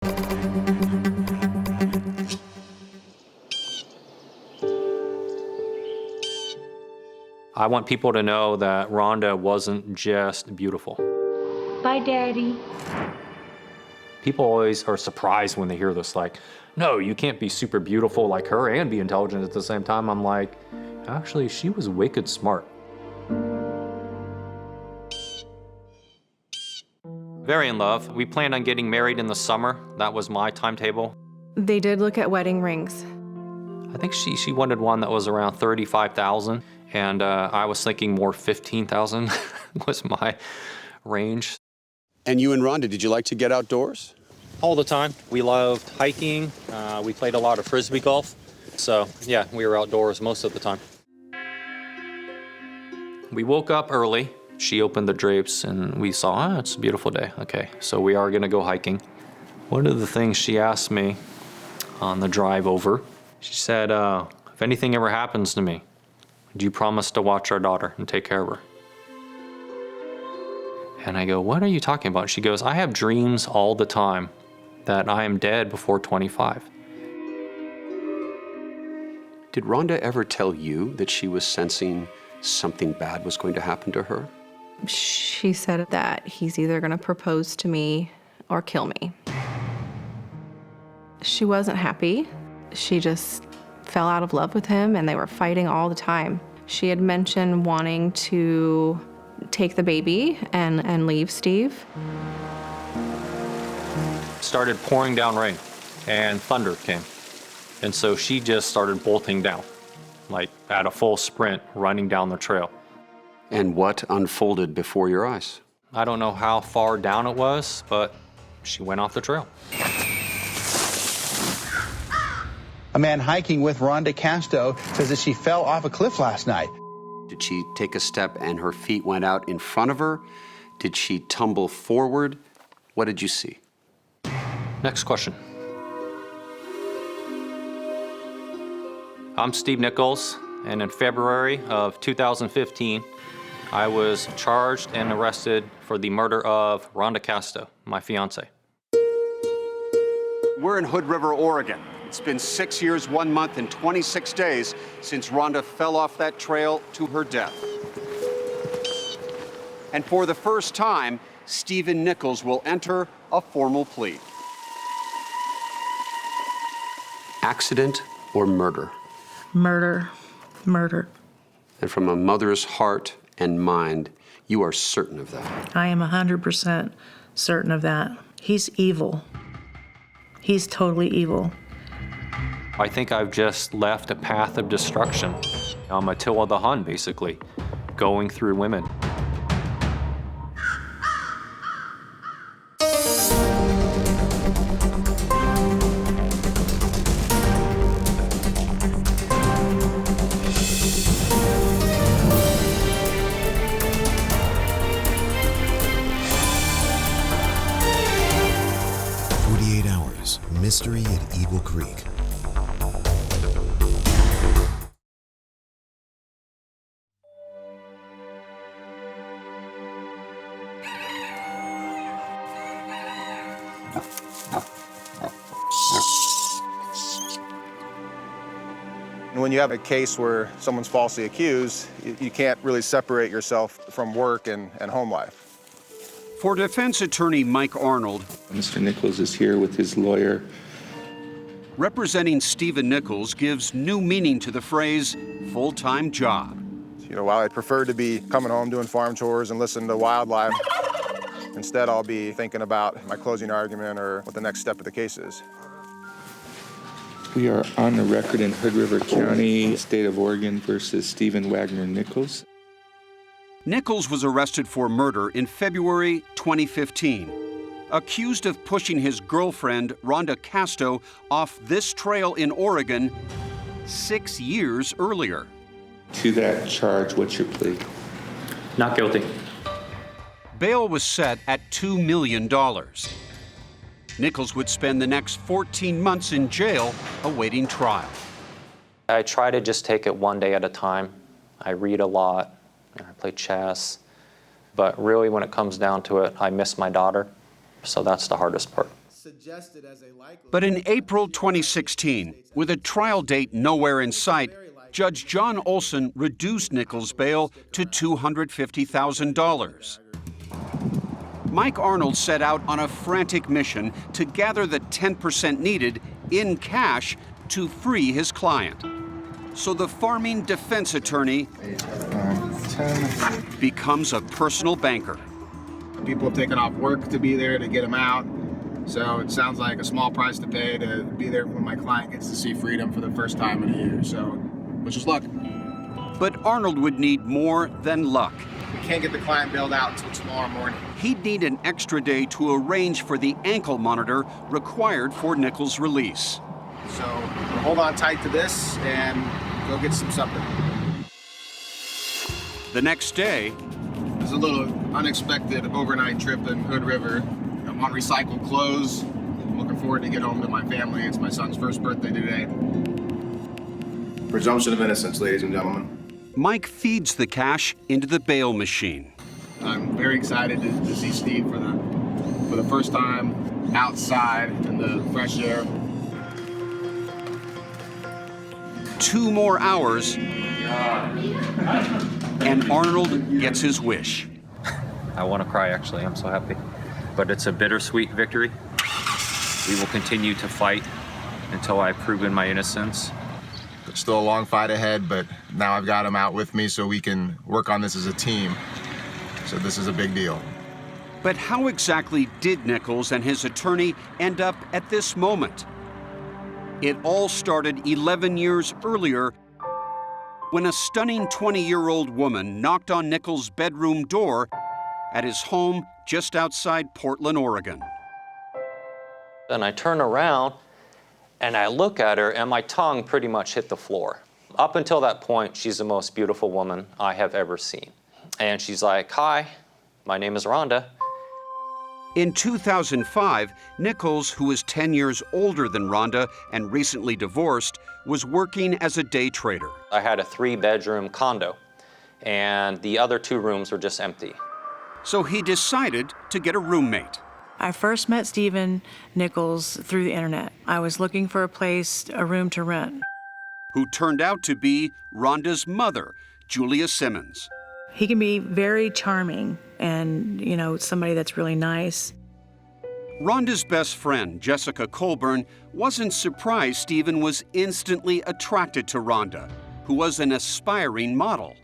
I want people to know that Rhonda wasn't just beautiful. Bye, Daddy. People always are surprised when they hear this, like, no, you can't be super beautiful like her and be intelligent at the same time. I'm like, actually, she was wicked smart. Very in love. We planned on getting married in the summer. That was my timetable. They did look at wedding rings. I think she wanted one that was around $35,000, and I was thinking more $15,000 was my range. And you and Rhonda, did you like to get outdoors? All the time. We loved hiking. We played a lot of Frisbee golf. So yeah, we were outdoors most of the time. We woke up early. She opened the drapes and we saw, it's a beautiful day. Okay, so we are gonna go hiking. One of the things she asked me on the drive over, she said, if anything ever happens to me, do you promise to watch our daughter and take care of her? And I go, what are you talking about? She goes, I have dreams all the time that I am dead before 25. Did Rhonda ever tell you that she was sensing something bad was going to happen to her? She said that he's either gonna propose to me or kill me. She wasn't happy. She just fell out of love with him and they were fighting all the time. She had mentioned wanting to take the baby and leave Steve. Started pouring down rain and thunder came. And so she just started bolting down, like at a full sprint, running down the trail. And what unfolded before your eyes? I don't know how far down it was, but she went off the trail. A man hiking with Rhonda Casto says that she fell off a cliff last night. Did she take a step and her feet went out in front of her? Did she tumble forward? What did you see? Next question. I'm Steve Nichols, and in February of 2015, I was charged and arrested for the murder of Rhonda Casto, my fiance. We're in Hood River, Oregon. It's been 6 years, 1 month, and 26 days since Rhonda fell off that trail to her death. And for the first time, Stephen Nichols will enter a formal plea. Accident or murder? Murder. Murder. And from a mother's heart and mind, you are certain of that. I am 100% certain of that. He's evil. He's totally evil. I think I've just left a path of destruction. I'm Attila the Hun, basically, going through women. Mystery at Eagle Creek. When you have a case where someone's falsely accused, you can't really separate yourself from work and home life. For defense attorney Mike Arnold, Mr. Nichols is here with his lawyer. Representing Stephen Nichols gives new meaning to the phrase full-time job. You know, while I'd prefer to be coming home doing farm chores and listening to wildlife, instead I'll be thinking about my closing argument or what the next step of the case is. We are on the record in Hood River County, state of Oregon versus Stephen Wagner Nichols. Nichols was arrested for murder in February 2015, accused of pushing his girlfriend, Rhonda Casto, off this trail in Oregon 6 years earlier. To that charge, what's your plea? Not guilty. Bail was set at $2 million. Nichols would spend the next 14 months in jail awaiting trial. I try to just take it one day at a time. I read a lot, and I play chess. But really, when it comes down to it, I miss my daughter. So that's the hardest part. But in April 2016, with a trial date nowhere in sight, Judge John Olson reduced Nichols' bail to $250,000. Mike Arnold set out on a frantic mission to gather the 10% needed in cash to free his client. So the farming defense attorney becomes a personal banker. People have taken off work to be there to get him out. So it sounds like a small price to pay to be there when my client gets to see freedom for the first time in a year. So, wish us luck. But Arnold would need more than luck. We can't get the client bailed out until tomorrow morning. He'd need an extra day to arrange for the ankle monitor required for Nichols' release. So we'll hold on tight to this and go get some supper. The next day, There's a little unexpected overnight trip in Hood River. I'm on recycled clothes. I'm looking forward to get home to my family. It's my son's first birthday today. Presumption of innocence, ladies and gentlemen. Mike feeds the cash into the bail machine. I'm very excited to see Steve for the first time outside in the fresh air. 2 more hours, and Arnold gets his wish. I want to cry, actually. I'm so happy. But it's a bittersweet victory. We will continue to fight until I've proven my innocence. Still a long fight ahead, but now I've got him out with me so we can work on this as a team. So this is a big deal. But how exactly did Nichols and his attorney end up at this moment? It all started 11 years earlier when a stunning 20-year-old woman knocked on Nichols' bedroom door at his home just outside Portland, Oregon. Then I turn around and I look at her and my tongue pretty much hit the floor. Up until that point, she's the most beautiful woman I have ever seen. And she's like, "Hi, my name is Rhonda." In 2005, Nichols, who is 10 years older than Rhonda and recently divorced, was working as a day trader. I had a 3-bedroom condo and the other 2 rooms were just empty. So he decided to get a roommate. I first met Stephen Nichols through the internet. I was looking for a room to rent. Who turned out to be Rhonda's mother, Julia Simmons. He can be very charming and, somebody that's really nice. Rhonda's best friend, Jessica Colburn, wasn't surprised Stephen was instantly attracted to Rhonda, who was an aspiring model.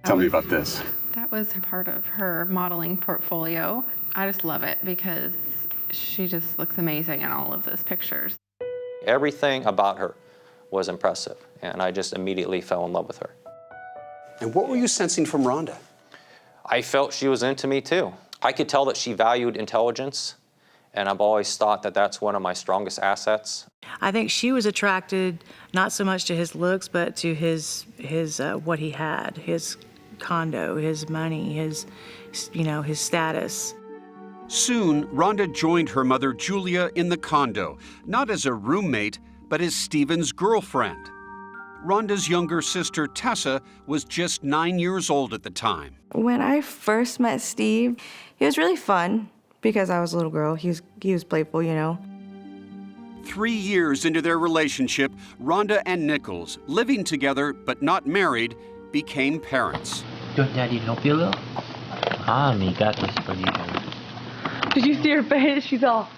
Tell me about this. That was part of her modeling portfolio. I just love it because she just looks amazing in all of those pictures. Everything about her was impressive, and I just immediately fell in love with her. And what were you sensing from Rhonda? I felt she was into me too. I could tell that she valued intelligence, and I've always thought that that's one of my strongest assets. I think she was attracted not so much to his looks, but to his what he had, his condo, his money, his status. Soon, Rhonda joined her mother, Julia, in the condo, not as a roommate, but as Stephen's girlfriend. Rhonda's younger sister, Tessa, was just 9 years old at the time. When I first met Steve, he was really fun because I was a little girl. He was playful, 3 years into their relationship, Rhonda and Nichols, living together but not married, became parents. Your daddy no pillow? Me got this for you. Did you see her face? She's all,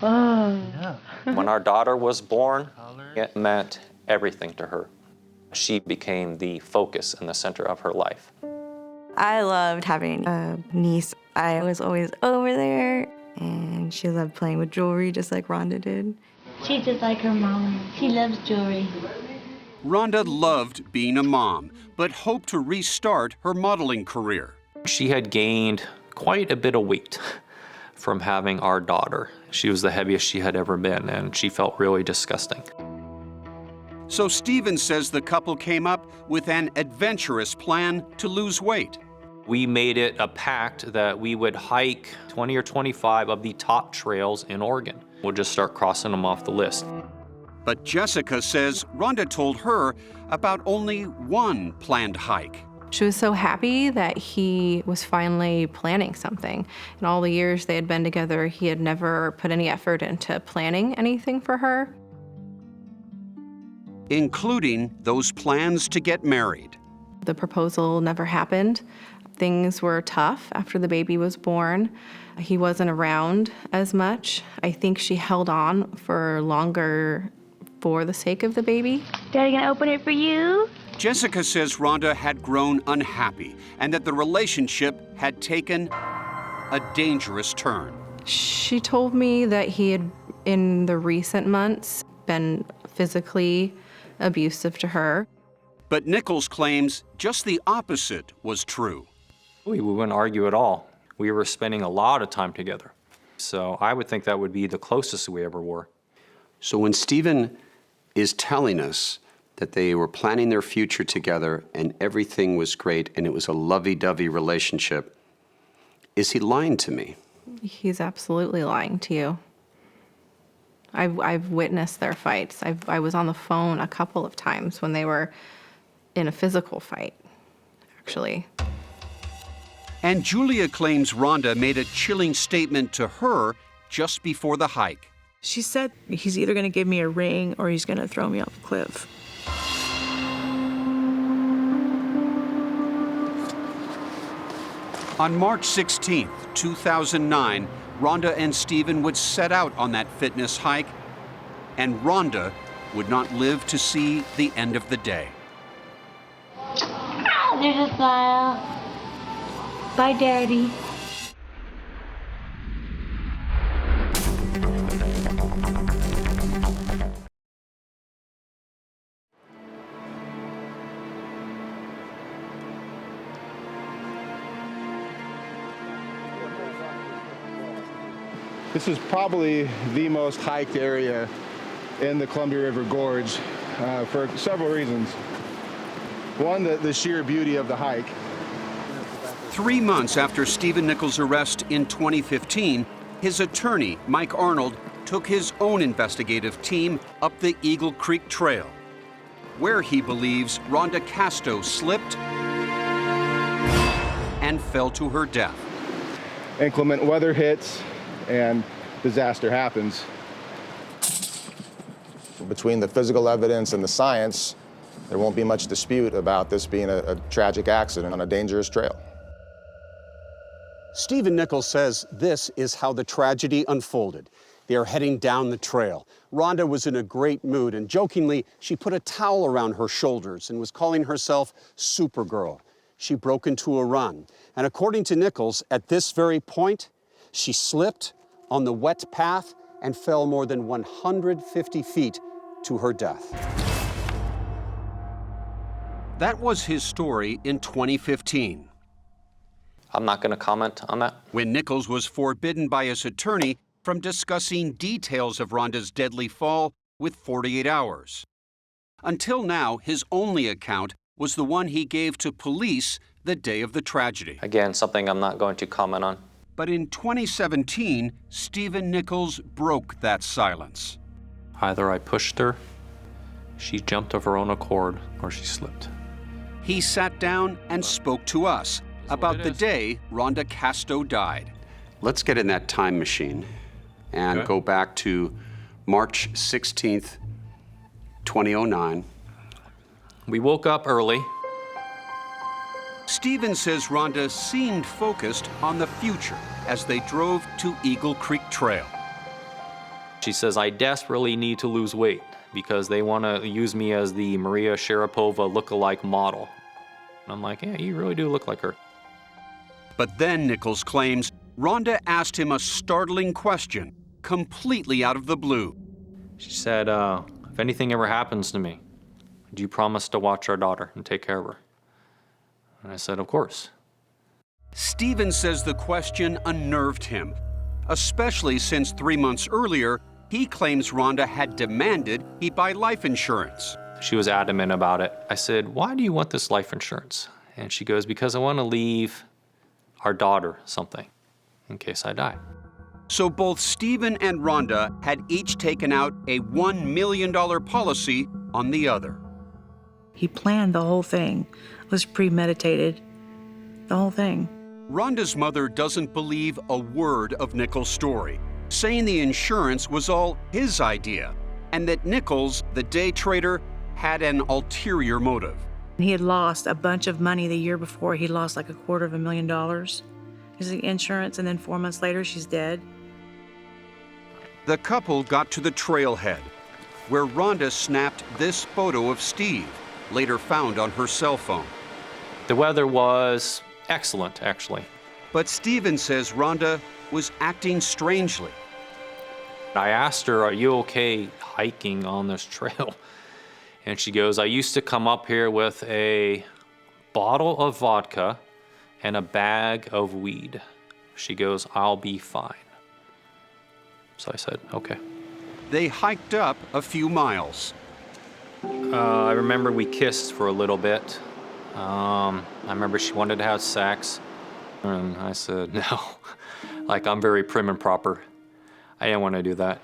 oh. When our daughter was born, it meant everything to her. She became the focus and the center of her life. I loved having a niece. I was always over there, and she loved playing with jewelry just like Rhonda did. She's just like her mama. She loves jewelry. Rhonda loved being a mom, but hoped to restart her modeling career. She had gained quite a bit of weight from having our daughter. She was the heaviest she had ever been, and she felt really disgusting. So Stephen says the couple came up with an adventurous plan to lose weight. We made it a pact that we would hike 20 or 25 of the top trails in Oregon. We'll just start crossing them off the list. But Jessica says Rhonda told her about only one planned hike. She was so happy that he was finally planning something. In all the years they had been together, he had never put any effort into planning anything for her. Including those plans to get married. The proposal never happened. Things were tough after the baby was born. He wasn't around as much. I think she held on for longer for the sake of the baby. Daddy, gonna open it for you? Jessica says Rhonda had grown unhappy and that the relationship had taken a dangerous turn. She told me that he had, in the recent months, been physically abusive to her. But Nichols claims just the opposite was true. We wouldn't argue at all. We were spending a lot of time together. So I would think that would be the closest we ever were. So when Stephen is telling us that they were planning their future together and everything was great and it was a lovey-dovey relationship, is he lying to me? He's absolutely lying to you. I've witnessed their fights. I was on the phone a couple of times when they were in a physical fight, actually. And Julia claims Rhonda made a chilling statement to her just before the hike. She said he's either going to give me a ring or he's going to throw me off a cliff. On March 16th, 2009, Rhonda and Stephen would set out on that fitness hike, and Rhonda would not live to see the end of the day. There's a smile. Bye, Daddy. This is probably the most hiked area in the Columbia River Gorge for several reasons. One, the sheer beauty of the hike. 3 months after Stephen Nichols' arrest in 2015, his attorney, Mike Arnold, took his own investigative team up the Eagle Creek Trail, where he believes Rhonda Casto slipped and fell to her death. Inclement weather hits and disaster happens. Between the physical evidence and the science, there won't be much dispute about this being a tragic accident on a dangerous trail. Stephen Nichols says this is how the tragedy unfolded. They are heading down the trail. Rhonda was in a great mood, and jokingly, she put a towel around her shoulders and was calling herself Supergirl. She broke into a run. And according to Nichols, at this very point, she slipped on the wet path and fell more than 150 feet to her death. That was his story in 2015. I'm not going to comment on that. When Nichols was forbidden by his attorney from discussing details of Rhonda's deadly fall with 48 Hours. Until now, his only account was the one he gave to police the day of the tragedy. Again, something I'm not going to comment on. But in 2017, Stephen Nichols broke that silence. Either I pushed her, she jumped of her own accord, or she slipped. He sat down and spoke to us about the day Rhonda Casto died. Let's get in that time machine and go back to March 16th, 2009. We woke up early. Stephen says Rhonda seemed focused on the future as they drove to Eagle Creek Trail. She says, I desperately need to lose weight because they want to use me as the Maria Sharapova look-alike model. And I'm like, yeah, you really do look like her. But then Nichols claims Rhonda asked him a startling question, completely out of the blue. She said, if anything ever happens to me, do you promise to watch our daughter and take care of her? And I said, of course. Stephen says the question unnerved him, especially since 3 months earlier, he claims Rhonda had demanded he buy life insurance. She was adamant about it. I said, why do you want this life insurance? And she goes, because I want to leave our daughter something in case I die. So both Stephen and Rhonda had each taken out a $1 million policy on the other. He planned the whole thing. It was premeditated, the whole thing. Rhonda's mother doesn't believe a word of Nichols' story, saying the insurance was all his idea and that Nichols, the day trader, had an ulterior motive. He had lost a bunch of money the year before. He lost like $250,000. Is the insurance, and then 4 months later, she's dead. The couple got to the trailhead, where Rhonda snapped this photo of Steve, later found on her cell phone. The weather was excellent, actually. But Steven says Rhonda was acting strangely. I asked her, "Are you okay hiking on this trail?" And she goes, "I used to come up here with a bottle of vodka and a bag of weed." She goes, "I'll be fine." So I said, okay. They hiked up a few miles. I remember we kissed for a little bit. I remember she wanted to have sex. And I said, no. Like, I'm very prim and proper. I didn't want to do that.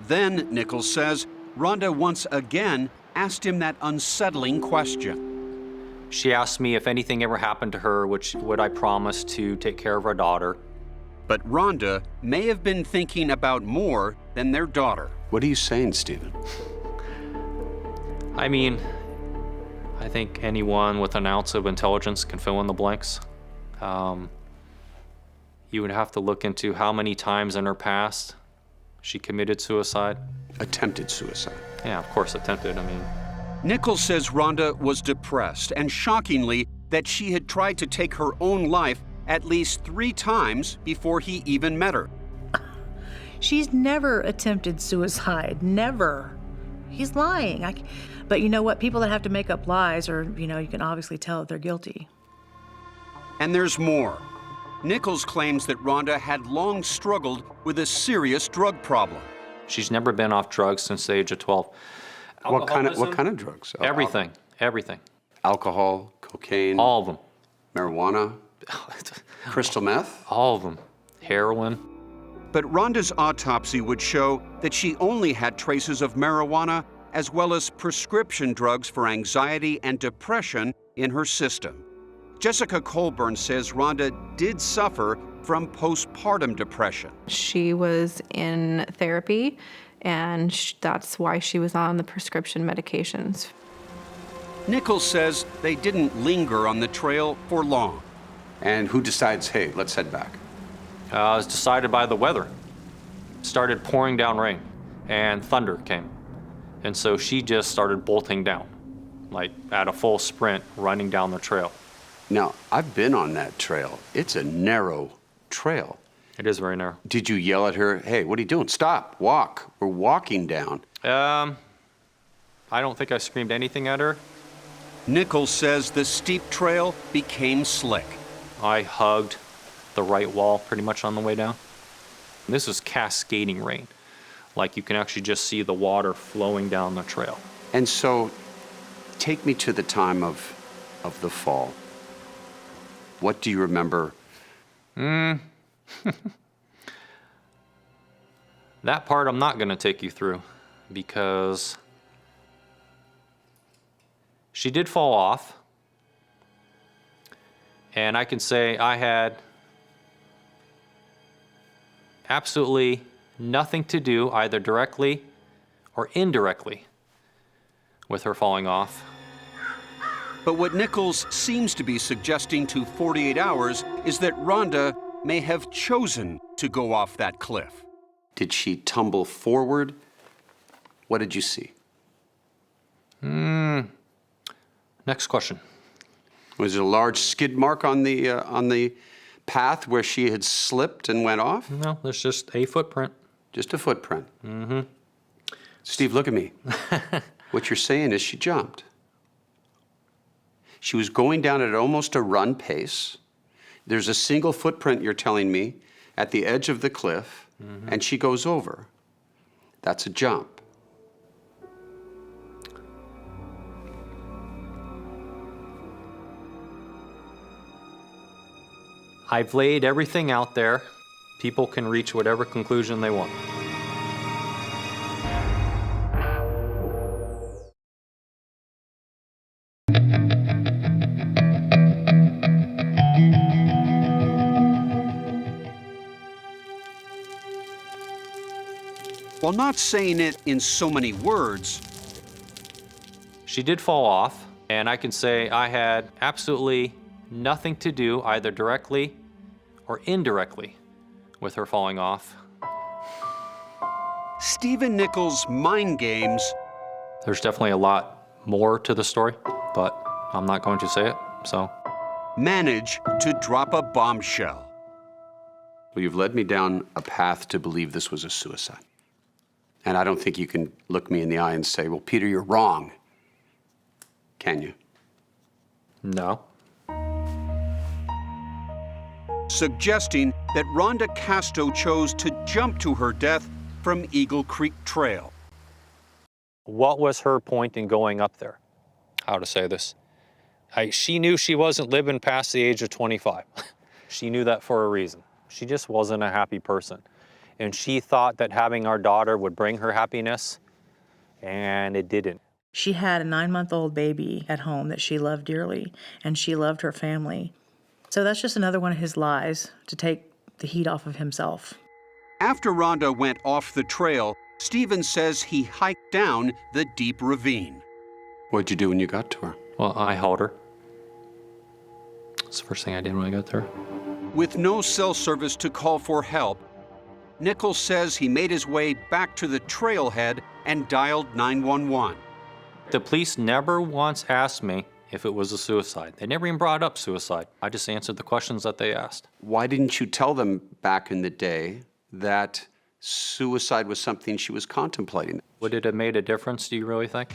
Then, Nichols says, Rhonda once again asked him that unsettling question. She asked me if anything ever happened to her, would I promise to take care of our daughter. But Rhonda may have been thinking about more than their daughter. What are you saying, Stephen? I mean, I think anyone with an ounce of intelligence can fill in the blanks. You would have to look into how many times in her past she committed suicide. Attempted suicide. Yeah, of course, attempted. I mean, Nichols says Rhonda was depressed, and shockingly, that she had tried to take her own life at least 3 times before he even met her. She's never attempted suicide, never. He's lying. But you know what? People that have to make up lies are, you can obviously tell that they're guilty. And there's more. Nichols claims that Rhonda had long struggled with a serious drug problem. she's never been off drugs since the age of 12. What kind of drugs? Everything, everything. Alcohol, cocaine? All of them. Marijuana? Crystal meth? All of them. Heroin. But Rhonda's autopsy would show that she only had traces of marijuana as well as prescription drugs for anxiety and depression in her system. Jessica Colburn says Rhonda did suffer from postpartum depression. She was in therapy, and that's why she was on the prescription medications. Nichols says they didn't linger on the trail for long. And who decides, hey, let's head back? It was decided by the weather. It started pouring down rain, and thunder came. And so she just started bolting down, like at a full sprint, running down the trail. Now, I've been on that trail. It's a narrow trail. It is very narrow. Did you yell at her, hey, what are you doing? Stop, walk. We're walking down. I don't think I screamed anything at her. Nichols says the steep trail became slick. I hugged the right wall pretty much on the way down. This is cascading rain. Like you can actually just see the water flowing down the trail. And so, take me to the time of the fall. What do you remember? That part I'm not going to take you through because she did fall off. And I can say I had absolutely nothing to do, either directly or indirectly, with her falling off. But what Nichols seems to be suggesting to 48 Hours is that Rhonda may have chosen to go off that cliff. Did she tumble forward? What did you see? Next question. Was there a large skid mark on the path where she had slipped and went off? No, there's just a footprint. Just a footprint. Mm-hmm. Steve, look at me. What you're saying is she jumped. She was going down at almost a run pace. There's a single footprint, you're telling me, at the edge of the cliff, and she goes over. That's a jump. I've laid everything out there. People can reach whatever conclusion they want. While not saying it in so many words, she did fall off, and I can say I had absolutely nothing to do, either directly or indirectly, with her falling off. Stephen Nichols' mind games. There's definitely a lot more to the story, but I'm not going to say it, so. Manage to drop a bombshell. Well, you've led me down a path to believe this was a suicide. And I don't think you can look me in the eye and say, well, Peter, you're wrong. Can you? No. Suggesting that Rhonda Casto chose to jump to her death from Eagle Creek Trail. What was her point in going up there? How to say this? She knew she wasn't living past the age of 25. She knew that for a reason. She just wasn't a happy person. And she thought that having our daughter would bring her happiness, and it didn't. She had a 9-month-old baby at home that she loved dearly, and she loved her family. So that's just another one of his lies to take the heat off of himself. After Rhonda went off the trail, Stephen says he hiked down the deep ravine. What'd you do when you got to her? Well, I held her. That's the first thing I did when I got there. With no cell service to call for help, Nichols says he made his way back to the trailhead and dialed 911. The police never once asked me if it was a suicide. They never even brought up suicide. I just answered the questions that they asked. Why didn't you tell them back in the day that suicide was something she was contemplating? Would it have made a difference, do you really think?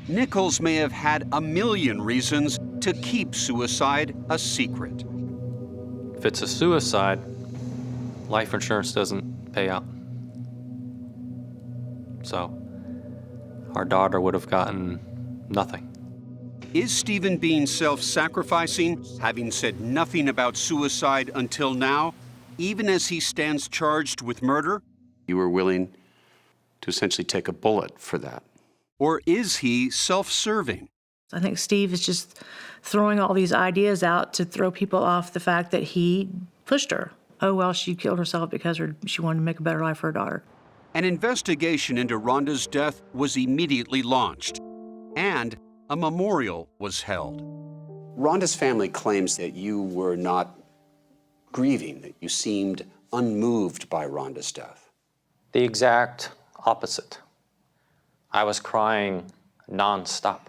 Nichols may have had a million reasons to keep suicide a secret. If it's a suicide, life insurance doesn't pay out. So our daughter would have gotten nothing. Is Stephen being self-sacrificing, having said nothing about suicide until now, even as he stands charged with murder? You were willing to essentially take a bullet for that. Or is he self-serving? I think Steve is just throwing all these ideas out to throw people off the fact that he pushed her. Oh, well, she killed herself because she wanted to make a better life for her daughter. An investigation into Rhonda's death was immediately launched, and a memorial was held. Rhonda's family claims that you were not grieving, that you seemed unmoved by Rhonda's death. The exact opposite. I was crying nonstop.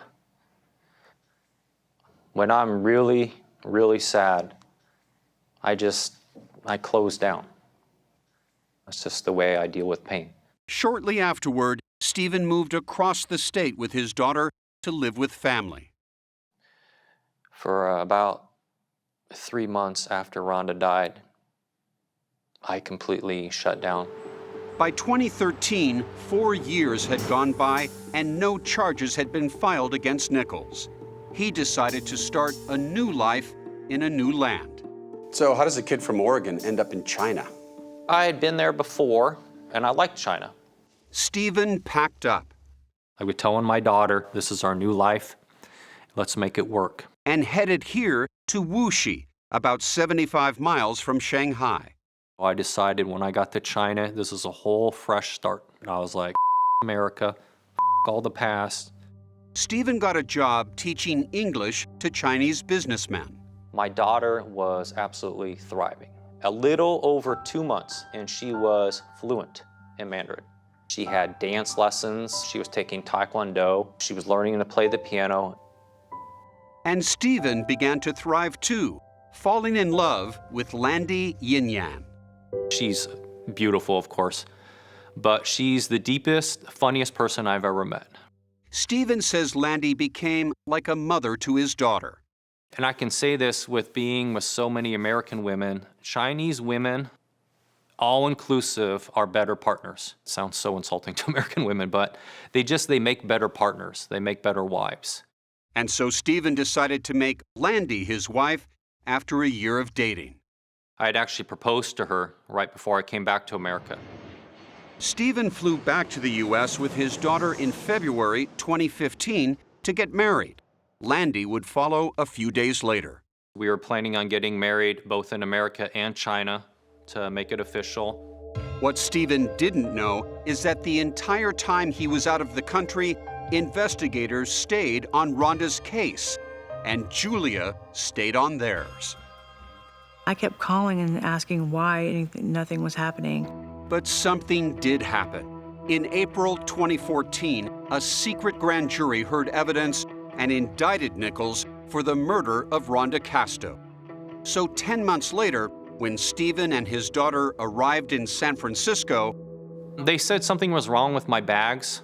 When I'm really, really sad, I close down. That's just the way I deal with pain. Shortly afterward, Stephen moved across the state with his daughter to live with family. For about 3 months after Rhonda died, I completely shut down. By 2013, 4 years had gone by and no charges had been filed against Nichols. He decided to start a new life in a new land. So how does a kid from Oregon end up in China? I had been there before, and I liked China. Stephen packed up. I was telling my daughter, this is our new life. Let's make it work. And headed here to Wuxi, about 75 miles from Shanghai. I decided when I got to China, this is a whole fresh start. And I was like, America, all the past. Stephen got a job teaching English to Chinese businessmen. My daughter was absolutely thriving. A little over 2 months, and she was fluent in Mandarin. She had dance lessons, she was taking Taekwondo, she was learning to play the piano. And Stephen began to thrive too, falling in love with Landy Yin-Yan. She's beautiful, of course, but she's the deepest, funniest person I've ever met. Stephen says Landy became like a mother to his daughter. And I can say this with being with so many American women, Chinese women, all-inclusive, are better partners. It sounds so insulting to American women, but they make better partners. They make better wives. And so Stephen decided to make Landy his wife after a year of dating. I had actually proposed to her right before I came back to America. Stephen flew back to the U.S. with his daughter in February 2015 to get married. Landy would follow a few days later. We were planning on getting married both in America and China to make it official. What Stephen didn't know is that the entire time he was out of the country, investigators stayed on Rhonda's case, and Julia stayed on theirs. I kept calling and asking why nothing was happening. But something did happen. In April 2014, a secret grand jury heard evidence and indicted Nichols for the murder of Rhonda Casto. So 10 months later, when Stephen and his daughter arrived in San Francisco, they said something was wrong with my bags.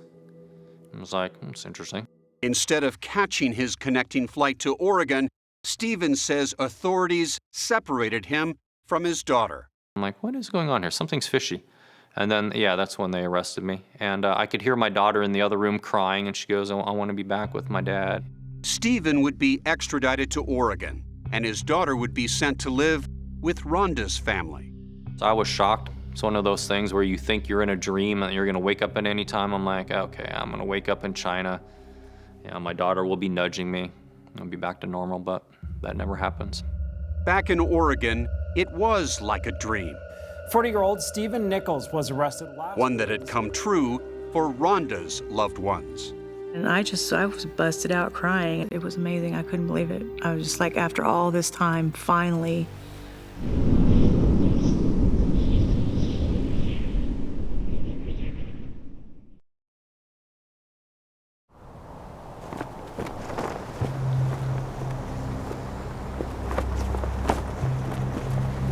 I was like, that's interesting. Instead of catching his connecting flight to Oregon, Stephen says authorities separated him from his daughter. I'm like, what is going on here? Something's fishy. And then, yeah, that's when they arrested me. And I could hear my daughter in the other room crying, and she goes, I want to be back with my dad. Stephen would be extradited to Oregon, and his daughter would be sent to live with Rhonda's family. So I was shocked. It's one of those things where you think you're in a dream and you're going to wake up at any time. I'm like, okay, I'm going to wake up in China. Yeah, my daughter will be nudging me. I'll be back to normal, but that never happens. Back in Oregon, it was like a dream. 40-year-old Stephen Nichols was arrested last one that had come true for Rhonda's loved ones. And I was busted out crying. It was amazing. I couldn't believe it. I was just like, after all this time, finally.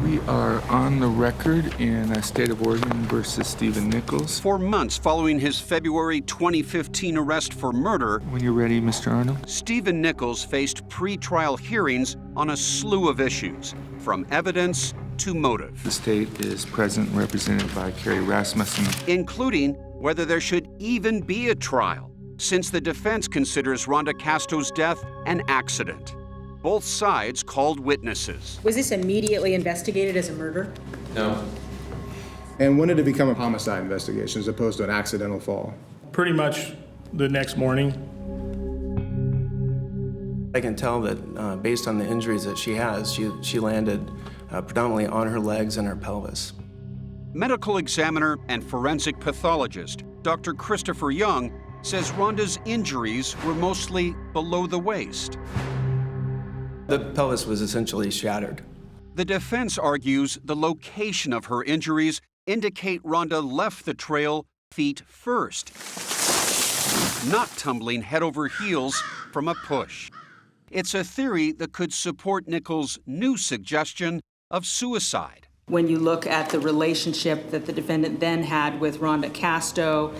We are on the record in State of Oregon versus Stephen Nichols. For months following his February 2015 arrest for murder, when you're ready, Mr. Arnold. Stephen Nichols faced pre-trial hearings on a slew of issues, from evidence to motive. The state is present, represented by Carrie Rasmussen. Including whether there should even be a trial, since the defense considers Rhonda Casto's death an accident. Both sides called witnesses. Was this immediately investigated as a murder? No. And when did it become a homicide investigation as opposed to an accidental fall? Pretty much the next morning. I can tell that based on the injuries that she has, she landed predominantly on her legs and her pelvis. Medical examiner and forensic pathologist Dr. Christopher Young says Rhonda's injuries were mostly below the waist. The pelvis was essentially shattered. The defense argues the location of her injuries indicate Rhonda left the trail feet first, not tumbling head over heels from a push. It's a theory that could support Nichols' new suggestion of suicide. When you look at the relationship that the defendant then had with Rhonda Casto,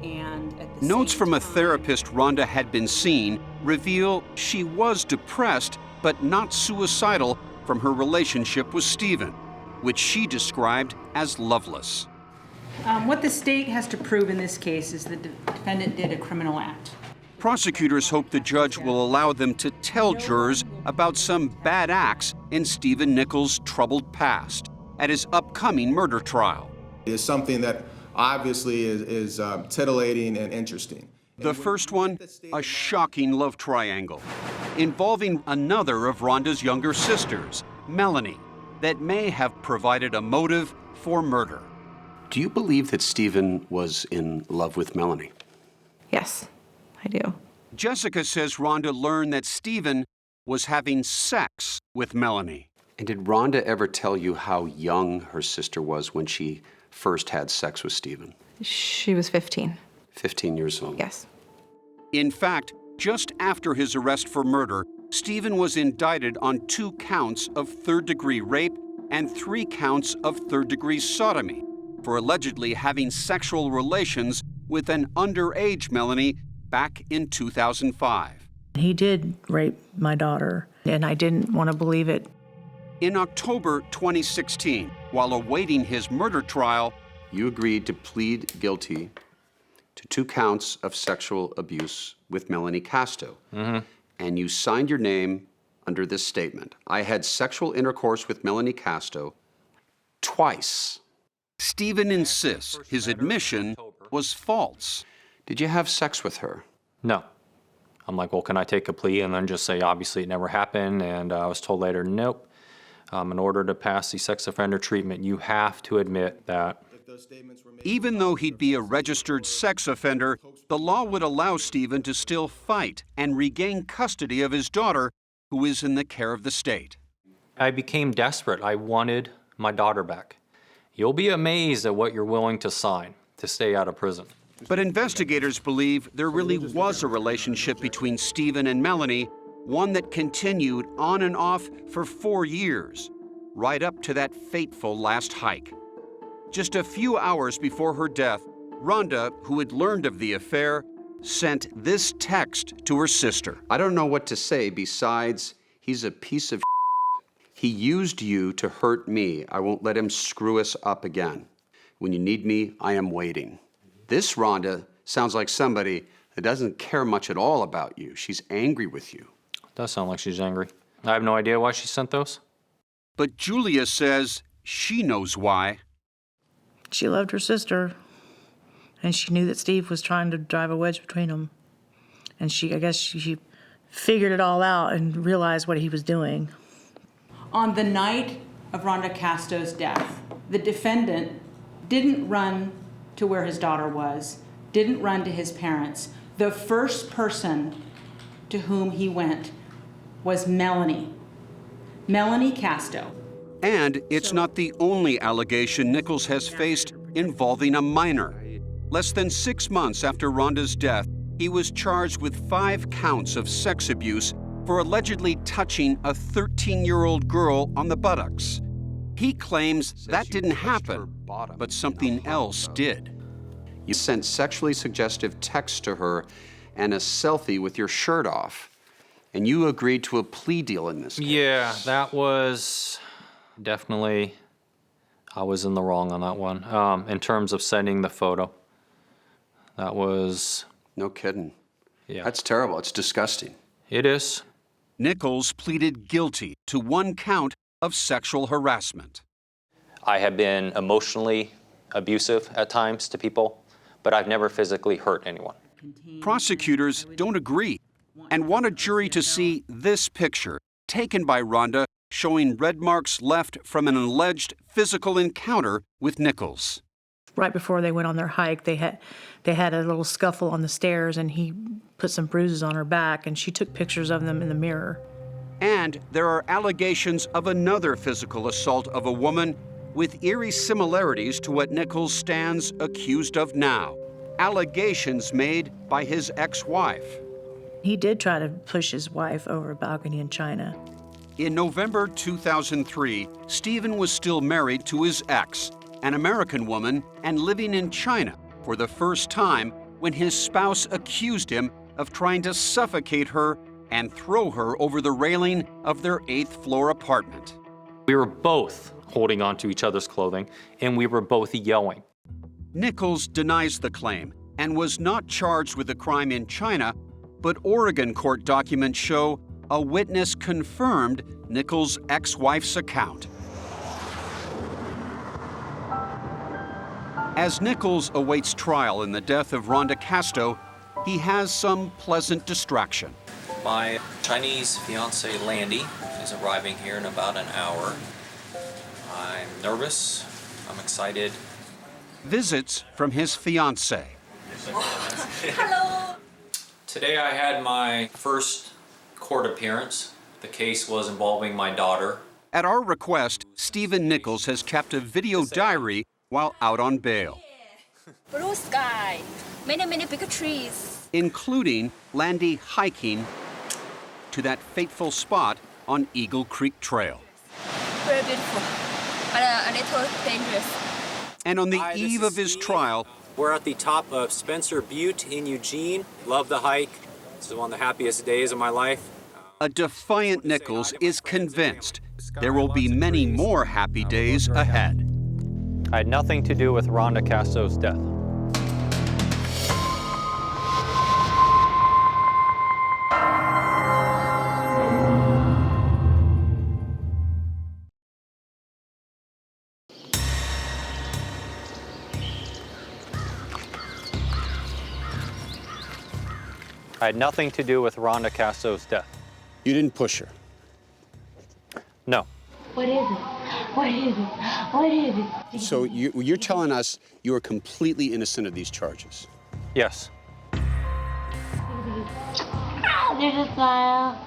and at the notes from a therapist Rhonda had been seeing reveal she was depressed but not suicidal from her relationship with Stephen, which she described as loveless. What the state has to prove in this case is that the defendant did a criminal act. Prosecutors hope the judge will allow them to tell jurors about some bad acts in Stephen Nichols' troubled past at his upcoming murder trial. It's something that obviously is titillating and interesting. The first one, a shocking love triangle involving another of Rhonda's younger sisters, Melanie, that may have provided a motive for murder. Do you believe that Stephen was in love with Melanie? Yes, I do. Jessica says Rhonda learned that Stephen was having sex with Melanie. And did Rhonda ever tell you how young her sister was when she first had sex with Stephen? She was 15. 15 years old. Yes. In fact, just after his arrest for murder, Stephen was indicted on 2 counts of third-degree rape and 3 counts of third-degree sodomy for allegedly having sexual relations with an underage Melanie back in 2005. He did rape my daughter, and I didn't want to believe it. In October 2016, while awaiting his murder trial, you agreed to plead guilty to 2 counts of sexual abuse with Melanie Casto. And you signed your name under this statement. I had sexual intercourse with Melanie Casto twice. Stephen insists his admission was false. Did you have sex with her? No. I'm like, well, can I take a plea and then just say, obviously it never happened? And I was told later, nope. In order to pass the sex offender treatment, you have to admit that. Even though he'd be a registered sex offender, the law would allow Stephen to still fight and regain custody of his daughter, who is in the care of the state. I became desperate. I wanted my daughter back. You'll be amazed at what you're willing to sign to stay out of prison. But investigators believe there really was a relationship between Stephen and Melanie, one that continued on and off for 4 years, right up to that fateful last hike. Just a few hours before her death, Rhonda, who had learned of the affair, sent this text to her sister. I don't know what to say besides he's a piece of He used you to hurt me. I won't let him screw us up again. When you need me, I am waiting. This Rhonda sounds like somebody that doesn't care much at all about you. She's angry with you. Does sound like she's angry. I have no idea why she sent those. But Julia says she knows why. She loved her sister, and she knew that Steve was trying to drive a wedge between them. And I guess she figured it all out and realized what he was doing. On the night of Rhonda Casto's death, the defendant didn't run to where his daughter was, didn't run to his parents. The first person to whom he went was Melanie Casto. And it's not the only allegation Nichols has faced involving a minor. Less than 6 months after Rhonda's death, he was charged with 5 counts of sex abuse for allegedly touching a 13-year-old girl on the buttocks. He claims that didn't happen, but something else did. You sent sexually suggestive texts to her and a selfie with your shirt off, and you agreed to a plea deal in this case. Yeah, that was definitely, I was in the wrong on that one. In terms of sending the photo, that was... No kidding. Yeah. That's terrible. It's disgusting. It is. Nichols pleaded guilty to 1 count of sexual harassment. I have been emotionally abusive at times to people, but I've never physically hurt anyone. Prosecutors don't agree and want a jury to see this picture taken by Rhonda showing red marks left from an alleged physical encounter with Nichols. Right before they went on their hike, they had a little scuffle on the stairs, and he put some bruises on her back, and she took pictures of them in the mirror. And there are allegations of another physical assault of a woman with eerie similarities to what Nichols stands accused of now. Allegations made by his ex-wife. He did try to push his wife over a balcony in China. In November 2003, Stephen was still married to his ex, an American woman, and living in China for the first time when his spouse accused him of trying to suffocate her and throw her over the railing of their 8th floor apartment. We were both holding onto each other's clothing, and we were both yelling. Nichols denies the claim and was not charged with the crime in China, but Oregon court documents show a witness confirmed Nichols' ex-wife's account. As Nichols awaits trial in the death of Rhonda Casto, he has some pleasant distraction. My Chinese fiance, Landy, is arriving here in about an hour. I'm nervous. I'm excited. Visits from his fiance. Hello. Today I had my first court appearance. The case was involving my daughter. At our request, Stephen Nichols has kept a video diary while out on bail. Blue sky, many big trees. Including Landy hiking to that fateful spot on Eagle Creek Trail. Very beautiful, but a little dangerous. And on the eve of his trial, we're at the top of Spencer Butte in Eugene. Love the hike. This is one of the happiest days of my life. A defiant Nichols is convinced there will be many more happy days ahead. I had nothing to do with Rhonda Casto's death. I had nothing to do with Rhonda Casto's death. You didn't push her. No. What is it? What is it? What is it? So you're telling us you are completely innocent of these charges? Yes. There's a smile.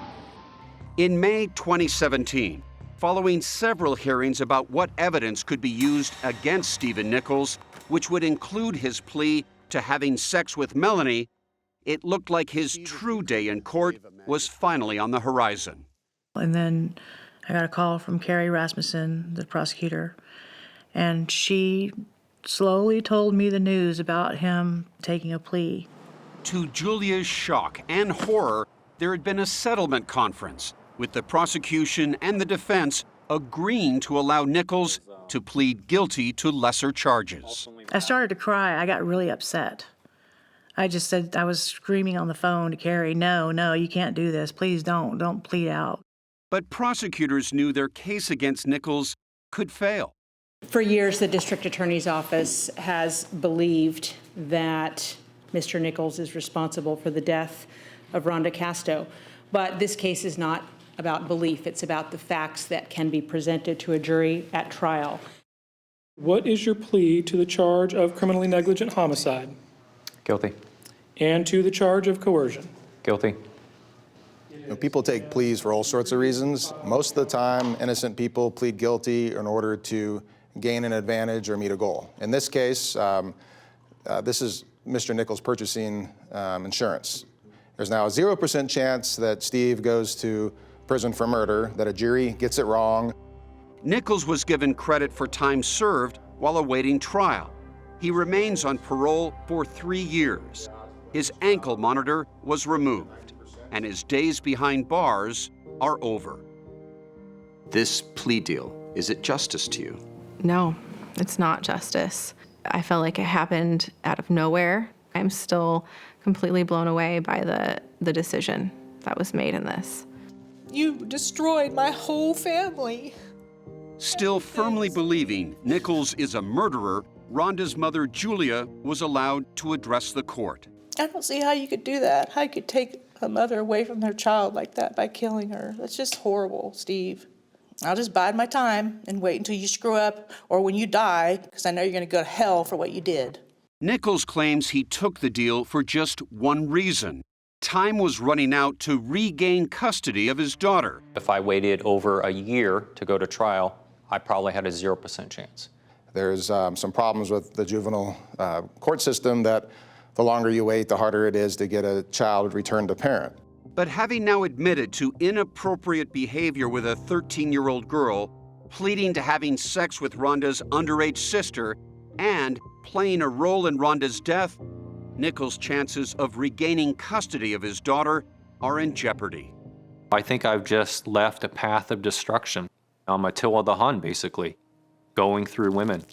In May 2017, following several hearings about what evidence could be used against Stephen Nichols, which would include his plea to having sex with Melanie, it looked like his true day in court was finally on the horizon. And then I got a call from Carrie Rasmussen, the prosecutor, and she slowly told me the news about him taking a plea. To Julia's shock and horror, there had been a settlement conference with the prosecution and the defense agreeing to allow Nichols to plead guilty to lesser charges. I started to cry. I got really upset. I just said, I was screaming on the phone to Carrie, no, you can't do this. Please don't plead out. But prosecutors knew their case against Nichols could fail. For years, the district attorney's office has believed that Mr. Nichols is responsible for the death of Rhonda Casto. But this case is not about belief. It's about the facts that can be presented to a jury at trial. What is your plea to the charge of criminally negligent homicide? Guilty. And to the charge of coercion? Guilty. People take pleas for all sorts of reasons. Most of the time, innocent people plead guilty in order to gain an advantage or meet a goal. In this case, this is Mr. Nichols purchasing insurance. There's now a 0% chance that Steve goes to prison for murder, that a jury gets it wrong. Nichols was given credit for time served while awaiting trial. He remains on parole for 3 years. His ankle monitor was removed, and his days behind bars are over. This plea deal, is it justice to you? No, it's not justice. I felt like it happened out of nowhere. I'm still completely blown away by the decision that was made in this. You destroyed my whole family. Still firmly believing Nichols is a murderer, Rhonda's mother, Julia, was allowed to address the court. I don't see how you could do that. How you could take a mother away from their child like that by killing her. That's just horrible, Steve. I'll just bide my time and wait until you screw up or when you die, because I know you're going to go to hell for what you did. Nichols claims he took the deal for just one reason. Time was running out to regain custody of his daughter. If I waited over a year to go to trial, I probably had a 0% chance. There's some problems with the juvenile court system that the longer you wait, the harder it is to get a child returned to parent. But having now admitted to inappropriate behavior with a 13-year-old girl, pleading to having sex with Rhonda's underage sister, and playing a role in Rhonda's death, Nichols' chances of regaining custody of his daughter are in jeopardy. I think I've just left a path of destruction. I'm Attila the Hun, basically, going through women.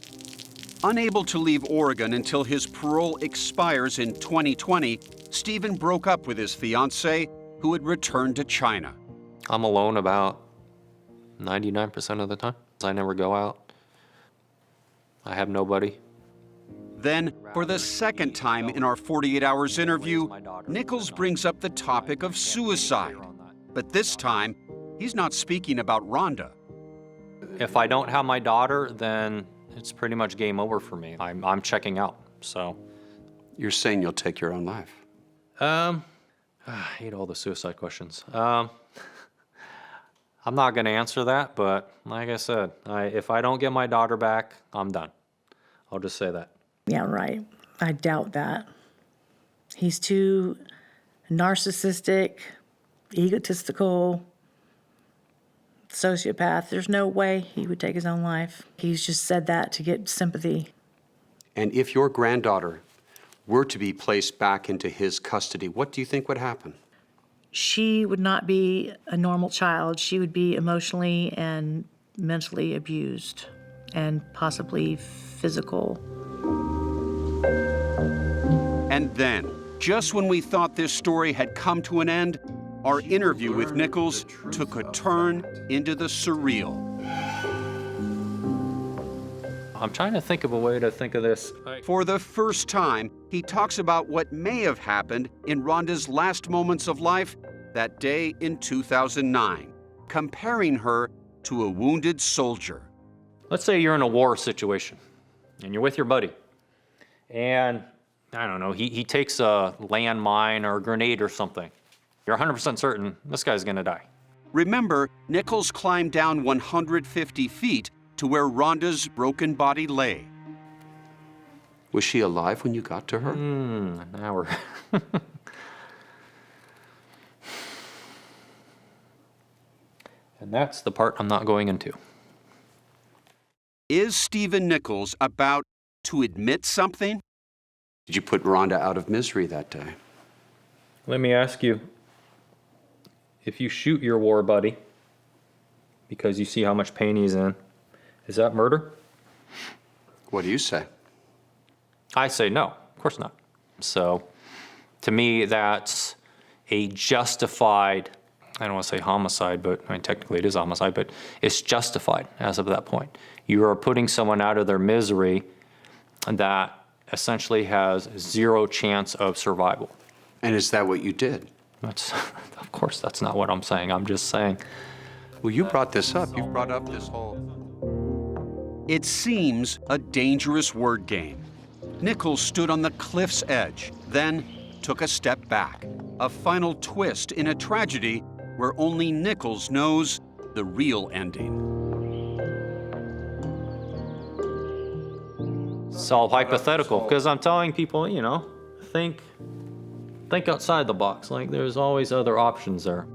Unable to leave Oregon until his parole expires in 2020, Stephen broke up with his fiancée, who had returned to China. I'm alone about 99% of the time. I never go out. I have nobody. Then, for the second time in our 48 Hours interview, Nichols brings up the topic of suicide. But this time, he's not speaking about Rhonda. If I don't have my daughter, then it's pretty much game over for me. I'm checking out, so. You're saying you'll take your own life? I hate all the suicide questions. I'm not gonna answer that, but like I said, if I don't get my daughter back, I'm done. I'll just say that. Yeah, right. I doubt that. He's too narcissistic, egotistical, sociopath. There's no way he would take his own life. He's just said that to get sympathy. And if your granddaughter were to be placed back into his custody, what do you think would happen? She would not be a normal child. She would be emotionally and mentally abused and possibly physical. And then, just when we thought this story had come to an end, our interview with Nichols took a turn into the surreal. I'm trying to think of a way to think of this. For the first time, he talks about what may have happened in Rhonda's last moments of life that day in 2009, comparing her to a wounded soldier. Let's say you're in a war situation and you're with your buddy, and I don't know, he takes a landmine or a grenade or something. You're 100% certain this guy's gonna die. Remember, Nichols climbed down 150 feet to where Rhonda's broken body lay. Was she alive when you got to her? Now we're... And that's the part I'm not going into. Is Stephen Nichols about to admit something? Did you put Rhonda out of misery that day? Let me ask you, if you shoot your war buddy because you see how much pain he's in, is that murder? What do you say? I say no, of course not. So to me, that's a justified, I don't want to say homicide, but I mean, technically it is homicide, but it's justified as of that point. You are putting someone out of their misery that essentially has zero chance of survival. And is that what you did? That's, of course, that's not what I'm saying. I'm just saying. Well, you brought this up. You brought up this whole... It seems a dangerous word game. Nichols stood on the cliff's edge, then took a step back. A final twist in a tragedy where only Nichols knows the real ending. It's all hypothetical, because I'm telling people, you know, think outside the box. Like, there's always other options there.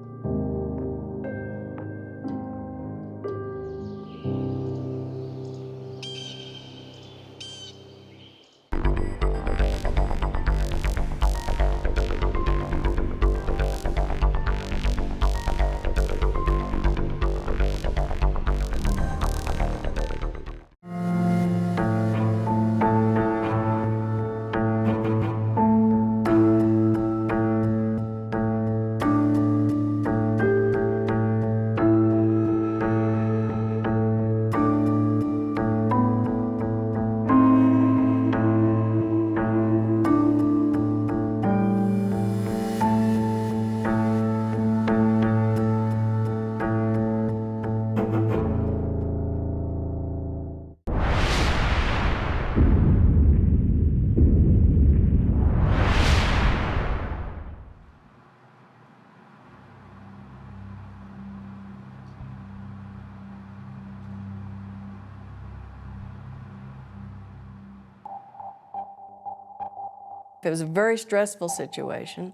It was a very stressful situation,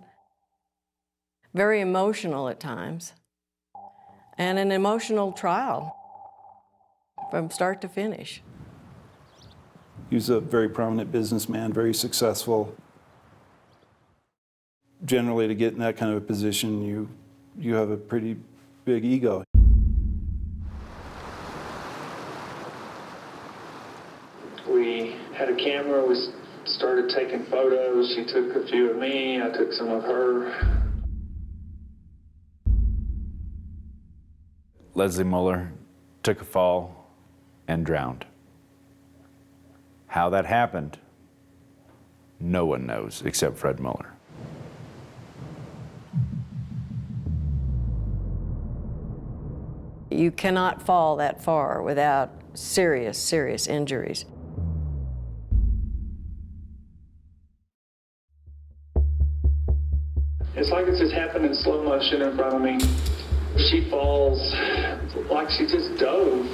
very emotional at times, and an emotional trial from start to finish. He was a very prominent businessman, very successful. Generally, to get in that kind of a position, you have a pretty big ego. We had a camera, we started taking photos. She took a few of me, I took some of her. Leslie Mueller took a fall and drowned. How that happened, no one knows except Fred Mueller. You cannot fall that far without serious, serious injuries. It's like it's just happened in slow motion in front of me. She falls like she just dove.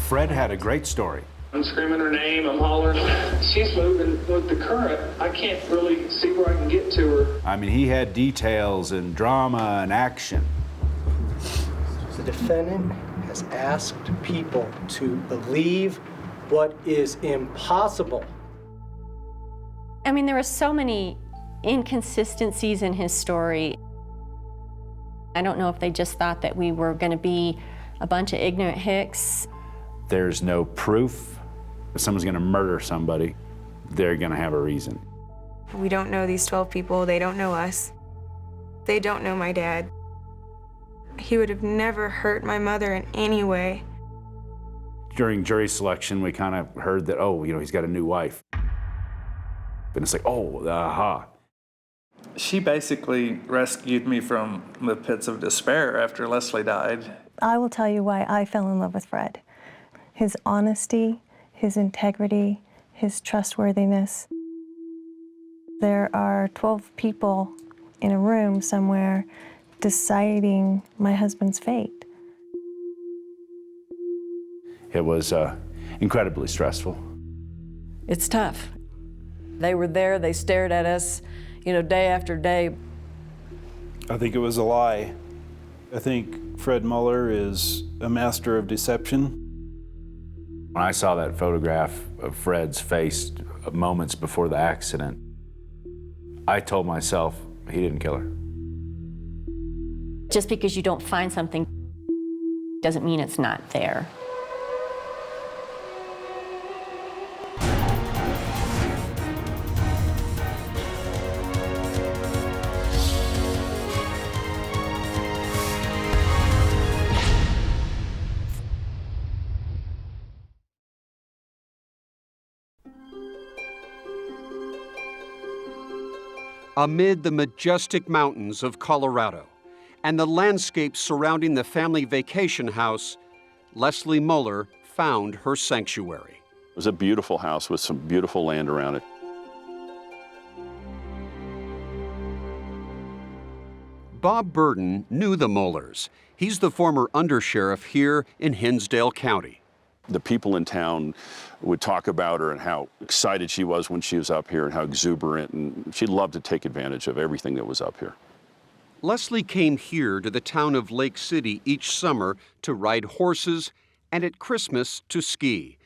Fred had a great story. I'm screaming her name, I'm hollering. She's moving with the current. I can't really see where I can get to her. I mean, he had details and drama and action. The defendant has asked people to believe what is impossible. I mean, there were so many inconsistencies in his story. I don't know if they just thought that we were going to be a bunch of ignorant hicks. There's no proof. If someone's going to murder somebody, they're going to have a reason. We don't know these 12 people. They don't know us. They don't know my dad. He would have never hurt my mother in any way. During jury selection, we kind of heard that, oh, you know, he's got a new wife. And it's like, oh, aha. She basically rescued me from the pits of despair after Leslie died. I will tell you why I fell in love with Fred. His honesty, his integrity, his trustworthiness. There are 12 people in a room somewhere deciding my husband's fate. It was incredibly stressful. It's tough. They were there, they stared at us, you know, day after day. I think it was a lie. I think Fred Muller is a master of deception. When I saw that photograph of Fred's face moments before the accident, I told myself he didn't kill her. Just because you don't find something doesn't mean it's not there. Amid the majestic mountains of Colorado and the landscapes surrounding the family vacation house, Leslie Muller found her sanctuary. It was a beautiful house with some beautiful land around it. Bob Burden knew the Mullers. He's the former undersheriff here in Hinsdale County. The people in town would talk about her and how excited she was when she was up here and how exuberant, and she loved to take advantage of everything that was up here. Leslie came here to the town of Lake City each summer to ride horses and at Christmas to ski.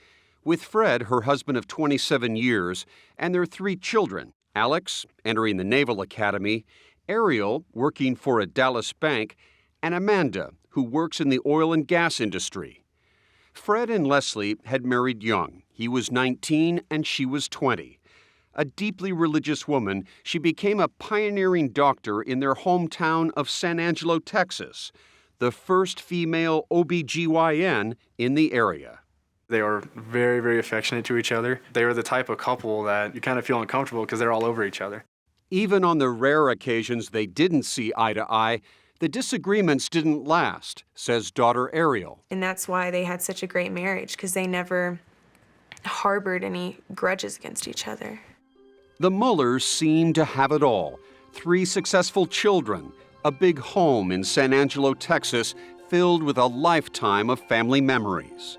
With Fred, her husband of 27 years, and their 3 children, Alex, entering the Naval Academy, Ariel, working for a Dallas bank, and Amanda, who works in the oil and gas industry. Fred and Leslie had married young. He was 19 and she was 20. A deeply religious woman, she became a pioneering doctor in their hometown of San Angelo, Texas, the first female OBGYN in the area. They were very, very affectionate to each other. They were the type of couple that you kind of feel uncomfortable because they're all over each other. Even on the rare occasions they didn't see eye to eye, the disagreements didn't last, says daughter Ariel. And that's why they had such a great marriage, because they never harbored any grudges against each other. The Mullers seemed to have it all. 3 successful children, a big home in San Angelo, Texas, filled with a lifetime of family memories.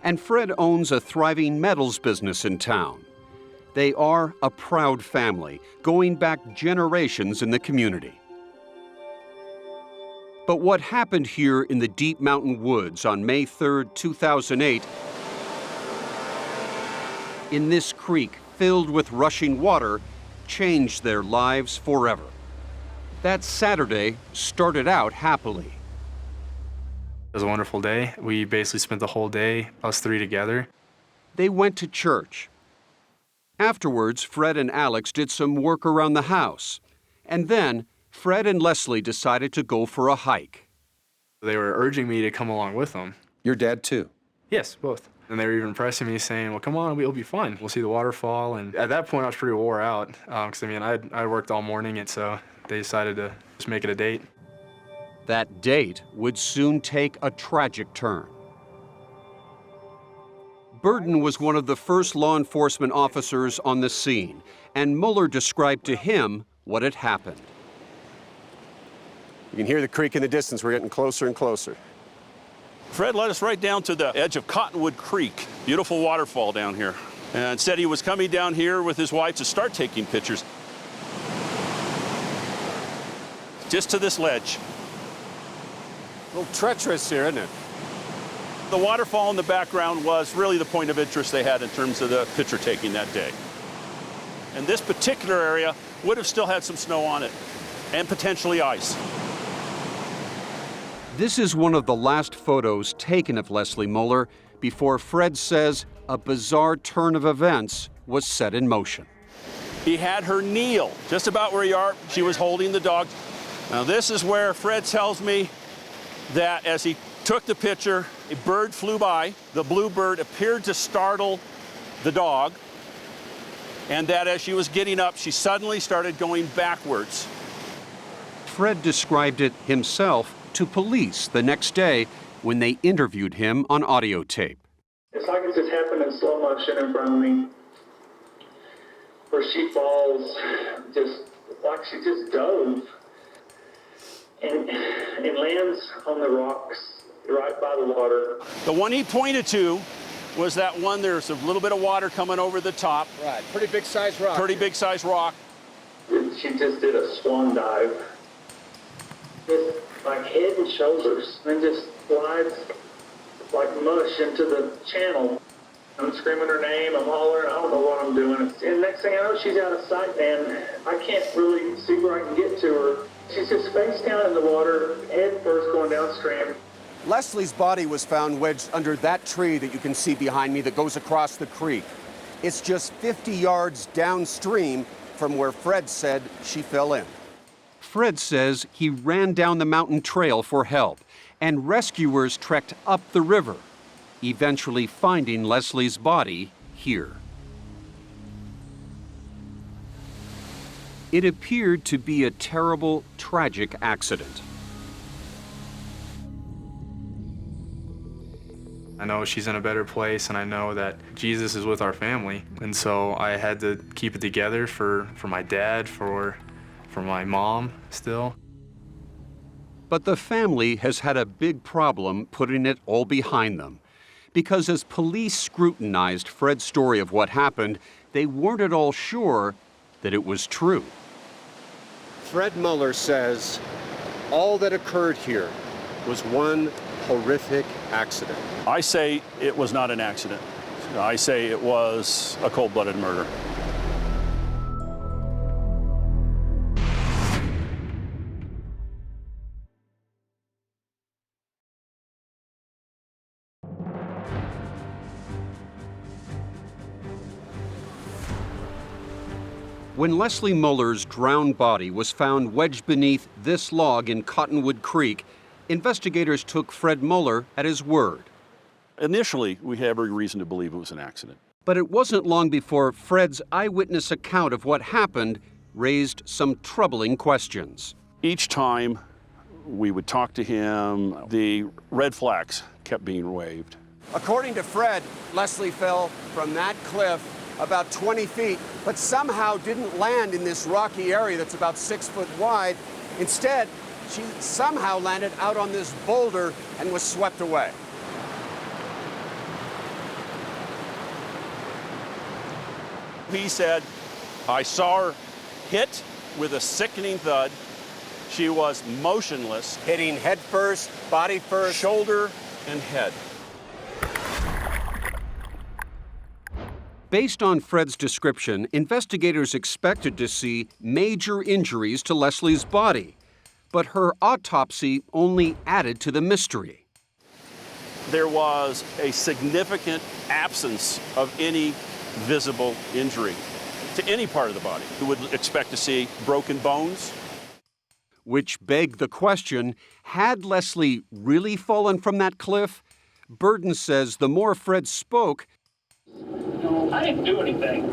And Fred owns a thriving metals business in town. They are a proud family, going back generations in the community. But what happened here in the deep mountain woods on May 3rd, 2008, in this creek filled with rushing water, changed their lives forever. That Saturday started out happily. It was a wonderful day. We basically spent the whole day, us 3 together. They went to church. Afterwards, Fred and Alex did some work around the house. And then, Fred and Leslie decided to go for a hike. They were urging me to come along with them. Your dad too? Yes, both. And they were even pressing me, saying, well, come on, it'll be fun. We'll see the waterfall. And at that point, I was pretty wore out, because, I mean, I worked all morning, and so they decided to just make it a date. That date would soon take a tragic turn. Burden was one of the first law enforcement officers on the scene, and Muller described to him what had happened. You can hear the creek in the distance. We're getting closer and closer. Fred led us right down to the edge of Cottonwood Creek. Beautiful waterfall down here. And said he was coming down here with his wife to start taking pictures. Just to this ledge. A little treacherous here, isn't it? The waterfall in the background was really the point of interest they had in terms of the picture taking that day. And this particular area would have still had some snow on it, and potentially ice. This is one of the last photos taken of Leslie Muller before Fred says a bizarre turn of events was set in motion. He had her kneel just about where you are. She was holding the dog. Now this is where Fred tells me that as he took the picture. A bird flew by. The blue bird appeared to startle the dog, and that as she was getting up, she suddenly started going backwards. Fred described it himself to police the next day when they interviewed him on audio tape. It's like it just happened in slow motion in front of me, where she falls, just like she just dove and lands on the rocks right by the water. The one he pointed to was that one, there's a little bit of water coming over the top. Right, pretty big size rock. Pretty big size rock. She just did a swan dive, just like head and shoulders, and just slides like mush into the channel. I'm screaming her name, I'm hollering, I don't know what I'm doing. And next thing I know, she's out of sight, and I can't really see where I can get to her. She's just face down in the water, head first going downstream. Leslie's body was found wedged under that tree that you can see behind me that goes across the creek. It's just 50 yards downstream from where Fred said she fell in. Fred says he ran down the mountain trail for help, and rescuers trekked up the river, eventually finding Leslie's body here. It appeared to be a terrible, tragic accident. I know she's in a better place, and I know that Jesus is with our family. And so I had to keep it together for my dad, for my mom still. But the family has had a big problem putting it all behind them. Because as police scrutinized Fred's story of what happened, they weren't at all sure that it was true. Fred Muller says all that occurred here was one horrific accident. I say it was not an accident. I say it was a cold-blooded murder. When Leslie Muller's drowned body was found wedged beneath this log in Cottonwood Creek, investigators took Fred Muller at his word. Initially, we had every reason to believe it was an accident. But it wasn't long before Fred's eyewitness account of what happened raised some troubling questions. Each time we would talk to him, the red flags kept being waved. According to Fred, Leslie fell from that cliff about 20 feet, but somehow didn't land in this rocky area that's about 6 foot wide. Instead, she somehow landed out on this boulder and was swept away. He said, I saw her hit with a sickening thud. She was motionless. Hitting head first, body first. Shoulder and head. Based on Fred's description, investigators expected to see major injuries to Leslie's body, but her autopsy only added to the mystery. There was a significant absence of any visible injury to any part of the body. You would expect to see broken bones. Which begged the question, had Leslie really fallen from that cliff? Burden says the more Fred spoke, I didn't do anything,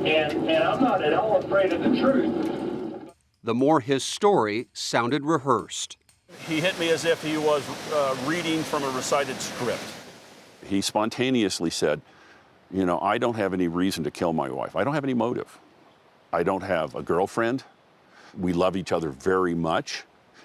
and I'm not at all afraid of the truth. the more his story sounded rehearsed. He hit me as if he was reading from a recited script. He spontaneously said, you know, I don't have any reason to kill my wife. I don't have any motive. I don't have a girlfriend. We love each other very much.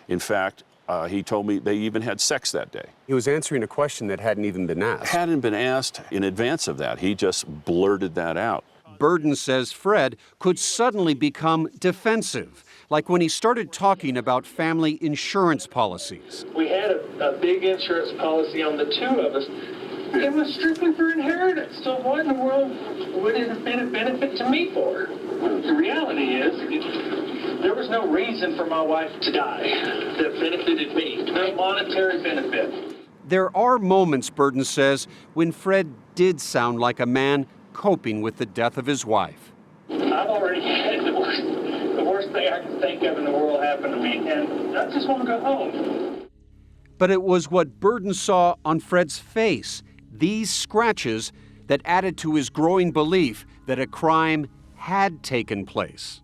In fact, he told me they even had sex that day. He was answering a question that hadn't even been asked. Hadn't been asked in advance of that. He just blurted that out. Burden says Fred could suddenly become defensive, like when he started talking about family insurance policies. We had a big insurance policy on the two of us. It was strictly for inheritance. So what in the world would it have been a benefit to me for? The reality is, there was no reason for my wife to die that benefited me. No monetary benefit. There are moments, Burden says, when Fred did sound like a man coping with the death of his wife. I've already had the worst thing I can think of in the world happen to me, and I just want to go home. But it was what Burden saw on Fred's face, these scratches, that added to his growing belief that a crime had taken place.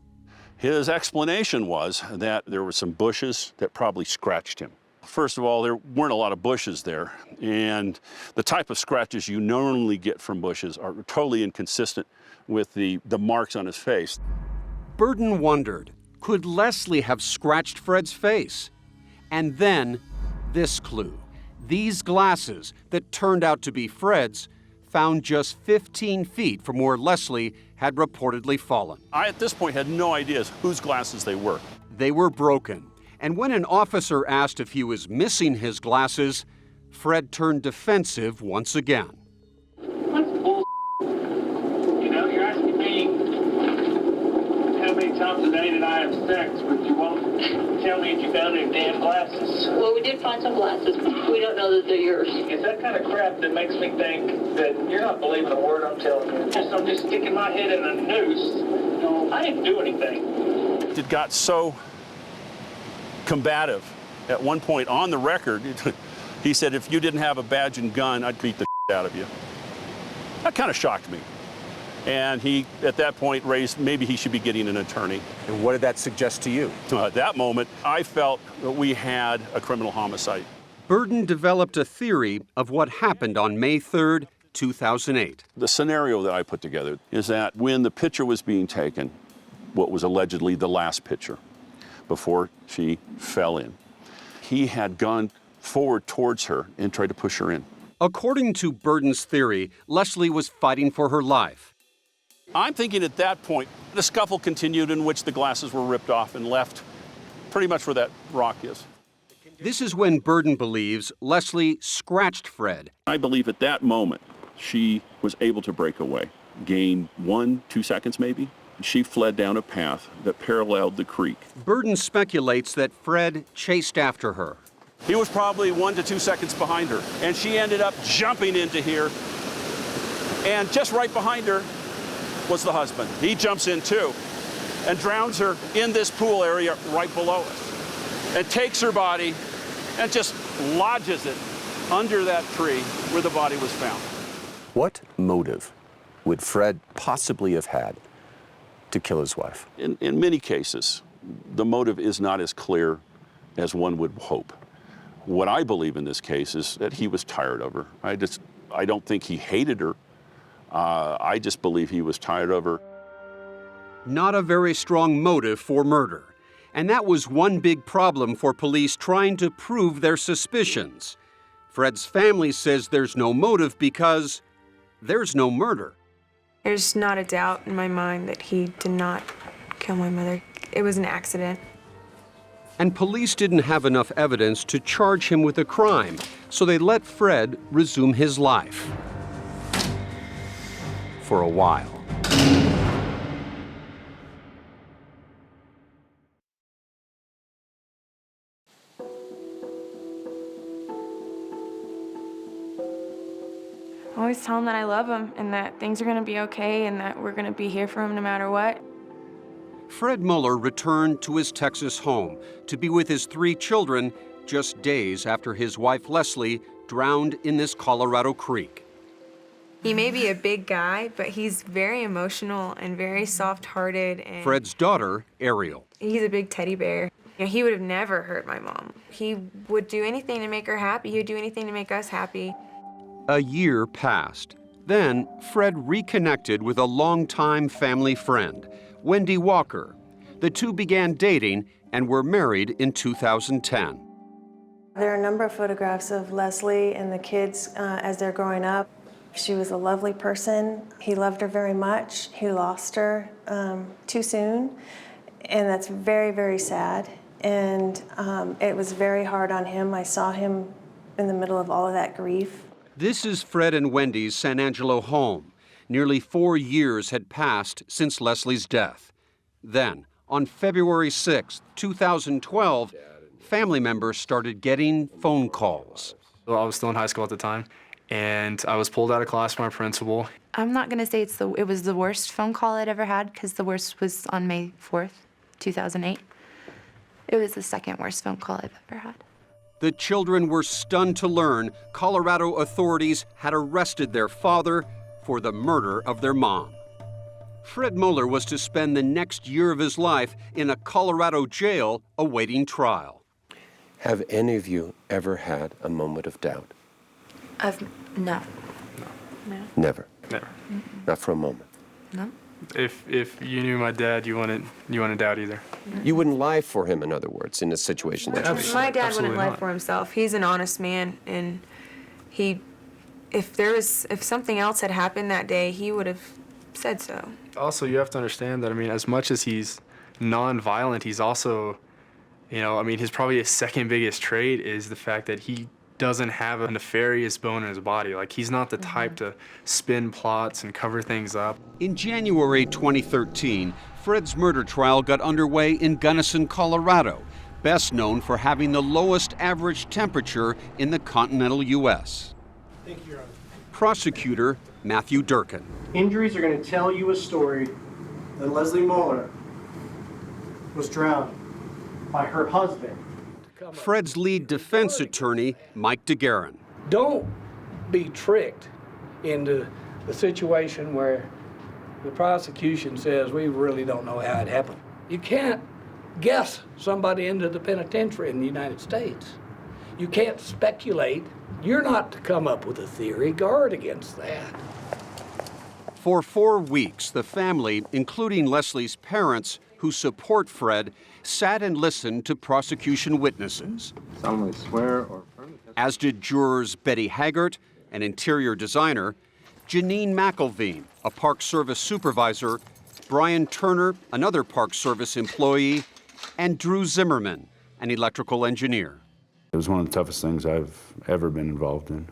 His explanation was that there were some bushes that probably scratched him. First of all, there weren't a lot of bushes there, and the type of scratches you normally get from bushes are totally inconsistent with the marks on his face. Burden wondered, could Leslie have scratched Fred's face? And then, this clue. These glasses that turned out to be Fred's, found just 15 feet from where Leslie had reportedly fallen. I, at this point, had no idea whose glasses they were. They were broken, and when an officer asked if he was missing his glasses, Fred turned defensive once again. What's bull? You know, you're asking me how many times a day did I have sex, but you won't tell me if you found any damn glasses. Well, we did find some glasses. We don't know that they're yours. It's that kind of crap that makes me think that you're not believing a word I'm telling you. I'm just sticking my head in a noose. No, I didn't do anything. It got so combative. At one point on the record, he said, if you didn't have a badge and gun, I'd beat the out of you. That kind of shocked me. And he, at that point, raised maybe he should be getting an attorney. And what did that suggest to you? At that moment, I felt that we had a criminal homicide. Burden developed a theory of what happened on May 3rd, 2008. The scenario that I put together is that when the picture was being taken, what was allegedly the last picture, before she fell in, he had gone forward towards her and tried to push her in. According to Burden's theory, Leslie was fighting for her life. I'm thinking at that point, the scuffle continued in which the glasses were ripped off and left pretty much where that rock is. This is when Burden believes Leslie scratched Fred. I believe at that moment, she was able to break away, gain 1-2 seconds maybe. She fled down a path that paralleled the creek. Burden speculates that Fred chased after her. He was probably 1 to 2 seconds behind her, and she ended up jumping into here. And just right behind her was the husband. He jumps in too and drowns her in this pool area right below us and takes her body and just lodges it under that tree where the body was found. What motive would Fred possibly have had to kill his wife? In many cases, the motive is not as clear as one would hope. What I believe in this case is that he was tired of her. I don't think he hated her. I just believe he was tired of her. Not a very strong motive for murder. And that was one big problem for police trying to prove their suspicions. Fred's family says there's no motive because there's no murder. There's not a doubt in my mind that he did not kill my mother. It was an accident. And police didn't have enough evidence to charge him with a crime, so they let Fred resume his life. For a while. I always tell him that I love him and that things are gonna be okay and that we're gonna be here for him no matter what. Fred Muller returned to his Texas home to be with his 3 children just days after his wife Leslie drowned in this Colorado creek. He may be a big guy, but he's very emotional and very soft-hearted. And Fred's daughter, Ariel. he's a big teddy bear. You know, he would have never hurt my mom. He would do anything to make her happy. He would do anything to make us happy. A year passed. Then Fred reconnected with a longtime family friend, Wendy Walker. The two began dating and were married in 2010. There are a number of photographs of Leslie and the kids as they're growing up. She was a lovely person. He loved her very much. He lost her too soon, and that's very, very sad. And it was very hard on him. I saw him in the middle of all of that grief. This is Fred and Wendy's San Angelo home. Nearly 4 years had passed since Leslie's death. Then, on February 6, 2012, family members started getting phone calls. Well, I was still in high school at the time, and I was pulled out of class by my principal. I'm not going to say it was the worst phone call I'd ever had, because the worst was on May 4th, 2008. It was the second worst phone call I've ever had. the children were stunned to learn Colorado authorities had arrested their father for the murder of their mom. Fred Muller was to spend the next year of his life in a Colorado jail awaiting trial. Have any of you ever had a moment of doubt? No. Never. Never. Not for a moment. No. If you knew my dad, you wouldn't doubt either. You wouldn't lie for him, in other words, in a situation like this. My dad Absolutely wouldn't lie not. for himself. He's an honest man, and if something else had happened that day, he would have said so. Also, you have to understand that, I mean, as much as he's non-violent, he's also, his probably his second biggest trait is the fact that he doesn't have a nefarious bone in his body. Like, he's not the type to spin plots and cover things up. In January 2013, Fred's murder trial got underway in Gunnison, Colorado, best known for having the lowest average temperature in the continental U.S. Thank you, Your Honor. Prosecutor Matthew Durkin. Injuries are going to tell you a story that Leslie Muller was drowned by her husband. Fred's lead defense attorney, Mike DeGuerin. Don't be tricked into the situation where the prosecution says we really don't know how it happened. You can't guess somebody into the penitentiary in the United States. You can't speculate. You're not to come up with a theory. Guard against that. For 4 weeks, the family, including Leslie's parents, who support Fred, sat and listened to prosecution witnesses. Solemnly swear or affirm. As did jurors Betty Haggart, an interior designer, Janine McElveen, a Park Service supervisor, Brian Turner, another Park Service employee, and Drew Zimmerman, an electrical engineer. It was one of the toughest things I've ever been involved in.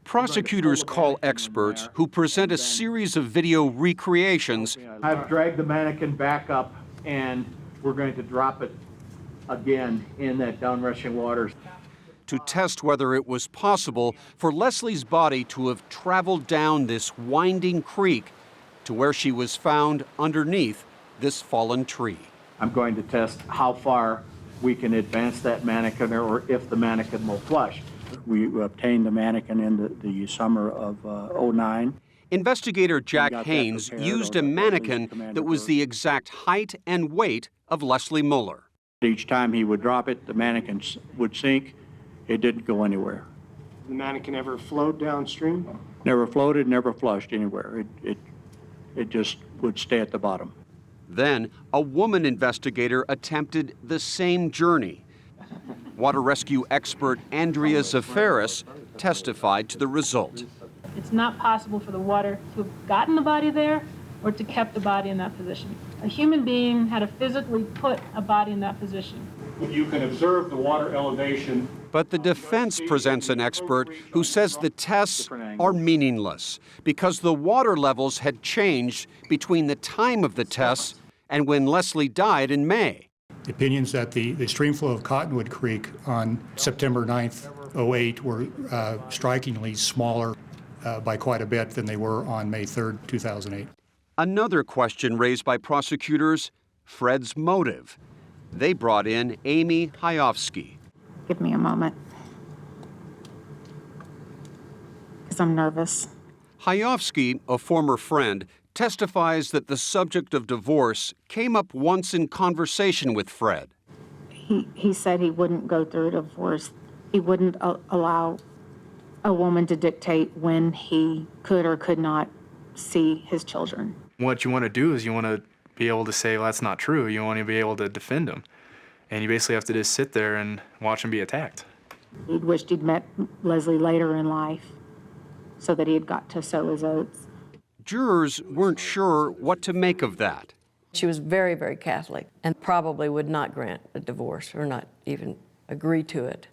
Prosecutors call experts who present a series of video recreations. I've dragged the mannequin back up, and we're going to drop it again in that downrushing water. To test whether it was possible for Leslie's body to have traveled down this winding creek to where she was found underneath this fallen tree. I'm going to test how far we can advance that mannequin, or if the mannequin will flush. We obtained the mannequin in the summer of '09. Investigator Jack Haynes used a mannequin that was the exact height and weight of Leslie Muller. Each time he would drop it, the mannequin would sink. It didn't go anywhere. The mannequin ever flowed downstream? Never floated, never flushed anywhere. It just would stay at the bottom. Then, a woman investigator attempted the same journey. Water rescue expert Andrea Zafaris testified to the result. It's not possible for the water to have gotten the body there or to kept the body in that position. A human being had to physically put a body in that position. You can observe the water elevation. But the defense presents an expert who says the tests are meaningless because the water levels had changed between the time of the tests and when Leslie died in May. The opinions that the stream flow of Cottonwood Creek on September 9th, 08 were strikingly smaller by quite a bit than they were on May 3rd, 2008. Another question raised by prosecutors, Fred's motive. They brought in Amy Hyofsky. Give me a moment, because I'm nervous. Hyofsky, a former friend, testifies that the subject of divorce came up once in conversation with Fred. He said he wouldn't go through a divorce. He wouldn't allow a woman to dictate when he could or could not see his children. What you want to do is you want to be able to say, well, that's not true. You want to be able to defend him. And you basically have to just sit there and watch him be attacked. He'd wished he'd met Leslie later in life so that he had got to sow his oats. Jurors weren't sure what to make of that. She was very, very Catholic and probably would not grant a divorce or not even agree to it.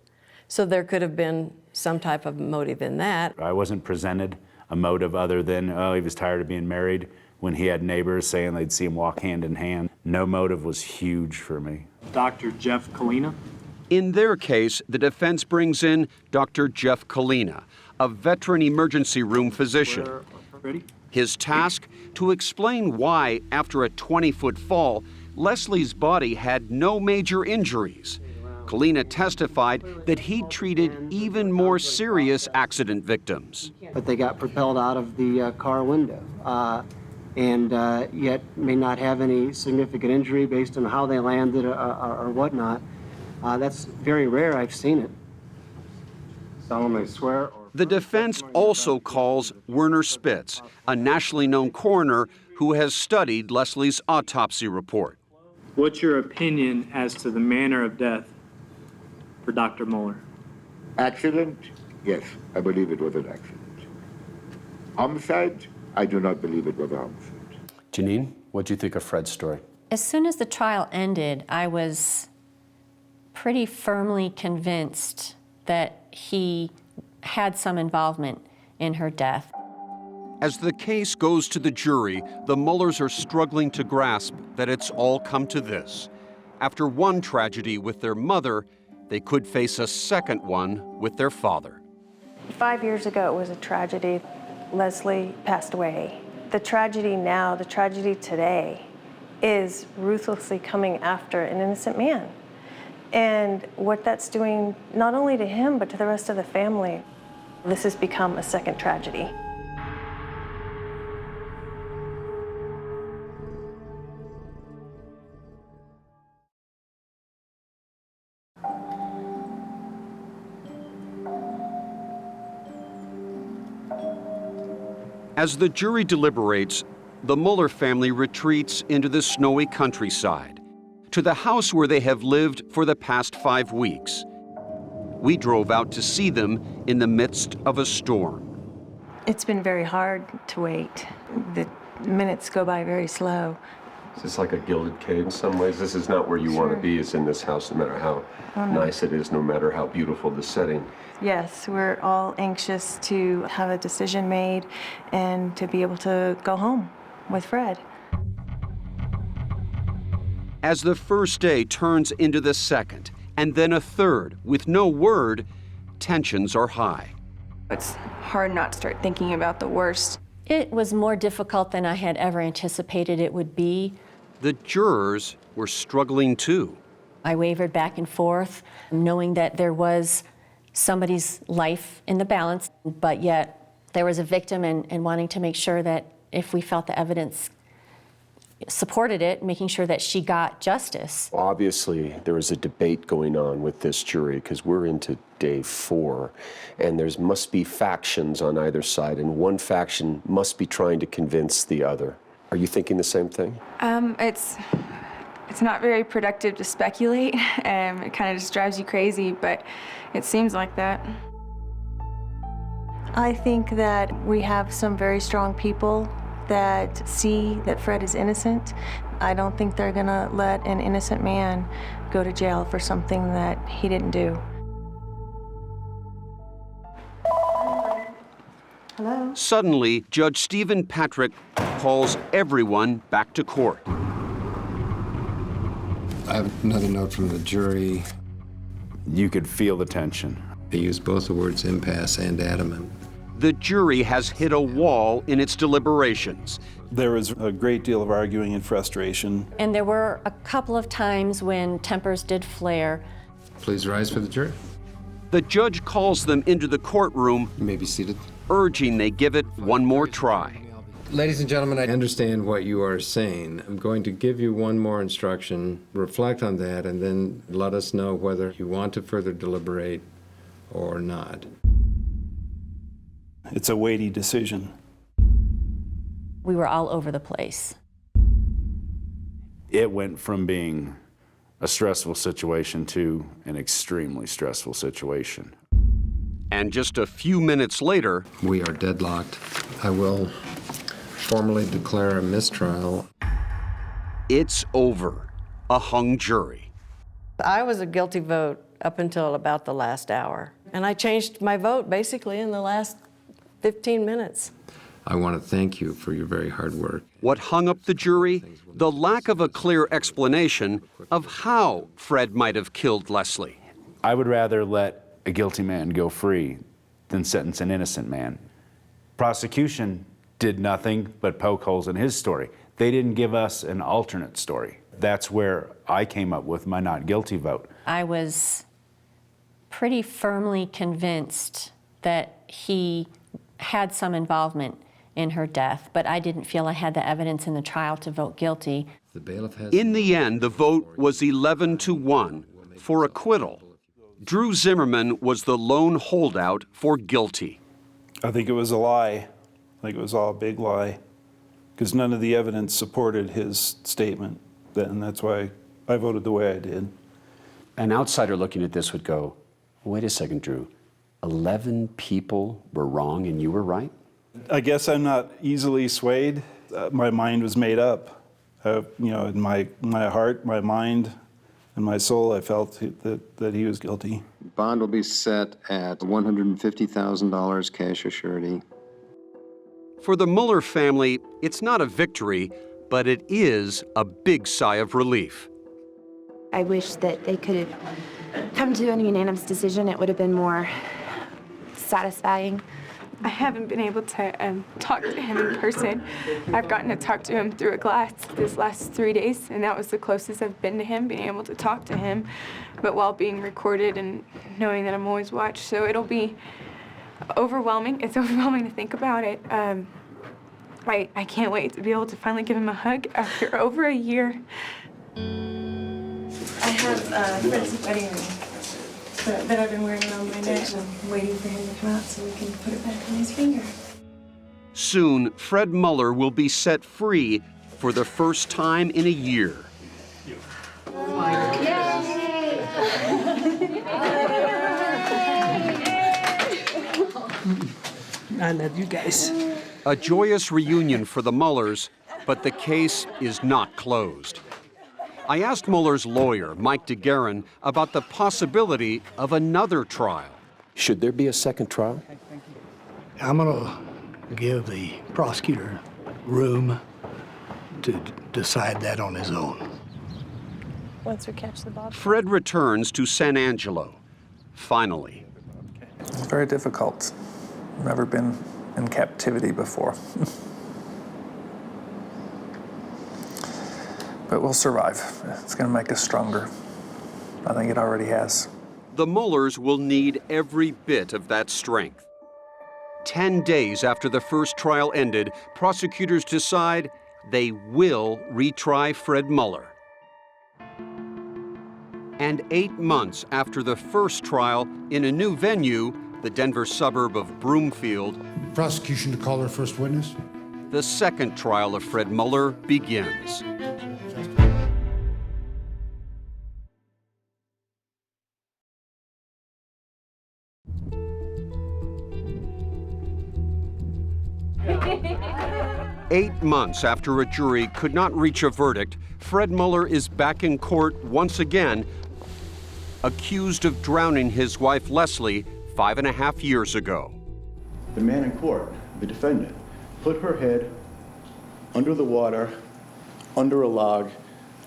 So there could have been some type of motive in that. I wasn't presented a motive other than, oh, he was tired of being married, when he had neighbors saying they'd see him walk hand in hand. No motive was huge for me. Dr. Jeff Kalina. In their case, the defense brings in Dr. Jeff Kalina, a veteran emergency room physician. Ready? His task, to explain why, after a 20-foot fall, Leslie's body had no major injuries. Kalina testified that he treated even more serious accident victims. But they got propelled out of the car window and yet may not have any significant injury based on how they landed or whatnot. That's very rare. I've seen it. Solemnly swear. The defense also calls Werner Spitz, a nationally known coroner who has studied Leslie's autopsy report. What's your opinion as to the manner of death for Dr. Mueller? Accident? Yes, I believe it was an accident. Homicide? I do not believe it was a homicide. Janine, what do you think of Fred's story? As soon as the trial ended, I was pretty firmly convinced that he had some involvement in her death. As the case goes to the jury, the Muellers are struggling to grasp that it's all come to this. After one tragedy with their mother, they could face a second one with their father. 5 years ago, it was a tragedy. Leslie passed away. The tragedy now, the tragedy today, is ruthlessly coming after an innocent man. And what that's doing, not only to him, but to the rest of the family, this has become a second tragedy. As the jury deliberates, the Mueller family retreats into the snowy countryside, to the house where they have lived for the past 5 weeks. We drove out to see them in the midst of a storm. It's been very hard to wait. The minutes go by very slow. Is this like a gilded cage in some ways? This is not where you want to be, is in this house, no matter how nice it is, no matter how beautiful the setting. Yes, we're all anxious to have a decision made and to be able to go home with Fred. As the first day turns into the second, and then a third, with no word, tensions are high. It's hard not to start thinking about the worst. It was more difficult than I had ever anticipated it would be. The jurors were struggling too. I wavered back and forth, knowing that there was somebody's life in the balance, but yet there was a victim, and wanting to make sure that if we felt the evidence supported it, making sure that she got justice. Obviously, there was a debate going on with this jury because we're into day 4, and there must be factions on either side, and one faction must be trying to convince the other. Are you thinking the same thing? It's not very productive to speculate. It kind of just drives you crazy, but it seems like that. I think that we have some very strong people that see that Fred is innocent. I don't think they're gonna let an innocent man go to jail for something that he didn't do. Hello? Suddenly, Judge Stephen Patrick calls everyone back to court. I have another note from the jury. You could feel the tension. They used both the words impasse and adamant. The jury has hit a wall in its deliberations. There was a great deal of arguing and frustration. And there were a couple of times when tempers did flare. Please rise for the jury. The judge calls them into the courtroom. You may be seated. Urging they give it one more try. Ladies and gentlemen, I understand what you are saying. I'm going to give you one more instruction. Reflect on that and then let us know whether you want to further deliberate or not. It's a weighty decision. We were all over the place. It went from being a stressful situation to an extremely stressful situation. And just a few minutes later, we are deadlocked. I will formally declare a mistrial. It's over. A hung jury. I was a guilty vote up until about the last hour. And I changed my vote basically in the last 15 minutes. I want to thank you for your very hard work. What hung up the jury? The lack of a clear explanation of how Fred might have killed Leslie. I would rather let a guilty man go free than sentence an innocent man. Prosecution did nothing but poke holes in his story. They didn't give us an alternate story. That's where I came up with my not guilty vote. I was pretty firmly convinced that he had some involvement in her death, but I didn't feel I had the evidence in the trial to vote guilty. The bailiff has... In the end, the vote was 11-1 for acquittal. Drew Zimmerman was the lone holdout for guilty. I think it was a lie. I think it was all a big lie, because none of the evidence supported his statement, and that's why I voted the way I did. An outsider looking at this would go, wait a second, Drew, 11 people were wrong and you were right? I guess I'm not easily swayed. My mind was made up. In my heart, my mind, and my soul, I felt that he was guilty. Bond will be set at $150,000 cash or surety. For the Mueller family, it's not a victory, but it is a big sigh of relief. I wish that they could have come to a unanimous decision. It would have been more satisfying. I haven't been able to talk to him in person. I've gotten to talk to him through a glass this last 3 days, and that was the closest I've been to him, being able to talk to him, but while being recorded and knowing that I'm always watched. So it'll be overwhelming. It's overwhelming to think about it. I can't wait to be able to finally give him a hug after over a year. I have Fred's wedding ring that I've been wearing around my neck, and I'm waiting for him to come out so we can put it back on his finger. Soon, Fred Mueller will be set free for the first time in a year. I love you guys. A joyous reunion for the Muellers, but the case is not closed. I asked Mueller's lawyer, Mike DeGuerin, about the possibility of another trial. Should there be a second trial? I'm going to give the prosecutor room to decide that on his own. Once we catch the Bob. Fred returns to San Angelo, finally. It's very difficult. I've never been in captivity before. But we'll survive. It's going to make us stronger. I think it already has. The Muellers will need every bit of that strength. 10 days after the first trial ended, prosecutors decide they will retry Fred Mueller. And 8 months after the first trial, in a new venue, the Denver suburb of Broomfield, prosecution to call their first witness. The second trial of Fred Mueller begins. Eight months after a jury could not reach a verdict, Fred Mueller is back in court once again, accused of drowning his wife Leslie 5.5 years ago. The man in court, the defendant, put her head under the water, under a log,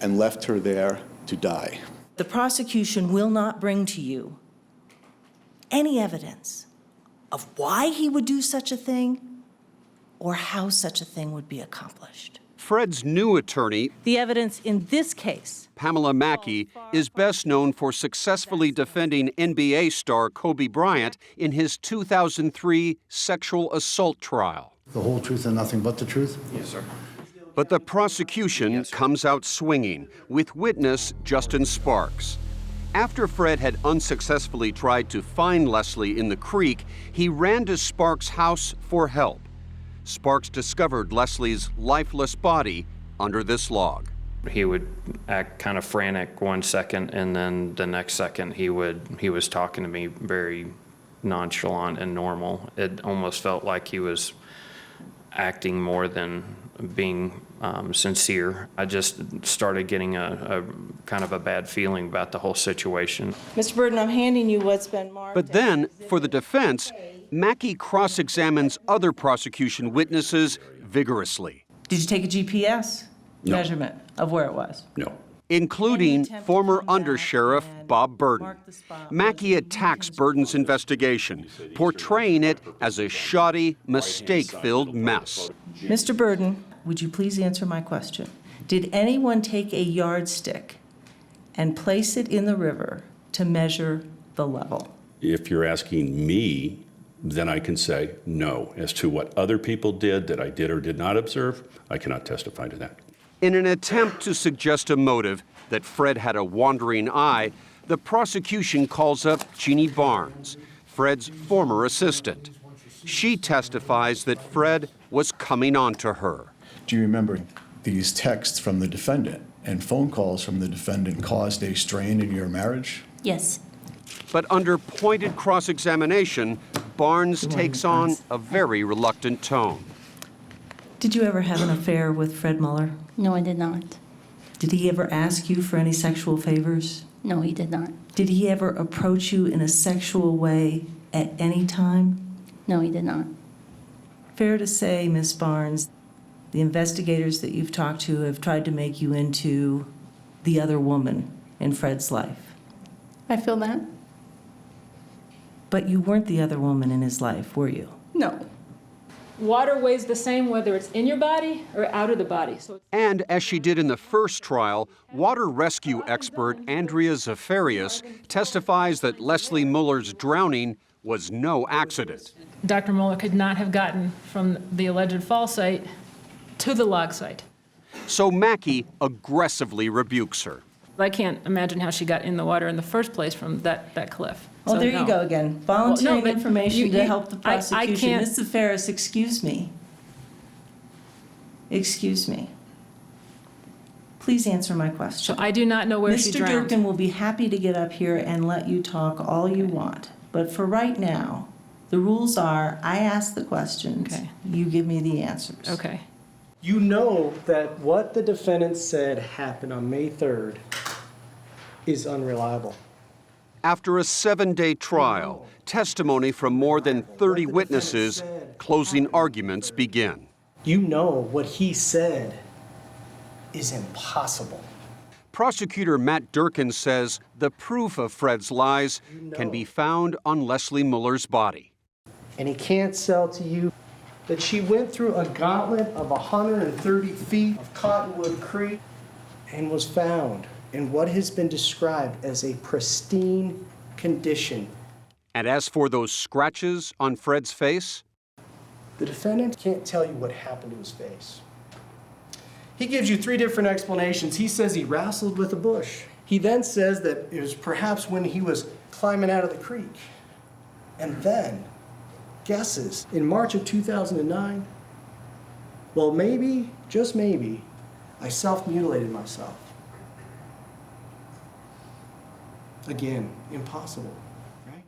and left her there to die. The prosecution will not bring to you any evidence of why he would do such a thing or how such a thing would be accomplished. Fred's new attorney, The evidence in this case, Pamela Mackey, is best known for successfully defending NBA star Kobe Bryant in his 2003 sexual assault trial. The whole truth and nothing but the truth? Yes, sir. But the prosecution comes out swinging, with witness Justin Sparks. After Fred had unsuccessfully tried to find Leslie in the creek, he ran to Sparks' house for help. Sparks discovered Leslie's lifeless body under this log. He would act kind of frantic 1 second, and then the next second he was talking to me very nonchalant and normal. It almost felt like he was acting more than being sincere. I just started getting a kind of a bad feeling about the whole situation. Mr. Burden, I'm handing you what's been marked. But then, for the defense, Mackey cross-examines other prosecution witnesses vigorously. Did you take a GPS measurement of where it was? No. Including former undersheriff Bob Burden. Mackey attacks Burden's investigation, portraying it as a shoddy, mistake-filled mess. Mr. Burden, would you please answer my question? Did anyone take a yardstick and place it in the river to measure the level? If you're asking me, then I can say no. As to what other people did that I did or did not observe, I cannot testify to that. In an attempt to suggest a motive that Fred had a wandering eye, the prosecution calls up Jeannie Barnes, Fred's former assistant. She testifies that Fred was coming on to her. Do you remember these texts from the defendant and phone calls from the defendant caused a strain in your marriage? Yes. But under pointed cross-examination, Barnes takes on a very reluctant tone. Did you ever have an affair with Fred Muller? No, I did not. Did he ever ask you for any sexual favors? No, he did not. Did he ever approach you in a sexual way at any time? No, he did not. Fair to say, Miss Barnes, the investigators that you've talked to have tried to make you into the other woman in Fred's life. I feel that. But you weren't the other woman in his life, were you? No. Water weighs the same whether it's in your body or out of the body. And as she did in the first trial, water rescue expert Andrea Zafarias testifies that Leslie Muller's drowning was no accident. Dr. Muller could not have gotten from the alleged fall site to the log site. So Mackey aggressively rebukes her. I can't imagine how she got in the water in the first place from that cliff. Well, So, there no. you go again. Volunteering but information to help the I prosecution. can't. Ms. Zafaris, excuse me. Excuse me. Please answer my question. So I do not know where she Mr. drowned. Durkin will be happy to get up here and let you talk all you want. But for right now, the rules are, I ask the questions, you give me the answers. Okay. You know that what the defendant said happened on May 3rd is unreliable. After a 7-day trial, testimony from more than 30 witnesses, closing arguments begin. You know what he said is impossible. Prosecutor Matt Durkin says the proof of Fred's lies can be found on Leslie Muller's body. And he can't sell to you that she went through a gauntlet of 130 feet of Cottonwood Creek and was found in what has been described as a pristine condition. And as for those scratches on Fred's face, the defendant can't tell you what happened to his face. He gives you 3 different explanations. He says he wrestled with a bush. He then says that it was perhaps when he was climbing out of the creek. And then guesses in March of 2009, well, maybe, just maybe, I self-mutilated myself. Again, impossible.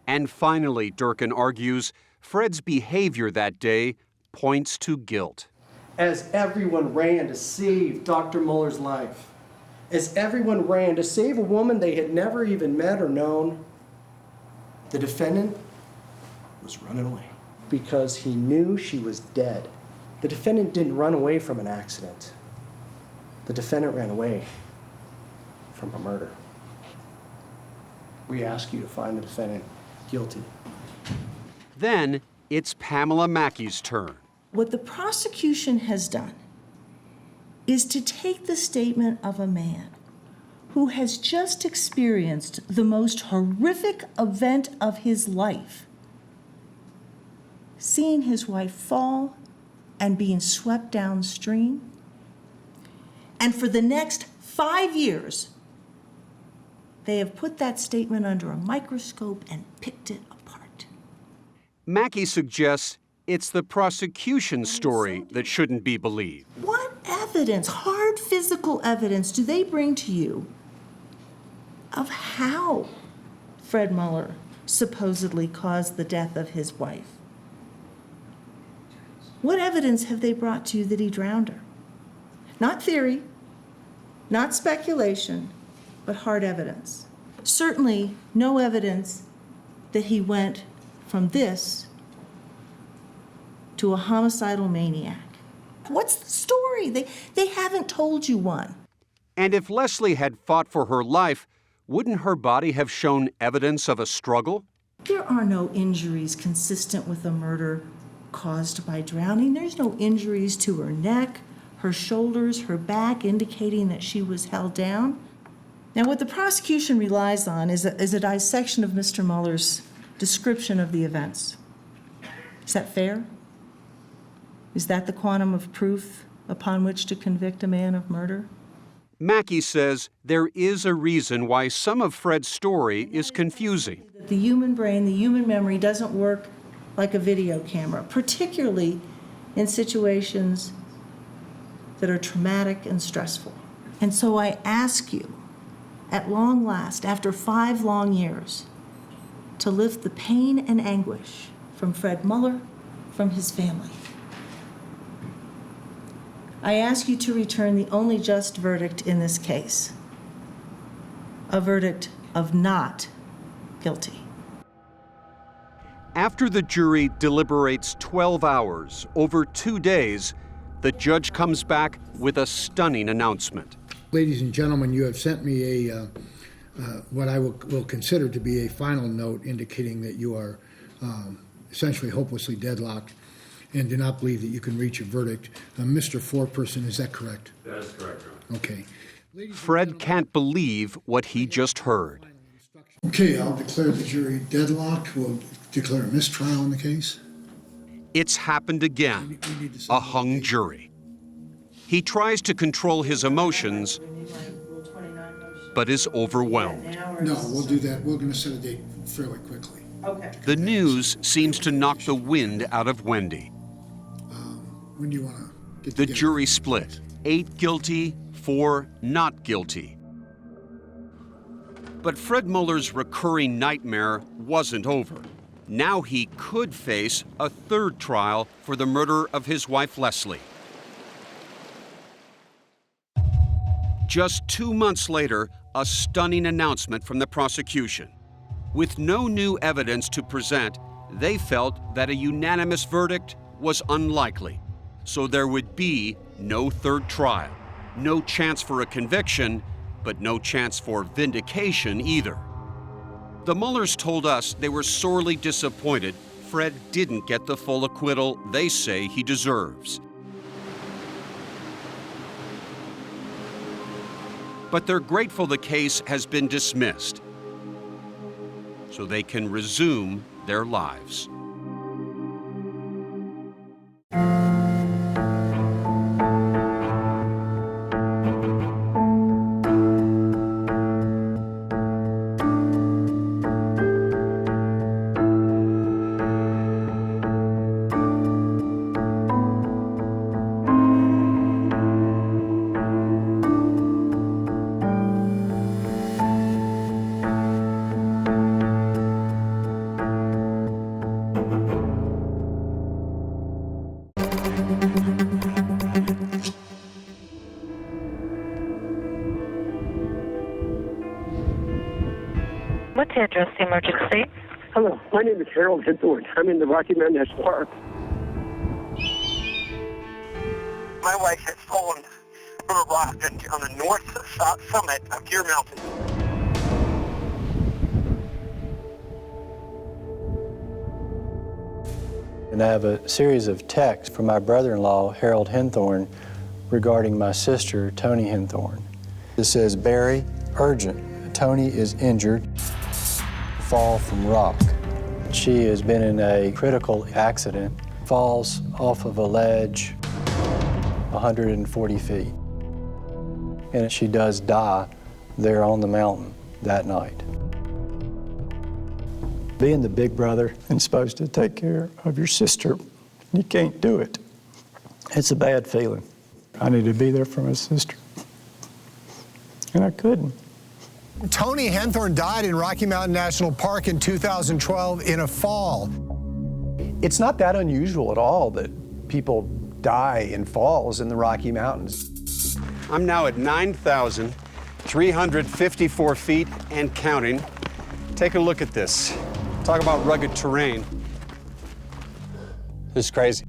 and finally, Durkin argues, Fred's behavior that day points to guilt. As everyone ran to save Dr. Muller's life, as everyone ran to save a woman they had never even met or known, the defendant was running away because he knew she was dead. The defendant didn't run away from an accident. The defendant ran away from a murder. We ask you to find the defendant guilty. Then it's Pamela Mackey's turn. What the prosecution has done is to take the statement of a man who has just experienced the most horrific event of his life, seeing his wife fall and being swept downstream, and for the next 5 years, they have put that statement under a microscope and picked it apart. Mackey suggests it's the prosecution's story that shouldn't be believed. What evidence, hard physical evidence, do they bring to you of how Fred Muller supposedly caused the death of his wife? What evidence have they brought to you that he drowned her? Not theory, not speculation, but hard evidence. Certainly no evidence that he went from this to a homicidal maniac. What's the story? They haven't told you one. And if Leslie had fought for her life, wouldn't her body have shown evidence of a struggle? There are no injuries consistent with a murder caused by drowning. There's no injuries to her neck, her shoulders, her back, indicating that she was held down. Now, what the prosecution relies on is a dissection of Mr. Mueller's description of the events. Is that fair? Is that the quantum of proof upon which to convict a man of murder? Mackey says there is a reason why some of Fred's story is confusing. The human brain, the human memory doesn't work like a video camera, particularly in situations that are traumatic and stressful. And so I ask you, at long last, after 5 long years, to lift the pain and anguish from Fred Mueller, from his family. I ask you to return the only just verdict in this case, a verdict of not guilty. After the jury deliberates 12 hours, over 2 days, the judge comes back with a stunning announcement. Ladies and gentlemen, you have sent me what I will consider to be a final note indicating that you are essentially hopelessly deadlocked and do not believe that you can reach a verdict. Mr. Foreperson, is that correct? That is correct, Your Honor. Okay. Fred can't believe what he just heard. Okay, I'll declare the jury deadlocked. We'll declare a mistrial in the case. It's happened again, a hung jury. He tries to control his emotions, but is overwhelmed. No, we'll do that. We're going to set a date fairly quickly. Okay. The news seems to knock the wind out of Wendy. When do you want to get The together? jury split, 8 guilty, 4 not guilty. But Fred Mueller's recurring nightmare wasn't over. Now he could face a 3rd trial for the murder of his wife, Leslie. Just 2 months later, a stunning announcement from the prosecution. With no new evidence to present, they felt that a unanimous verdict was unlikely. So there would be no 3rd trial, no chance for a conviction, but no chance for vindication either. The Muellers told us they were sorely disappointed Fred didn't get the full acquittal they say he deserves. But they're grateful the case has been dismissed, so they can resume their lives. What's the address, the emergency? Hello, my name is Harold Hinthorn. I'm in the Rocky Mountain National Park. My wife has fallen from a rock on the north summit of Deer Mountain. And I have a series of texts from my brother-in-law, Harold Hinthorn, regarding my sister, Tony Hinthorn. This says, Barry, urgent. Tony is injured. Fall from rock. She has been in a critical accident. Falls off of a ledge 140 feet. And she does die there on the mountain that night. Being the big brother and supposed to take care of your sister, you can't do it. It's a bad feeling. I needed to be there for my sister, and I couldn't. Tony Hinthorn died in Rocky Mountain National Park in 2012 in a fall. It's not that unusual at all that people die in falls in the Rocky Mountains. I'm now at 9,354 feet and counting. Take a look at this. Talk about rugged terrain. This is crazy.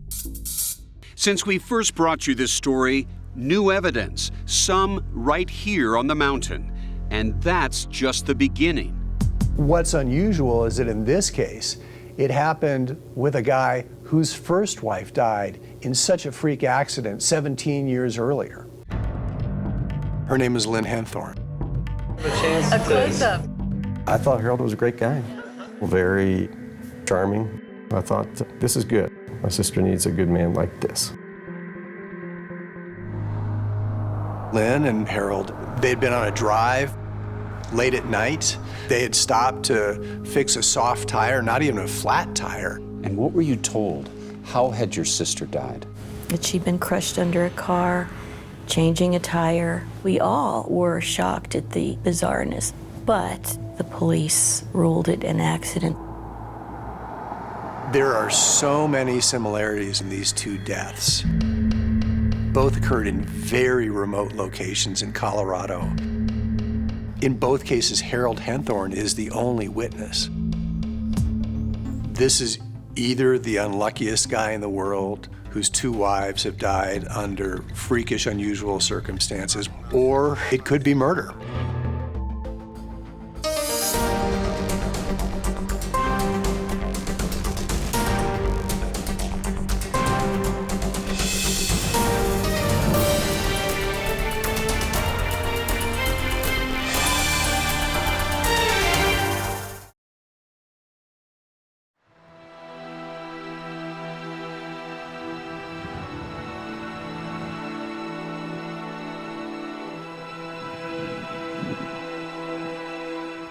Since we first brought you this story, new evidence, some right here on the mountain. And that's just the beginning. What's unusual is that in this case, it happened with a guy whose first wife died in such a freak accident 17 years earlier. Her name is Lynn Henthorn. A close-up. I thought Harold was a great guy, very charming. I thought, this is good. My sister needs a good man like this. Lynn and Harold, they'd been on a drive late at night. They had stopped to fix a soft tire, not even a flat tire. And what were you told? How had your sister died? That she'd been crushed under a car, changing a tire. We all were shocked at the bizarreness, but the police ruled it an accident. There are so many similarities in these two deaths. Both occurred in very remote locations in Colorado. In both cases, Harold Henthorn is the only witness. This is either the unluckiest guy in the world whose two wives have died under freakish, unusual circumstances, or it could be murder.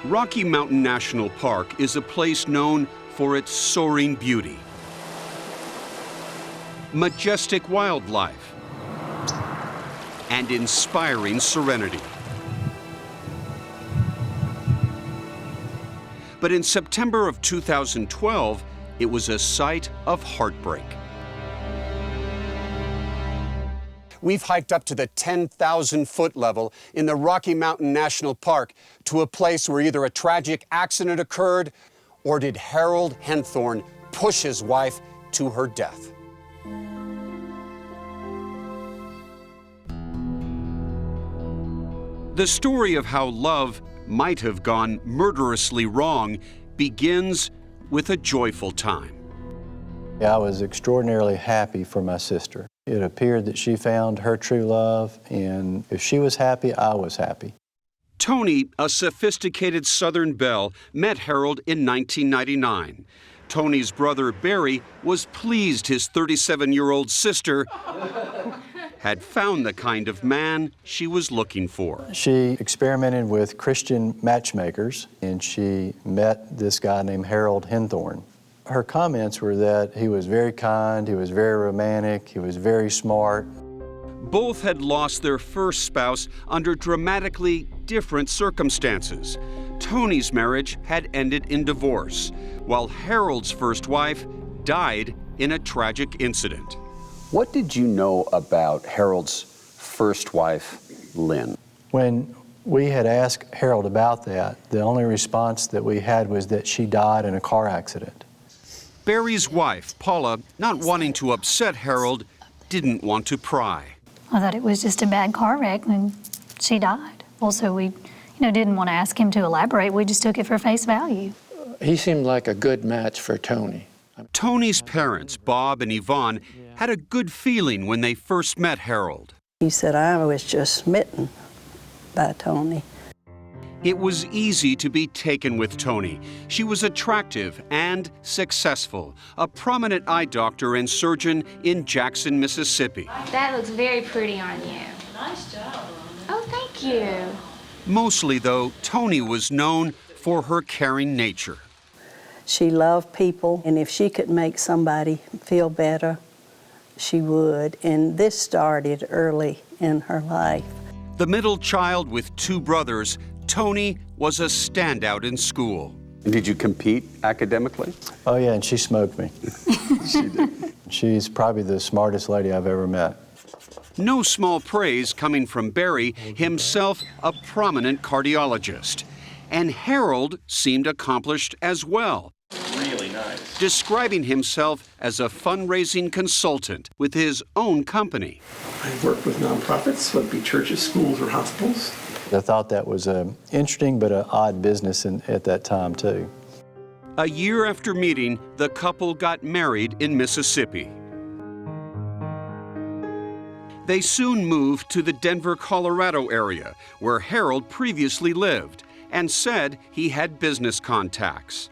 Rocky Mountain National Park is a place known for its soaring beauty, majestic wildlife, and inspiring serenity. But in September of 2012, it was a site of heartbreak. We've hiked up to the 10,000-foot level in the Rocky Mountain National Park to a place where either a tragic accident occurred or did Harold Henthorn push his wife to her death. The story of how love might have gone murderously wrong begins with a joyful time. I was extraordinarily happy for my sister. It appeared that she found her true love, and if she was happy, I was happy. Tony, a sophisticated Southern belle, met Harold in 1999. Tony's brother, Barry, was pleased his 37-year-old sister had found the kind of man she was looking for. She experimented with Christian matchmakers, and she met this guy named Harold Henthorn. Her comments were that he was very kind, he was very romantic, he was very smart. Both had lost their first spouse under dramatically different circumstances. Tony's marriage had ended in divorce, while Harold's first wife died in a tragic incident. What did you know about Harold's first wife, Lynn? When we had asked Harold about that, the only response that we had was that she died in a car accident. Barry's wife, Paula, not wanting to upset Harold, didn't want to pry. I thought it was just a bad car wreck and she died. Also, we didn't want to ask him to elaborate. We just took it for face value. He seemed like a good match for Tony. Tony's parents, Bob and Yvonne, had a good feeling when they first met Harold. He said, I was just smitten by Tony. It was easy to be taken with Tony. She was attractive and successful, a prominent eye doctor and surgeon in Jackson, Mississippi. That looks very pretty on you. Nice job. Oh, thank you. Mostly, though, Tony was known for her caring nature. She loved people, and if she could make somebody feel better, she would. And this started early in her life. The middle child with two brothers, Tony was a standout in school. And did you compete academically? Oh yeah, and she smoked me. She did. She's probably the smartest lady I've ever met. No small praise coming from Barry, himself a prominent cardiologist. And Harold seemed accomplished as well. Really nice. Describing himself as a fundraising consultant with his own company. I've worked with nonprofits, whether it be churches, schools, or hospitals. I thought that was an interesting but an odd business at that time, too. A year after meeting, the couple got married in Mississippi. They soon moved to the Denver, Colorado area, where Harold previously lived, and said he had business contacts.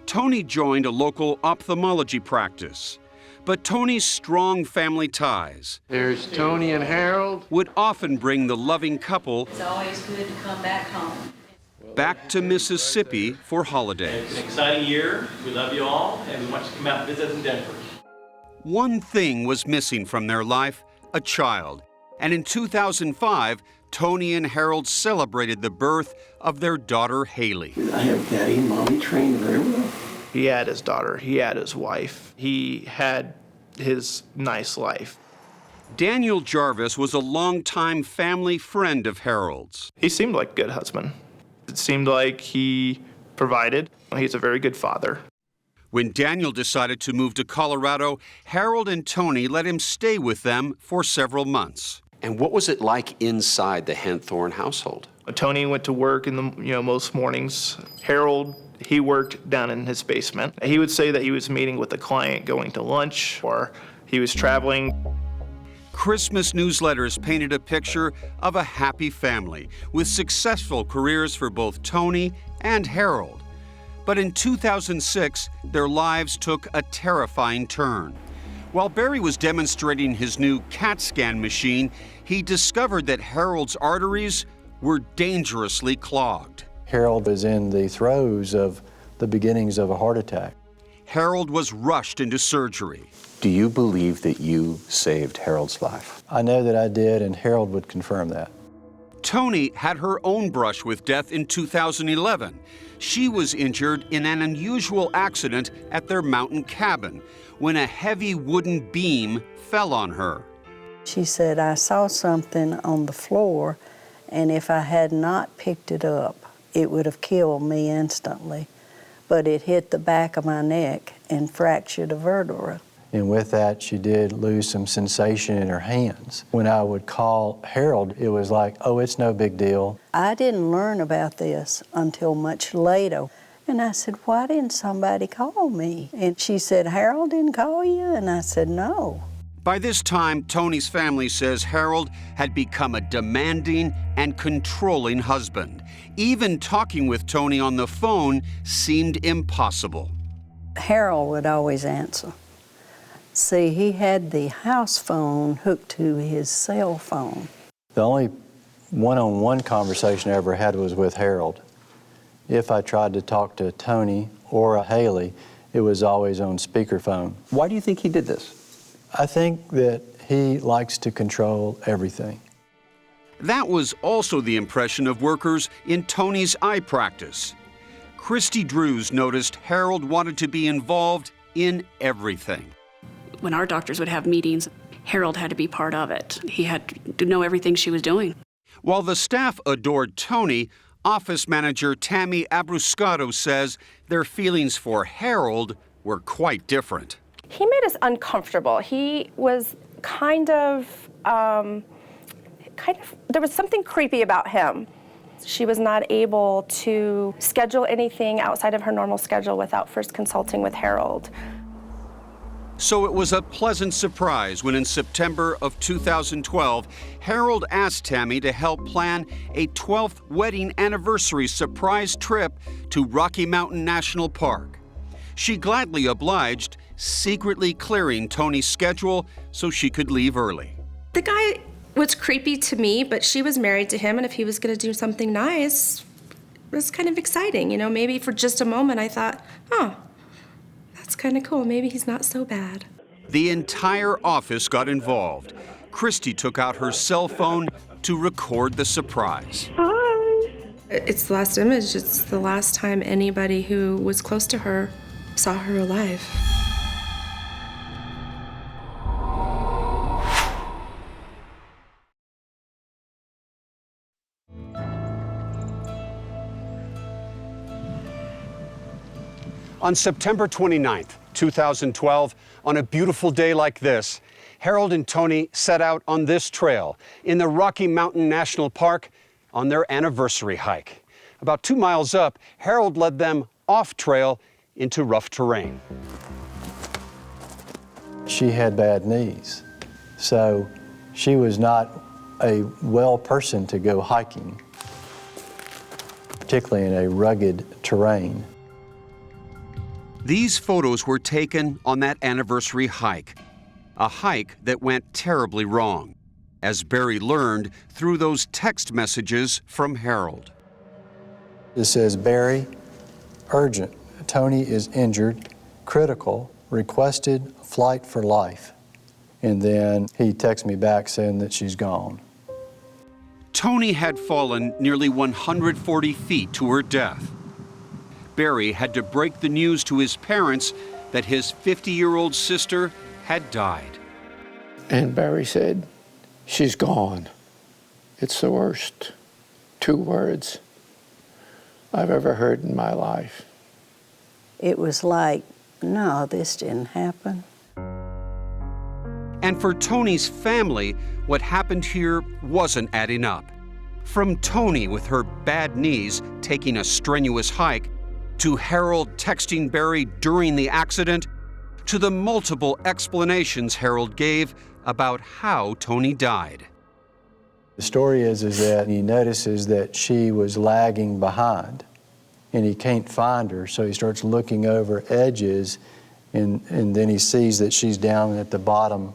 Tony joined a local ophthalmology practice, but Tony's strong family ties There's Tony and Harold. would often bring the loving couple It's always good to come back home. back to Mississippi for holidays. It's an exciting year. We love you all, and we want you to come out and visit us in Denver. One thing was missing from their life, a child. And in 2005, Tony and Harold celebrated the birth of their daughter, Haley. I have Daddy and Mommy trained very well. He had his daughter, he had his wife, he had his nice life. Daniel Jarvis was a longtime family friend of Harold's. He seemed like a good husband. It seemed like he provided. He's a very good father. When Daniel decided to move to Colorado, Harold and Tony let him stay with them for several months. And what was it like inside the Henthorne household? Tony went to work in the most mornings. Harold, he worked down in his basement. He would say that he was meeting with a client, going to lunch, or he was traveling. Christmas newsletters painted a picture of a happy family with successful careers for both Tony and Harold. But in 2006, their lives took a terrifying turn. While Barry was demonstrating his new CAT scan machine, he discovered that Harold's arteries were dangerously clogged. Harold was in the throes of the beginnings of a heart attack. Harold was rushed into surgery. Do you believe that you saved Harold's life? I know that I did, and Harold would confirm that. Tony had her own brush with death in 2011. She was injured in an unusual accident at their mountain cabin when a heavy wooden beam fell on her. She said, I saw something on the floor, and if I had not picked it up, it would have killed me instantly. But it hit the back of my neck and fractured a vertebra. And with that, she did lose some sensation in her hands. When I would call Harold, it was like, oh, it's no big deal. I didn't learn about this until much later. And I said, why didn't somebody call me? And she said, Harold didn't call you? And I said, no. By this time, Tony's family says Harold had become a demanding and controlling husband. Even talking with Tony on the phone seemed impossible. Harold would always answer. See, he had the house phone hooked to his cell phone. The only one-on-one conversation I ever had was with Harold. If I tried to talk to Tony or Haley, it was always on speakerphone. Why do you think he did this? I think that he likes to control everything. That was also the impression of workers in Tony's eye practice. Christy Drews noticed Harold wanted to be involved in everything. When our doctors would have meetings, Harold had to be part of it. He had to know everything she was doing. While the staff adored Tony, office manager Tammy Abruscato says their feelings for Harold were quite different. He made us uncomfortable. He was kind of, there was something creepy about him. She was not able to schedule anything outside of her normal schedule without first consulting with Harold. So it was a pleasant surprise when in September of 2012, Harold asked Tammy to help plan a 12th wedding anniversary surprise trip to Rocky Mountain National Park. She gladly obliged, secretly clearing Tony's schedule so she could leave early. The guy was creepy to me, but she was married to him, and if he was going to do something nice, it was kind of exciting. You know, maybe for just a moment I thought, oh, that's kind of cool. Maybe he's not so bad. The entire office got involved. Christy took out her cell phone to record the surprise. Hi. It's the last image. It's the last time anybody who was close to her saw her alive. On September 29th, 2012, on a beautiful day like this, Harold and Tony set out on this trail in the Rocky Mountain National Park on their anniversary hike. About 2 miles up, Harold led them off trail into rough terrain. She had bad knees, so She was not a well person to go hiking, particularly in a rugged terrain. These photos were taken on that anniversary hike, a hike that went terribly wrong, as Barry learned through those text messages from Harold. It says, Barry, urgent, Tony is injured, critical, requested flight for life. And then he texts me back saying that she's gone. Tony had fallen nearly 140 feet to her death. Barry had to break the news to his parents that his 50-year-old sister had died. And Barry said, she's gone. It's the worst 2 words I've ever heard in my life. It was like, no, this didn't happen. And for Tony's family, what happened here wasn't adding up. From Tony with her bad knees taking a strenuous hike, to Harold texting Barry during the accident, to the multiple explanations Harold gave about how Tony died. The story is that he notices that she was lagging behind and he can't find her, so he starts looking over edges and then he sees that she's down at the bottom.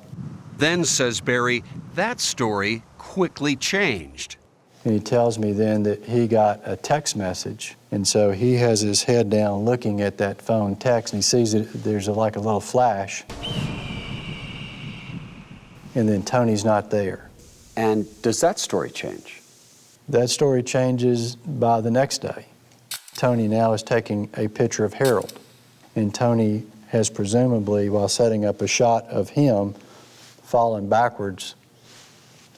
Then, says Barry, that story quickly changed. And he tells me then that he got a text message, and so he has his head down looking at that phone text, and he sees that there's like a little flash, and then Tony's not there. And does that story change? That story changes by the next day. Tony now is taking a picture of Harold, and Tony has presumably, while setting up a shot of him, fallen backwards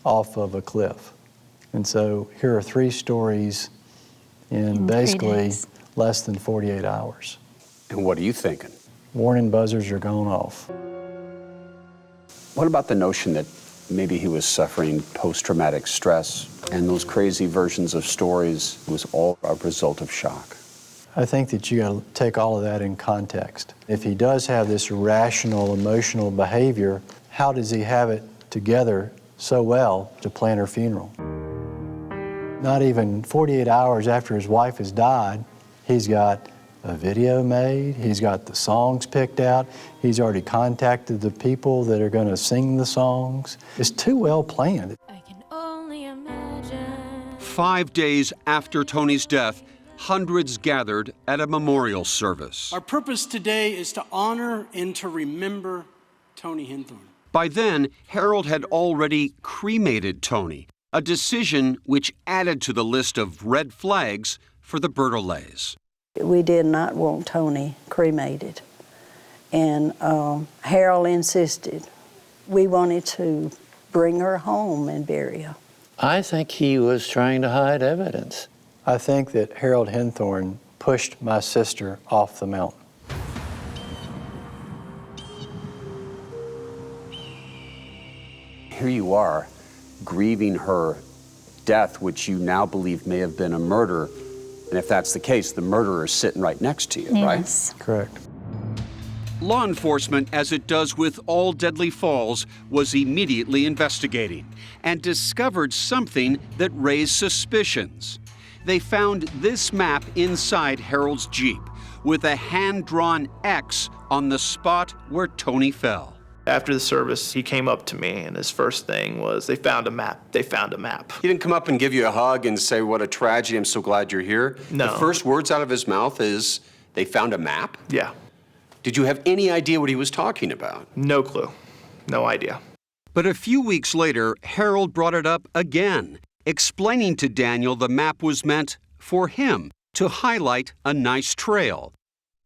off of a cliff. And so here are 3 stories in basically less than 48 hours. And what are you thinking? Warning buzzers are going off. What about the notion that maybe he was suffering post-traumatic stress and those crazy versions of stories was all a result of shock? I think that you got to take all of that in context. If he does have this irrational, emotional behavior, how does he have it together so well to plan her funeral? Not even 48 hours after his wife has died, he's got a video made, he's got the songs picked out, he's already contacted the people that are going to sing the songs. It's too well planned. I can only imagine. 5 days after Tony's death, hundreds gathered at a memorial service. Our purpose today is to honor and to remember Tony Hinthorn. By then, Harold had already cremated Tony, a decision which added to the list of red flags for the Bertolets. We did not want Tony cremated, and Harold insisted. We wanted to bring her home and bury her. I think he was trying to hide evidence. I think that Harold Hinthorn pushed my sister off the mountain. Here you are, grieving her death, which you now believe may have been a murder. And if that's the case, the murderer is sitting right next to you, Yes. right? Correct. Law enforcement, as it does with all deadly falls, was immediately investigating and discovered something that raised suspicions. They found this map inside Harold's Jeep with a hand-drawn X on the spot where Tony fell. After the service, he came up to me, and his first thing was, they found a map. They found a map. He didn't come up and give you a hug and say, what a tragedy, I'm so glad you're here. No. The first words out of his mouth is, they found a map? Yeah. Did you have any idea what he was talking about? No clue. No idea. But a few weeks later, Harold brought it up again, explaining to Daniel the map was meant for him to highlight a nice trail.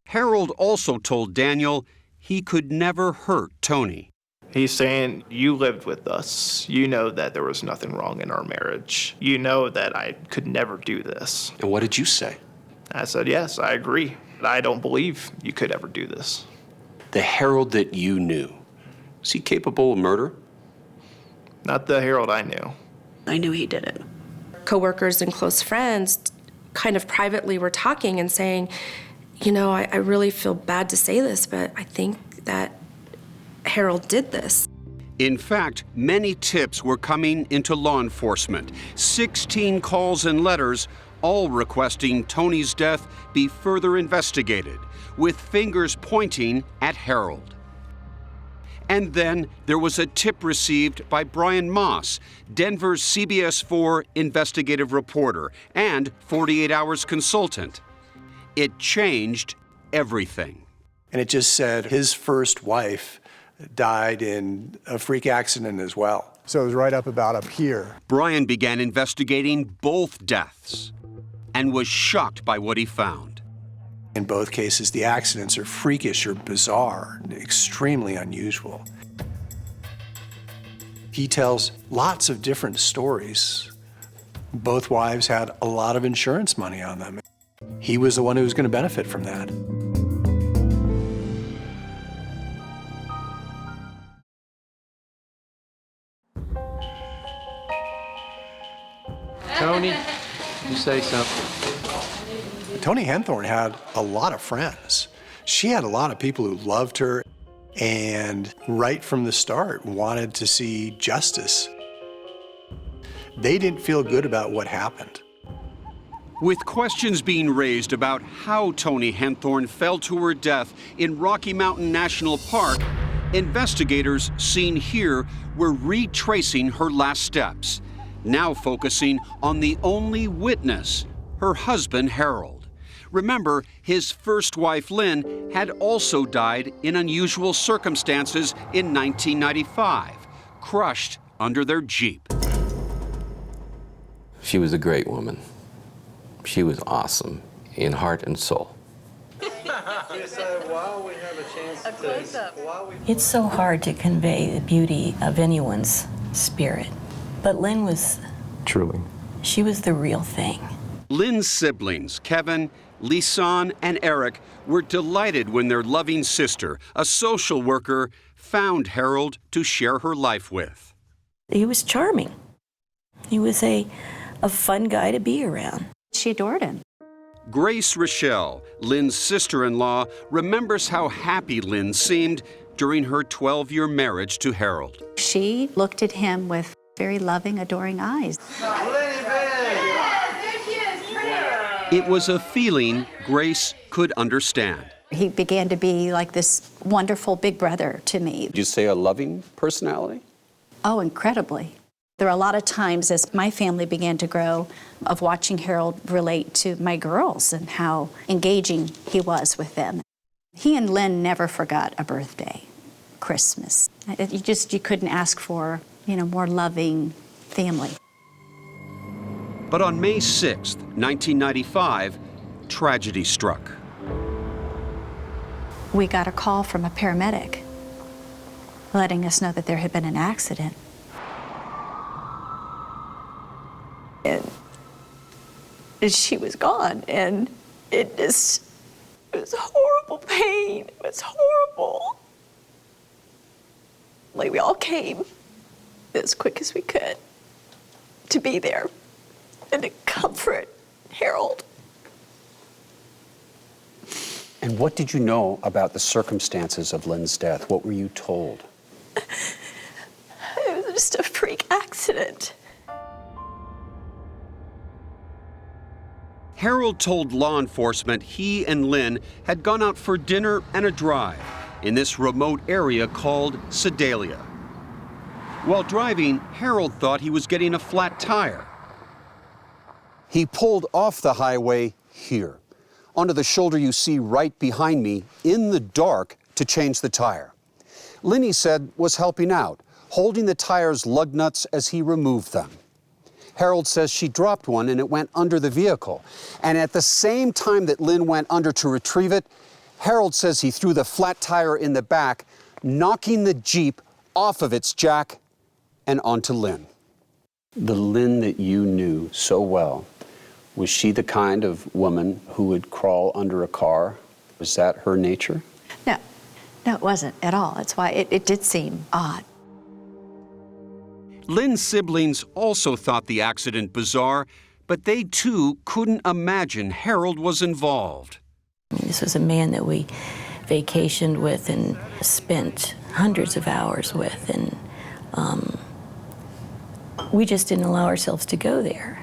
Harold also told Daniel he could never hurt Tony. He's saying, you lived with us. You know that there was nothing wrong in our marriage. You know that I could never do this. And what did you say? I said, yes, I agree. I don't believe you could ever do this. The Harold that you knew, was he capable of murder? Not the Harold I knew. I knew he did it. Coworkers and close friends kind of privately were talking and saying, you know, I really feel bad to say this, but I think that Harold did this. In fact, many tips were coming into law enforcement. 16 calls and letters, all requesting Tony's death be further investigated, with fingers pointing at Harold. And then there was a tip received by Brian Moss, Denver's CBS 4 investigative reporter and 48 Hours consultant. It changed everything. And it just said his first wife died in a freak accident as well. So it was right up here. Brian began investigating both deaths and was shocked by what he found. In both cases, the accidents are freakish or bizarre, extremely unusual. He tells lots of different stories. Both wives had a lot of insurance money on them. He was the one who was going to benefit from that. Tony, you say something. Toni Henthorn had a lot of friends. She had a lot of people who loved her and right from the start wanted to see justice. They didn't feel good about what happened. With questions being raised about how Toni Henthorn fell to her death in Rocky Mountain National Park, investigators seen here were retracing her last steps, now focusing on the only witness, her husband, Harold. Remember, his first wife, Lynn, had also died in unusual circumstances in 1995, crushed under their Jeep. She was a great woman. She was awesome in heart and soul. It's so hard to convey the beauty of anyone's spirit. But Lynn was... Truly. She was the real thing. Lynn's siblings, Kevin, Lisan, and Eric, were delighted when their loving sister, a social worker, found Harold to share her life with. He was charming. He was a fun guy to be around. She adored him. Grace Rochelle, Lynn's sister-in-law, remembers how happy Lynn seemed during her 12-year marriage to Harold. She looked at him with very loving, adoring eyes. It was a feeling Grace could understand. He began to be like this wonderful big brother to me. Would you say a loving personality? Oh, incredibly. There were a lot of times as my family began to grow of watching Harold relate to my girls and how engaging he was with them. He and Lynn never forgot a birthday, Christmas. You couldn't ask for, more loving family. But on May 6th, 1995, tragedy struck. We got a call from a paramedic letting us know that there had been an accident. And she was gone, and it was horrible pain. It was horrible. Like, we all came as quick as we could to be there and to comfort Harold. And what did you know about the circumstances of Lynn's death? What were you told? It was just a freak accident. Harold told law enforcement he and Lynn had gone out for dinner and a drive in this remote area called Sedalia. While driving, Harold thought he was getting a flat tire. He pulled off the highway here, onto the shoulder you see right behind me, in the dark, to change the tire. Lynn, he said, was helping out, holding the tire's lug nuts as he removed them. Harold says she dropped one and it went under the vehicle. And at the same time that Lynn went under to retrieve it, Harold says he threw the flat tire in the back, knocking the Jeep off of its jack and onto Lynn. The Lynn that you knew so well, was she the kind of woman who would crawl under a car? Was that her nature? No, it wasn't at all. That's why it did seem odd. Lynn's siblings also thought the accident bizarre, but they too couldn't imagine Harold was involved. This was a man that we vacationed with and spent hundreds of hours with, and we just didn't allow ourselves to go there.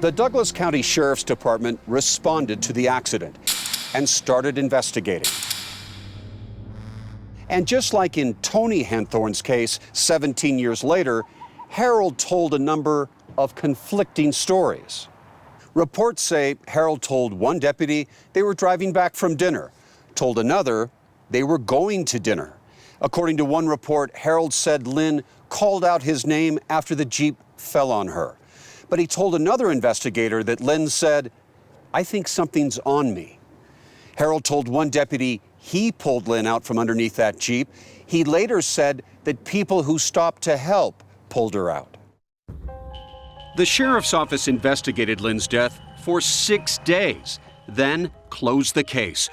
The Douglas County Sheriff's Department responded to the accident and started investigating. And just like in Tony Henthorn's case 17 years later, Harold told a number of conflicting stories. Reports say Harold told one deputy they were driving back from dinner, told another they were going to dinner. According to one report, Harold said Lynn called out his name after the Jeep fell on her. But he told another investigator that Lynn said, "I think something's on me." Harold told one deputy he pulled Lynn out from underneath that Jeep. He later said that people who stopped to help pulled her out. The sheriff's office investigated Lynn's death for 6 days, then closed the case,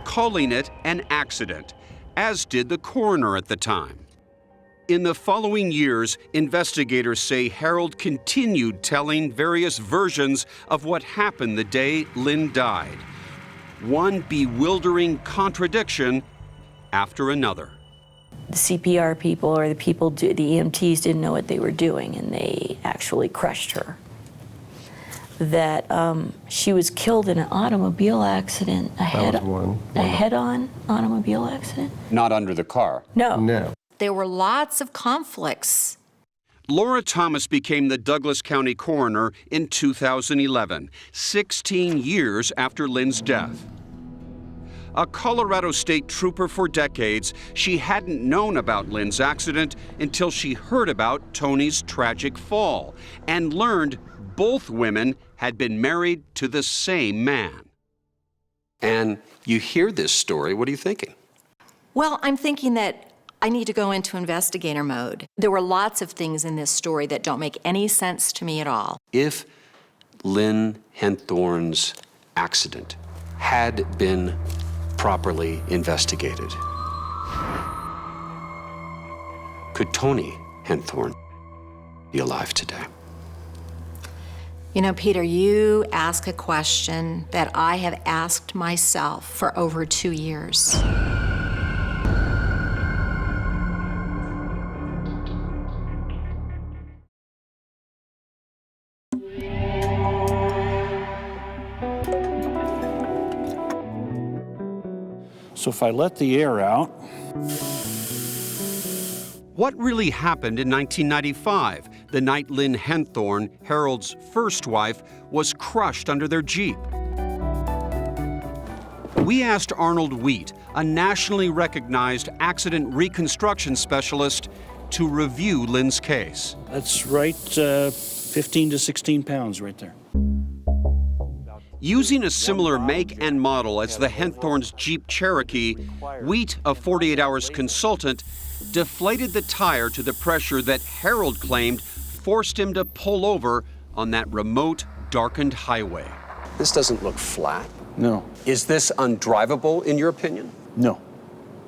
calling it an accident, as did the coroner at the time. In the following years, investigators say Harold continued telling various versions of what happened the day Lynn died. One bewildering contradiction after another. The CPR people or the EMTs didn't know what they were doing, and they actually crushed her. That she was killed in an automobile accident, a head-on automobile accident. Not under the car. No. There were lots of conflicts. Laura Thomas became the Douglas County coroner in 2011, 16 years after Lynn's death. A Colorado State trooper for decades, she hadn't known about Lynn's accident until she heard about Tony's tragic fall and learned both women had been married to the same man. And you hear this story, what are you thinking? Well, I'm thinking that I need to go into investigator mode. There were lots of things in this story that don't make any sense to me at all. If Lynn Henthorn's accident had been properly investigated, could Tony Henthorn be alive today? You know, Peter, you ask a question that I have asked myself for over 2 years. So if I let the air out. What really happened in 1995, the night Lynn Henthorn, Harold's first wife, was crushed under their Jeep? We asked Arnold Wheat, a nationally recognized accident reconstruction specialist, to review Lynn's case. That's right, 15 to 16 pounds right there. Using a similar make and model as the Henthorn's Jeep Cherokee, Wheat, a 48 Hours consultant, deflated the tire to the pressure that Harold claimed forced him to pull over on that remote, darkened highway. This doesn't look flat. No. Is this undrivable, in your opinion? No.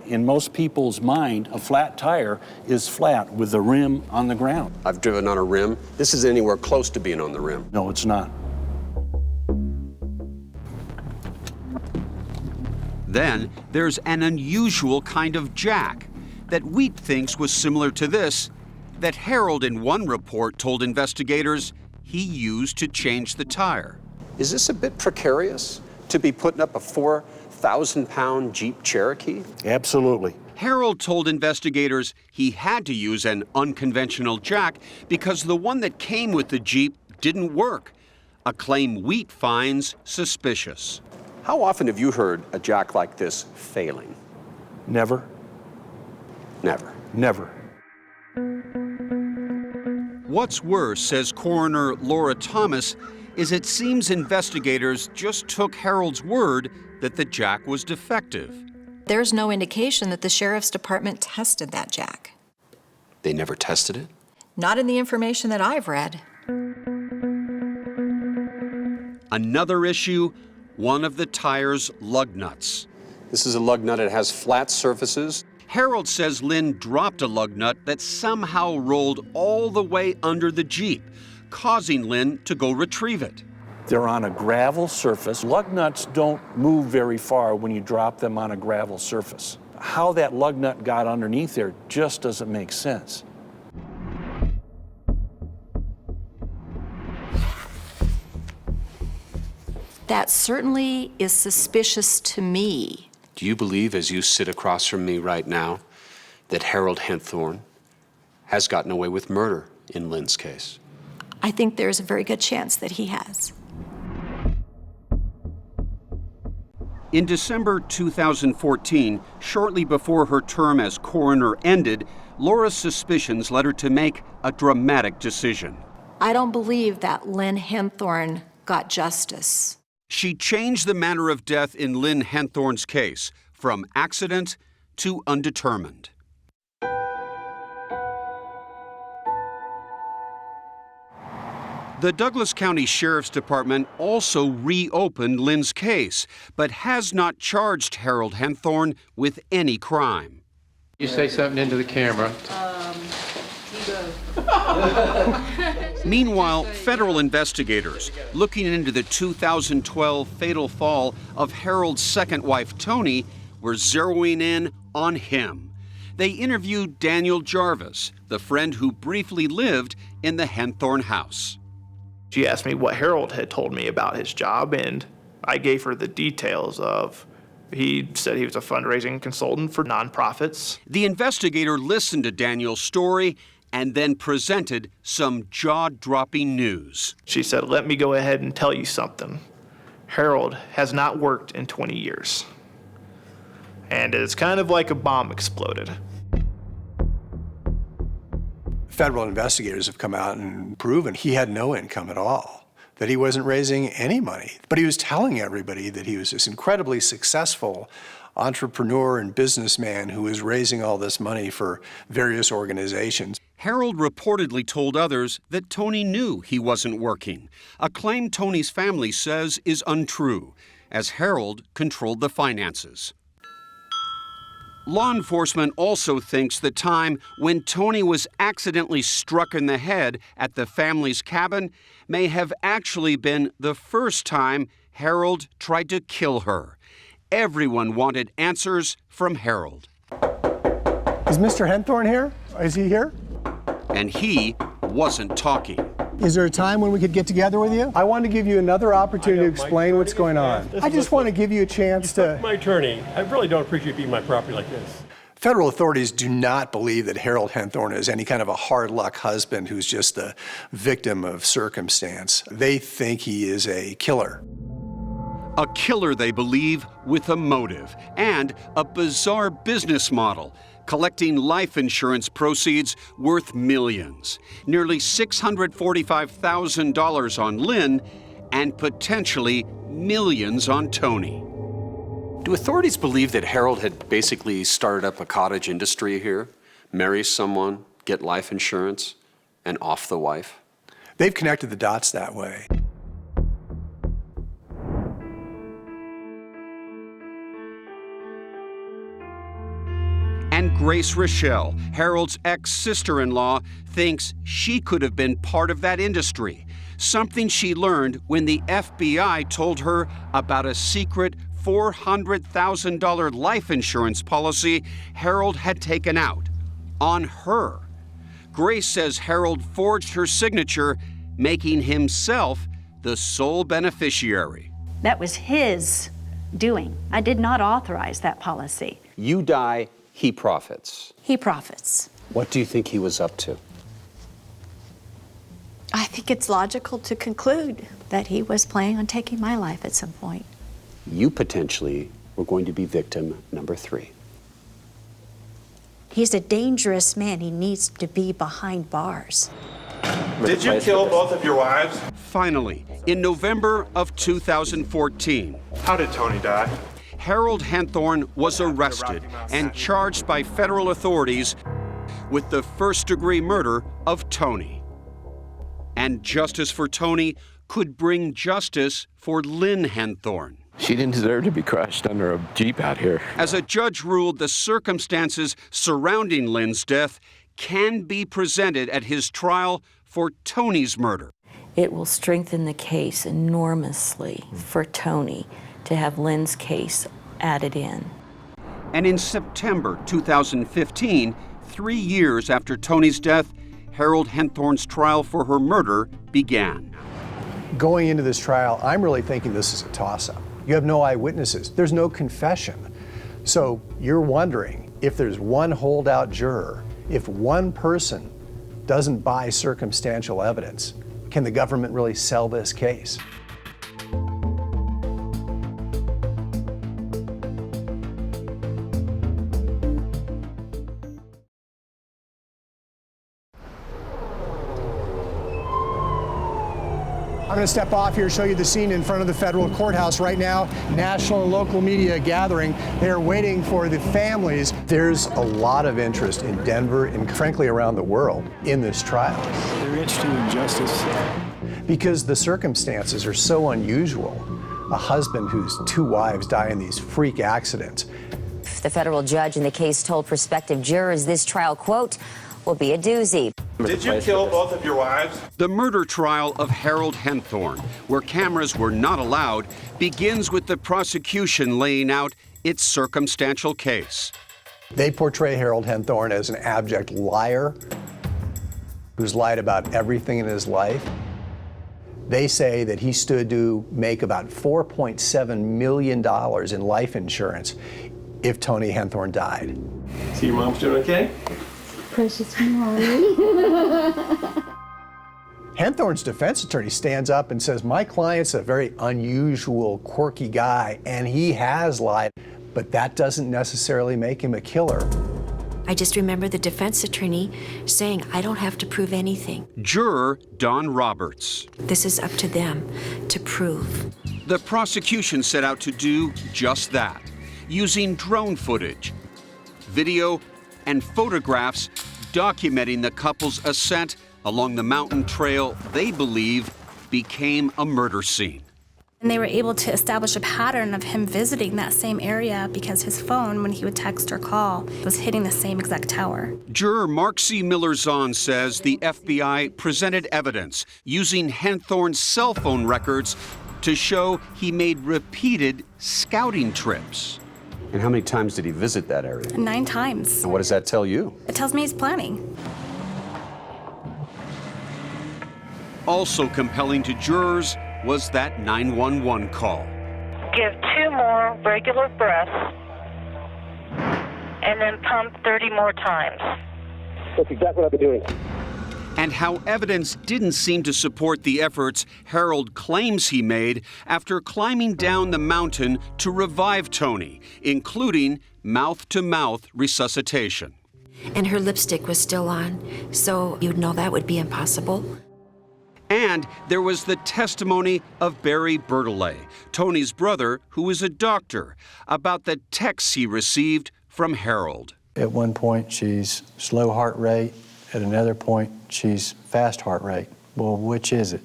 In most people's mind, a flat tire is flat with the rim on the ground. I've driven on a rim. This is anywhere close to being on the rim. No, it's not. Then there's an unusual kind of jack that Wheat thinks was similar to this, that Harold in one report told investigators he used to change the tire. Is this a bit precarious to be putting up a 4,000-pound Jeep Cherokee? Absolutely. Harold told investigators he had to use an unconventional jack because the one that came with the Jeep didn't work, a claim Wheat finds suspicious. How often have you heard a jack like this failing? Never. Never. Never. What's worse, says coroner Laura Thomas, is it seems investigators just took Harold's word that the jack was defective. There's no indication that the sheriff's department tested that jack. They never tested it? Not in the information that I've read. Another issue, one of the tire's lug nuts. This is a lug nut. It has flat surfaces. Harold says Lynn dropped a lug nut that somehow rolled all the way under the Jeep, causing Lynn to go retrieve it. They're on a gravel surface. Lug nuts don't move very far when you drop them on a gravel surface. How that lug nut got underneath there just doesn't make sense. That certainly is suspicious to me. Do you believe, as you sit across from me right now, that Harold Henthorn has gotten away with murder in Lynn's case? I think there's a very good chance that he has. In December 2014, shortly before her term as coroner ended, Laura's suspicions led her to make a dramatic decision. I don't believe that Lynn Henthorn got justice. She changed the manner of death in Lynn Henthorn's case from accident to undetermined. The Douglas County Sheriff's Department also reopened Lynn's case, but has not charged Harold Henthorn with any crime. You say something into the camera. Meanwhile, federal investigators looking into the 2012 fatal fall of Harold's second wife, Toni, were zeroing in on him. They interviewed Daniel Jarvis, the friend who briefly lived in the Henthorn house. She asked me what Harold had told me about his job, and I gave her the details of, he said he was a fundraising consultant for nonprofits. The investigator listened to Daniel's story and then presented some jaw-dropping news. She said, let me go ahead and tell you something. Harold has not worked in 20 years. And it's kind of like a bomb exploded. Federal investigators have come out and proven he had no income at all, that he wasn't raising any money. But he was telling everybody that he was this incredibly successful entrepreneur and businessman who was raising all this money for various organizations. Harold reportedly told others that Toni knew he wasn't working, a claim Toni's family says is untrue, as Harold controlled the finances. Law enforcement also thinks the time when Toni was accidentally struck in the head at the family's cabin may have actually been the first time Harold tried to kill her. Everyone wanted answers from Harold. Is Mr. Henthorn here? Is he here? And he wasn't talking. Is there a time when we could get together with you? I want to give you another opportunity to explain what's going on. I just want to give you a chance to... My attorney, I really don't appreciate being my property like this. Federal authorities do not believe that Harold Henthorn is any kind of a hard luck husband who's just the victim of circumstance. They think he is a killer. A killer, they believe, with a motive and a bizarre business model, collecting life insurance proceeds worth millions, nearly $645,000 on Lynn, and potentially millions on Toni. Do authorities believe that Harold had basically started up a cottage industry here? Marry someone, get life insurance, and off the wife? They've connected the dots that way. And Grace Rochelle, Harold's ex-sister-in-law, thinks she could have been part of that industry, something she learned when the FBI told her about a secret $400,000 life insurance policy Harold had taken out on her. Grace says Harold forged her signature, making himself the sole beneficiary. That was his doing. I did not authorize that policy. You die, he profits. He profits. What do you think he was up to? I think it's logical to conclude that he was planning on taking my life at some point. You potentially were going to be victim number 3. He's a dangerous man. He needs to be behind bars. Did you kill both of your wives? Finally, in November of 2014. How did Toni die? Harold Henthorn was arrested and charged by federal authorities with the first-degree murder of Toni. And justice for Toni could bring justice for Lynn Henthorn. She didn't deserve to be crushed under a Jeep out here. As a judge ruled, the circumstances surrounding Lynn's death can be presented at his trial for Toni's murder. It will strengthen the case enormously for Tony to have Lynn's case added in. And in September 2015, 3 years after Tony's death, Harold Henthorn's trial for her murder began. Going into this trial, I'm really thinking this is a toss-up. You have no eyewitnesses. There's no confession. So you're wondering if there's one holdout juror, if one person doesn't buy circumstantial evidence, can the government really sell this case? I'm going to step off here, show you the scene in front of the federal courthouse right now. National and local media gathering. They are waiting for the families. There's a lot of interest in Denver and frankly around the world in this trial. They're interested in justice. Because the circumstances are so unusual. A husband whose 2 wives die in these freak accidents. The federal judge in the case told prospective jurors this trial, quote, will be a doozy. Did you kill both of your wives? The murder trial of Harold Henthorn, where cameras were not allowed, begins with the prosecution laying out its circumstantial case. They portray Harold Henthorn as an abject liar who's lied about everything in his life. They say that he stood to make about $4.7 million in life insurance if Tony Henthorn died. See, your mom's doing okay? Precious mommy. Henthorn's defense attorney stands up and says, my client's a very unusual, quirky guy, and he has lied, but that doesn't necessarily make him a killer. I just remember the defense attorney saying, I don't have to prove anything. Juror Don Roberts. This is up to them to prove. The prosecution set out to do just that, using drone footage, video, and photographs documenting the couple's ascent along the mountain trail they believe became a murder scene. And they were able to establish a pattern of him visiting that same area because his phone, when he would text or call, was hitting the same exact tower. Juror Mark C. Miller-Zahn says the FBI presented evidence using Henthorn's cell phone records to show he made repeated scouting trips. And how many times did he visit that area? 9 times. And what does that tell you? It tells me he's planning. Also compelling to jurors was that 911 call. Give 2 more regular breaths and then pump 30 more times. That's exactly what I've been doing. And how evidence didn't seem to support the efforts Harold claims he made after climbing down the mountain to revive Tony, including mouth-to-mouth resuscitation. And her lipstick was still on, so you'd know that would be impossible. And there was the testimony of Barry Bertolet, Tony's brother, who was a doctor, about the texts he received from Harold. At one point, she's slow heart rate. At another point, she's fast heart rate. Well, which is it?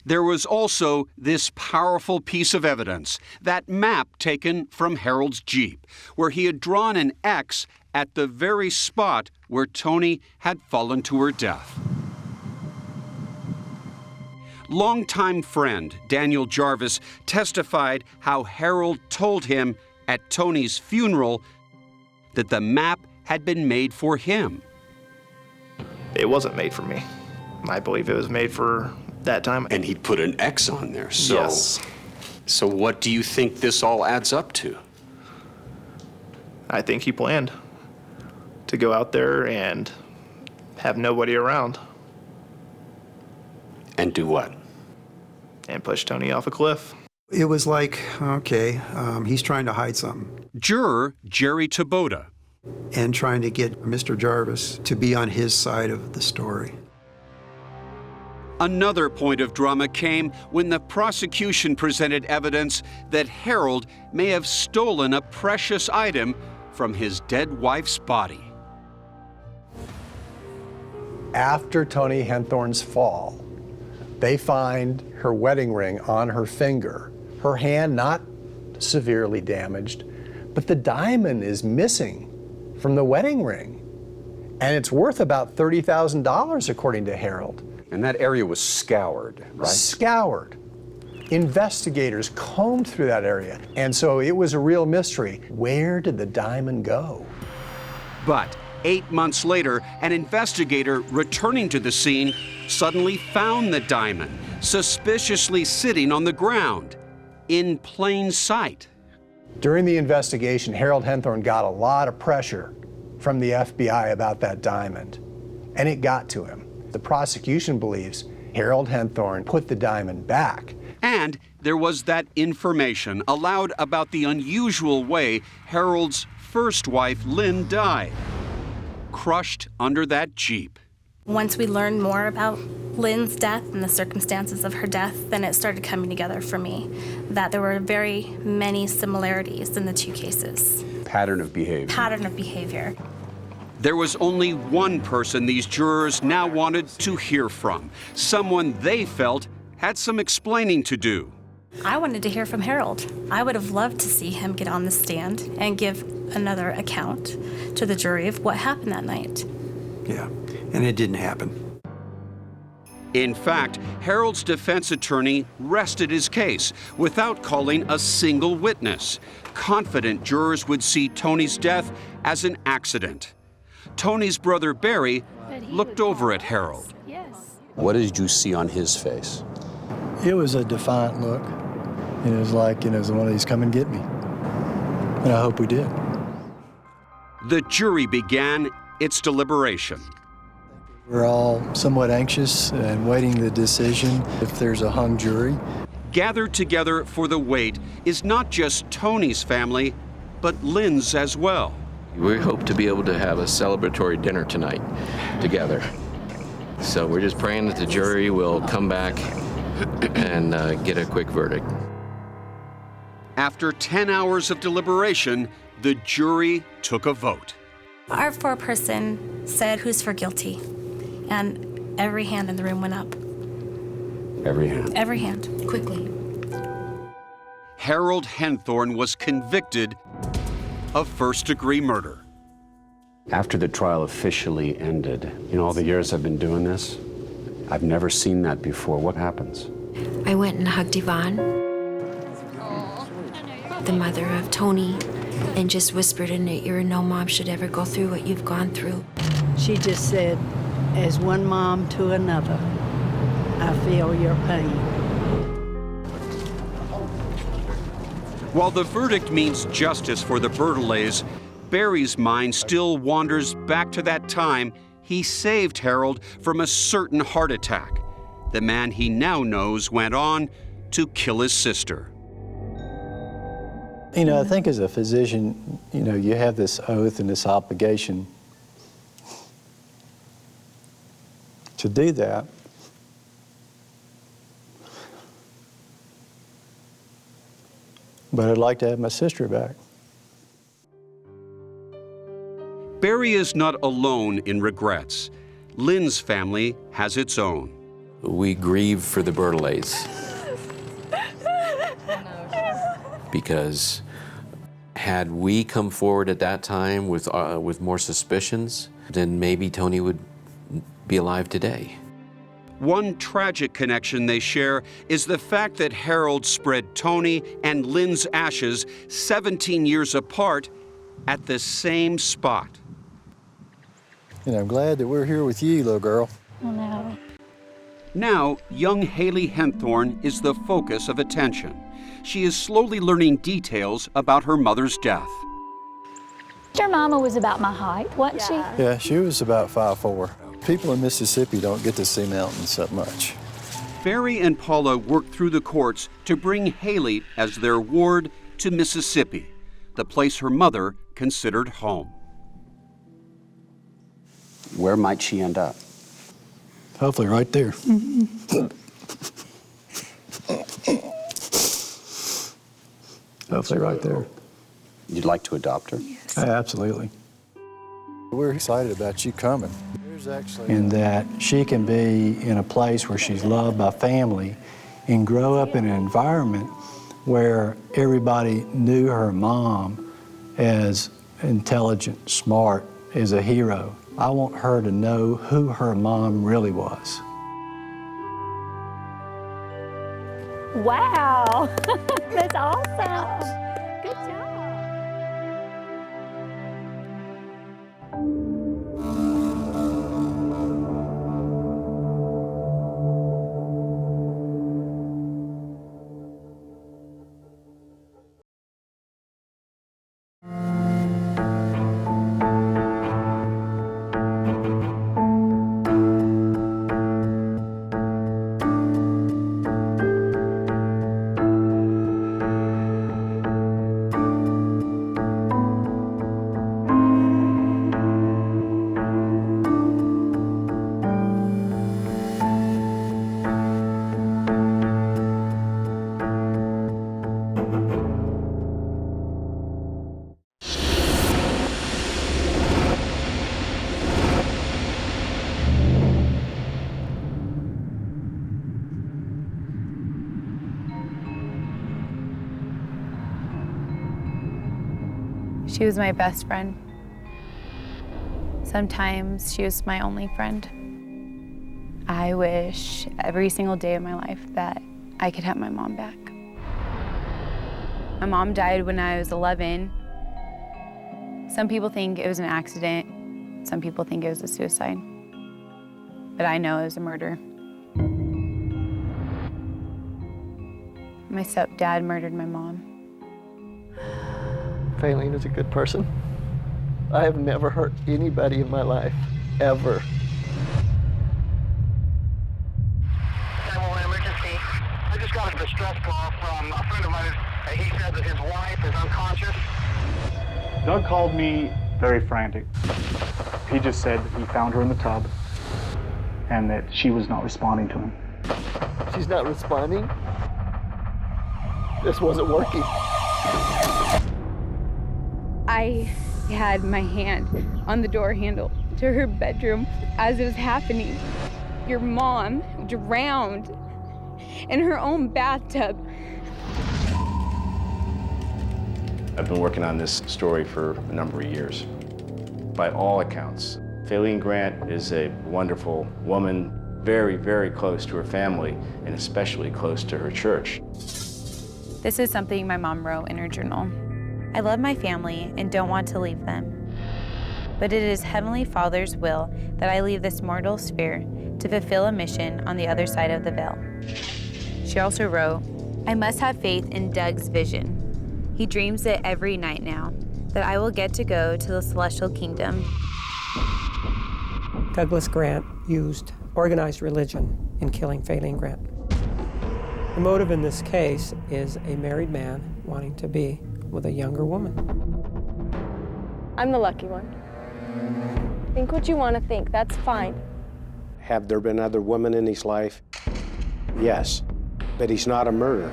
There was also this powerful piece of evidence, that map taken from Harold's Jeep, where he had drawn an X at the very spot where Tony had fallen to her death. Longtime friend Daniel Jarvis testified how Harold told him at Tony's funeral that the map had been made for him. It wasn't made for me. I believe it was made for that time. And he'd put an X on there, so. Yes. So what do you think this all adds up to? I think he planned to go out there and have nobody around. And do what? And push Tony off a cliff. It was like, okay, he's trying to hide something. Juror Jerry Taboda. And trying to get Mr. Jarvis to be on his side of the story. Another point of drama came when the prosecution presented evidence that Harold may have stolen a precious item from his dead wife's body. After Tony Henthorn's fall, they find her wedding ring on her finger. Her hand not severely damaged, but the diamond is missing from the wedding ring. And it's worth about $30,000 according to Harold. And that area was scoured, right? Scoured. Investigators combed through that area. And so it was a real mystery. Where did the diamond go? But 8 months later, an investigator returning to the scene suddenly found the diamond, suspiciously sitting on the ground, in plain sight. During the investigation, Harold Henthorne got a lot of pressure from the FBI about that diamond, and it got to him. The prosecution believes Harold Henthorne put the diamond back. And there was that information allowed about the unusual way Harold's first wife, Lynn, died, crushed under that Jeep. Once we learned more about Lynn's death and the circumstances of her death, then it started coming together for me that there were very many similarities in the two cases. Pattern of behavior. There was only one person these jurors now wanted to hear from, someone they felt had some explaining to do. I wanted to hear from Harold. I would have loved to see him get on the stand and give another account to the jury of what happened that night. Yeah, and it didn't happen. In fact, Harold's defense attorney rested his case without calling a single witness, confident jurors would see Tony's death as an accident. Tony's brother Barry looked over at Harold. What did you see on his face? It was a defiant look. It was like, it was one of these come and get me. And I hope we did. The jury began its deliberation. We're all somewhat anxious and waiting the decision if there's a hung jury. Gathered together for the wait is not just Tony's family, but Lynn's as well. We hope to be able to have a celebratory dinner tonight together. So we're just praying that the jury will come back and get a quick verdict. After 10 hours of deliberation, the jury took a vote. Our foreperson said, "Who's for guilty?" And every hand in the room went up. Every hand? Every hand. Quickly. Harold Henthorne was convicted of first-degree murder. After the trial officially ended, all the years I've been doing this, I've never seen that before. What happens? I went and hugged Yvonne, the mother of Tony, and just whispered in her ear, "No mom should ever go through what you've gone through." She just said, "As one mom to another, I feel your pain." While the verdict means justice for the Bertolays, Barry's mind still wanders back to that time he saved Harold from a certain heart attack. The man he now knows went on to kill his sister. I think as a physician, you have this oath and this obligation to do that. But I'd like to have my sister back. Barry is not alone in regrets. Lynn's family has its own. We grieve for the Bertolays because had we come forward at that time with more suspicions, then maybe Tony would be alive today. One tragic connection they share is the fact that Harold spread Tony and Lynn's ashes 17 years apart at the same spot. And I'm glad that we're here with you, little girl. Oh, no. Now, young Haley Henthorne is the focus of attention. She is slowly learning details about her mother's death. Your mama was about my height, wasn't she? Yeah, she was about 5'4". People in Mississippi don't get to see mountains that much. Barry and Paula worked through the courts to bring Haley as their ward to Mississippi, the place her mother considered home. Where might she end up? Hopefully right there. Hopefully right there. You'd like to adopt her? Yes. Absolutely. We're excited about you coming. And that she can be in a place where she's loved by family and grow up in an environment where everybody knew her mom as intelligent, smart, as a hero. I want her to know who her mom really was. Wow, that's awesome. Good job. She was my best friend. Sometimes she was my only friend. I wish every single day of my life that I could have my mom back. My mom died when I was 11. Some people think it was an accident. Some people think it was a suicide. But I know it was a murder. My stepdad murdered my mom. Faylene is a good person. I have never hurt anybody in my life, ever. 911 emergency. I just got a distress call from a friend of mine. He said that his wife is unconscious. Doug called me very frantic. He just said that he found her in the tub and that she was not responding to him. She's not responding? This wasn't working. I had my hand on the door handle to her bedroom as it was happening. Your mom drowned in her own bathtub. I've been working on this story for a number of years. By all accounts, Faylene Grant is a wonderful woman, very, very close to her family, and especially close to her church. This is something my mom wrote in her journal. I love my family and don't want to leave them. But it is Heavenly Father's will that I leave this mortal sphere to fulfill a mission on the other side of the veil. She also wrote, I must have faith in Doug's vision. He dreams it every night now, that I will get to go to the celestial kingdom. Douglas Grant used organized religion in killing Faylene Grant. The motive in this case is a married man wanting to be with a younger woman. I'm the lucky one. Think what you want to think, that's fine. Have there been other women in his life? Yes, but he's not a murderer.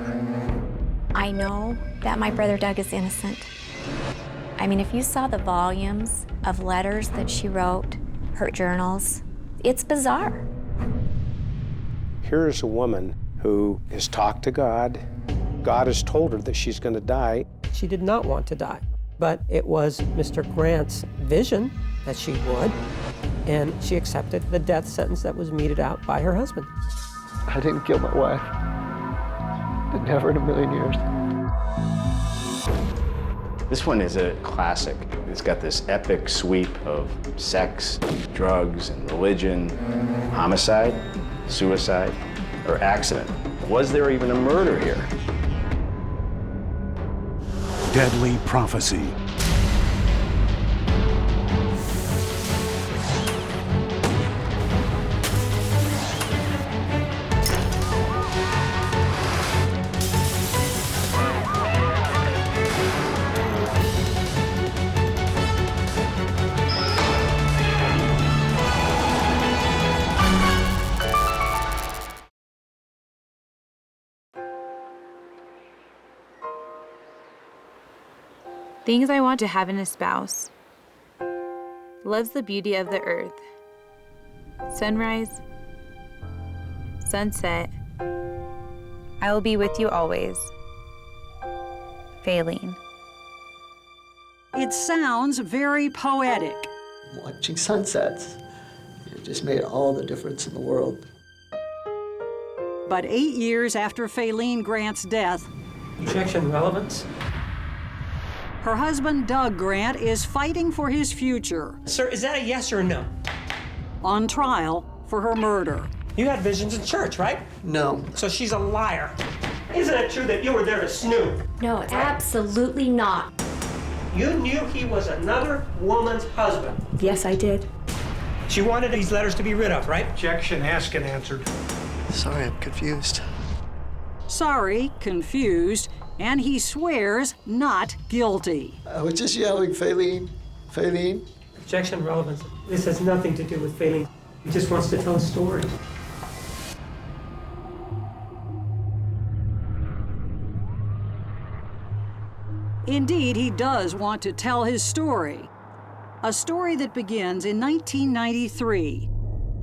I know that my brother Doug is innocent. I mean, if you saw the volumes of letters that she wrote, her journals, it's bizarre. Here's a woman who has talked to God. God has told her that she's going to die. She did not want to die, but it was Mr. Grant's vision that she would, and she accepted the death sentence that was meted out by her husband. I didn't kill my wife. Never in a million years. This one is a classic. It's got this epic sweep of sex, drugs, and religion, homicide, suicide, or accident. Was there even a murder here? Deadly Prophecy. Things I want to have in a spouse. Loves the beauty of the earth. Sunrise, sunset. I will be with you always. Faylene. It sounds very poetic. Watching sunsets, it just made all the difference in the world. But 8 years after Faylene Grant's death, Objection, relevance. her husband, Doug Grant, is fighting for his future. Sir, is that a yes or a no? On trial for her murder. You had visions in church, right? No. So she's a liar. Isn't it true that you were there to snoop? No, absolutely not. You knew he was another woman's husband. Yes, I did. She wanted these letters to be rid of, right? Objection, asked and answered. Sorry, I'm confused. Sorry, confused, and he swears not guilty. I was just yelling, Faylene, Faylene. Objection, relevance. This has nothing to do with Faylene. He just wants to tell a story. Indeed, he does want to tell his story. A story that begins in 1993,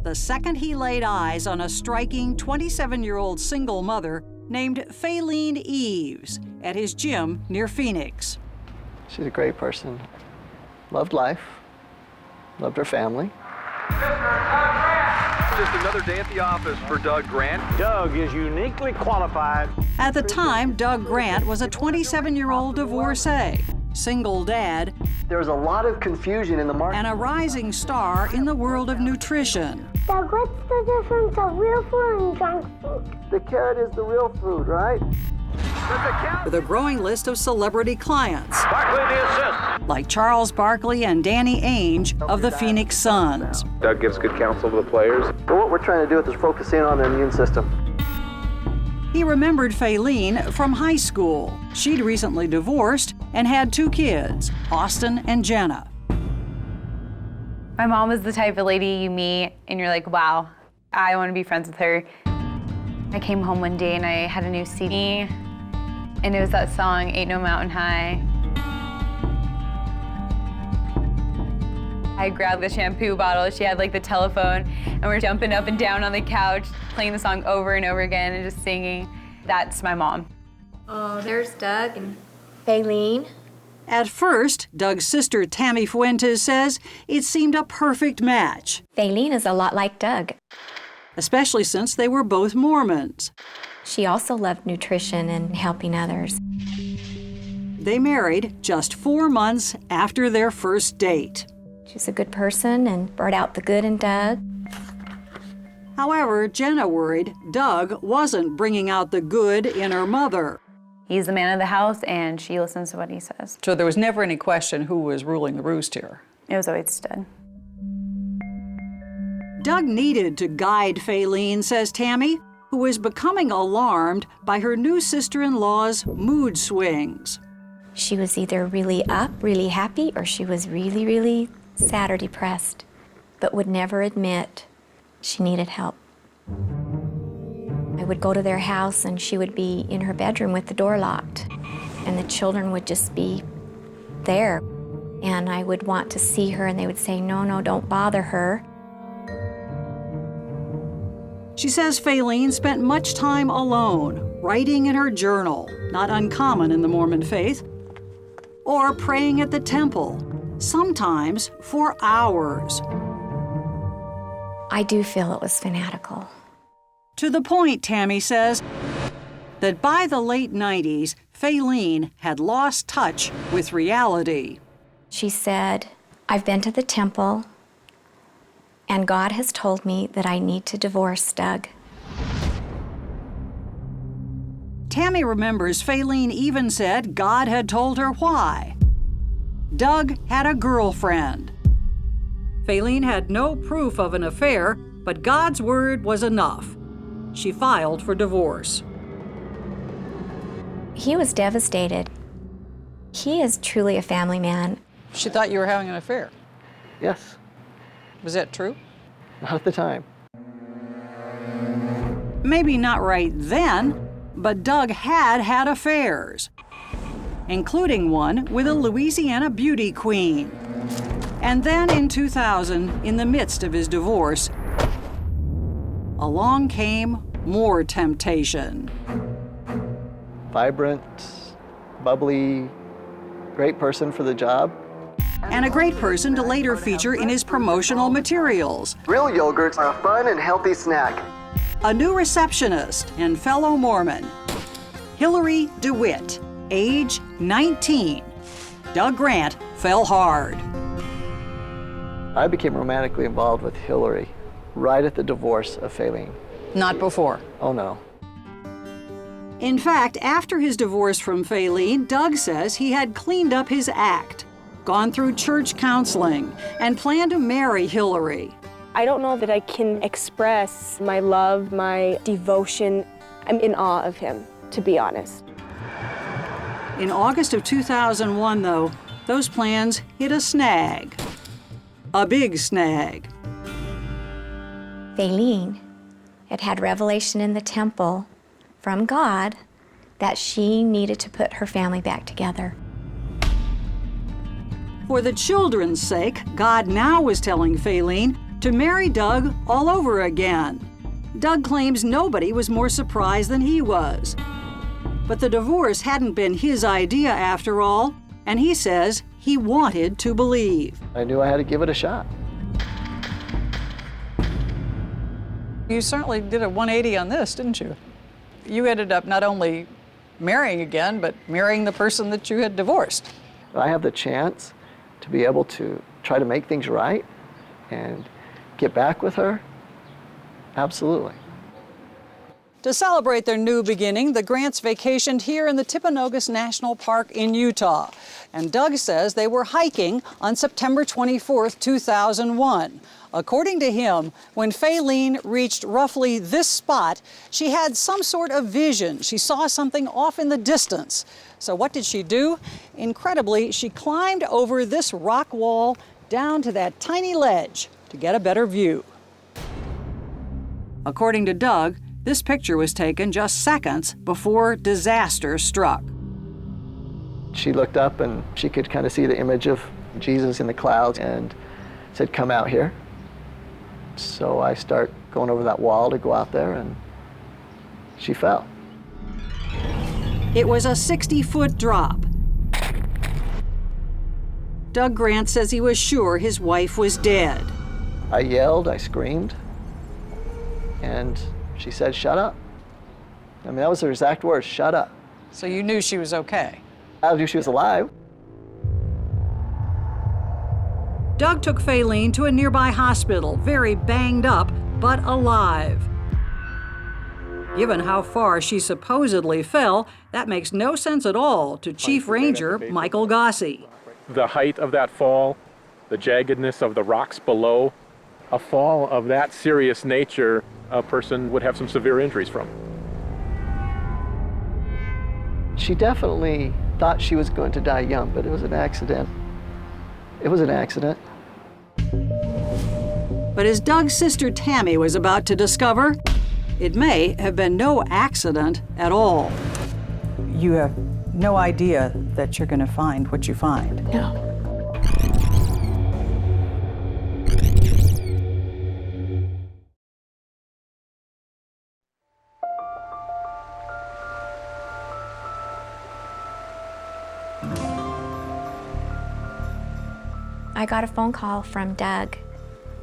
the second he laid eyes on a striking 27-year-old single mother named Faylene Eves at his gym near Phoenix. She's a great person. Loved life. Loved her family. Just another day at the office for Doug Grant. Doug is uniquely qualified. At the time, Doug Grant was a 27-year-old divorcee, single dad, There was a lot of confusion in the market. and a rising star in the world of nutrition. Doug, what's the difference of real food and junk food? The carrot is the real food, right? With a growing list of celebrity clients, Barkley the assist. like Charles Barkley and Danny Ainge of the Phoenix Suns. Doug gives good counsel to the players. But what we're trying to do is focus in on their immune system. He remembered Faylene from high school. She'd recently divorced and had 2 kids, Austin and Jenna. My mom was the type of lady you meet and you're like, wow, I want to be friends with her. I came home one day and I had a new CD, and it was that song, Ain't No Mountain High. I grabbed the shampoo bottle, she had like the telephone, and we're jumping up and down on the couch, playing the song over and over again and just singing. That's my mom. Oh, there's Doug and Faylene. At first, Doug's sister Tammy Fuentes says it seemed a perfect match. Faylene is a lot like Doug. Especially since they were both Mormons. She also loved nutrition and helping others. They married just 4 months after their first date. She's a good person and brought out the good in Doug. However, Jenna worried Doug wasn't bringing out the good in her mother. He's the man of the house and she listens to what he says. So there was never any question who was ruling the roost here. It was always Doug. Doug needed to guide Faylene, says Tammy, who was becoming alarmed by her new sister-in-law's mood swings. She was either really up, really happy, or she was really, really sad or depressed, but would never admit she needed help. I would go to their house and she would be in her bedroom with the door locked, and the children would just be there. And I would want to see her and they would say, no, no, don't bother her. She says Faylene spent much time alone, writing in her journal, not uncommon in the Mormon faith, or praying at the temple, sometimes for hours. I do feel it was fanatical. To the point, Tammy says, that by the late 90s, Faylene had lost touch with reality. She said, I've been to the temple, and God has told me that I need to divorce Doug. Tammy remembers Faylene even said God had told her why. Doug had a girlfriend. Faylene had no proof of an affair, but God's word was enough. She filed for divorce. He was devastated. He is truly a family man. She thought you were having an affair. Yes. Was that true? Not at the time. Maybe not right then, but Doug had had affairs, including one with a Louisiana beauty queen. And then in 2000, in the midst of his divorce, along came more temptation. Vibrant, bubbly, great person for the job. And a great person to later feature in his promotional materials. Real yogurts are a fun and healthy snack. A new receptionist and fellow Mormon, Hillary DeWitt, age 19. Doug Grant fell hard. I became romantically involved with Hillary right at the divorce of Faylene. Not before. Oh, no. In fact, after his divorce from Faylene, Doug says he had cleaned up his act, gone through church counseling, and planned to marry Hillary. I don't know that I can express my love, my devotion. I'm in awe of him, to be honest. In August of 2001, though, those plans hit a snag. A big snag. Faylene had had revelation in the temple from God that she needed to put her family back together. For the children's sake, God now was telling Faylene to marry Doug all over again. Doug claims nobody was more surprised than he was. But the divorce hadn't been his idea after all, and he says he wanted to believe. I knew I had to give it a shot. You certainly did a 180 on this, didn't you? You ended up not only marrying again, but marrying the person that you had divorced. I have the chance to be able to try to make things right and get back with her. Absolutely. To celebrate their new beginning, the Grants vacationed here in the Timpanogos National Park in Utah. And Doug says they were hiking on September 24th, 2001. According to him, when Faylene reached roughly this spot, she had some sort of vision. She saw something off in the distance. So what did she do? Incredibly, she climbed over this rock wall down to that tiny ledge to get a better view. According to Doug, this picture was taken just seconds before disaster struck. She looked up and she could kind of see the image of Jesus in the clouds and said, "Come out here." So I start going over that wall to go out there, and she fell. It was a 60-foot drop. Doug Grant says he was sure his wife was dead. I yelled, I screamed, and she said, "Shut up." I mean, that was her exact words, "Shut up." So you knew she was okay? I knew she was alive. Doug took Faylene to a nearby hospital, very banged up, but alive. Given how far she supposedly fell, that makes no sense at all to Chief Ranger Michael Gossi. The height of that fall, the jaggedness of the rocks below, a fall of that serious nature, a person would have some severe injuries from. She definitely thought she was going to die young, but it was an accident. It was an accident. But as Doug's sister Tammy was about to discover, it may have been no accident at all. You have no idea that you're going to find what you find. No. I got a phone call from Doug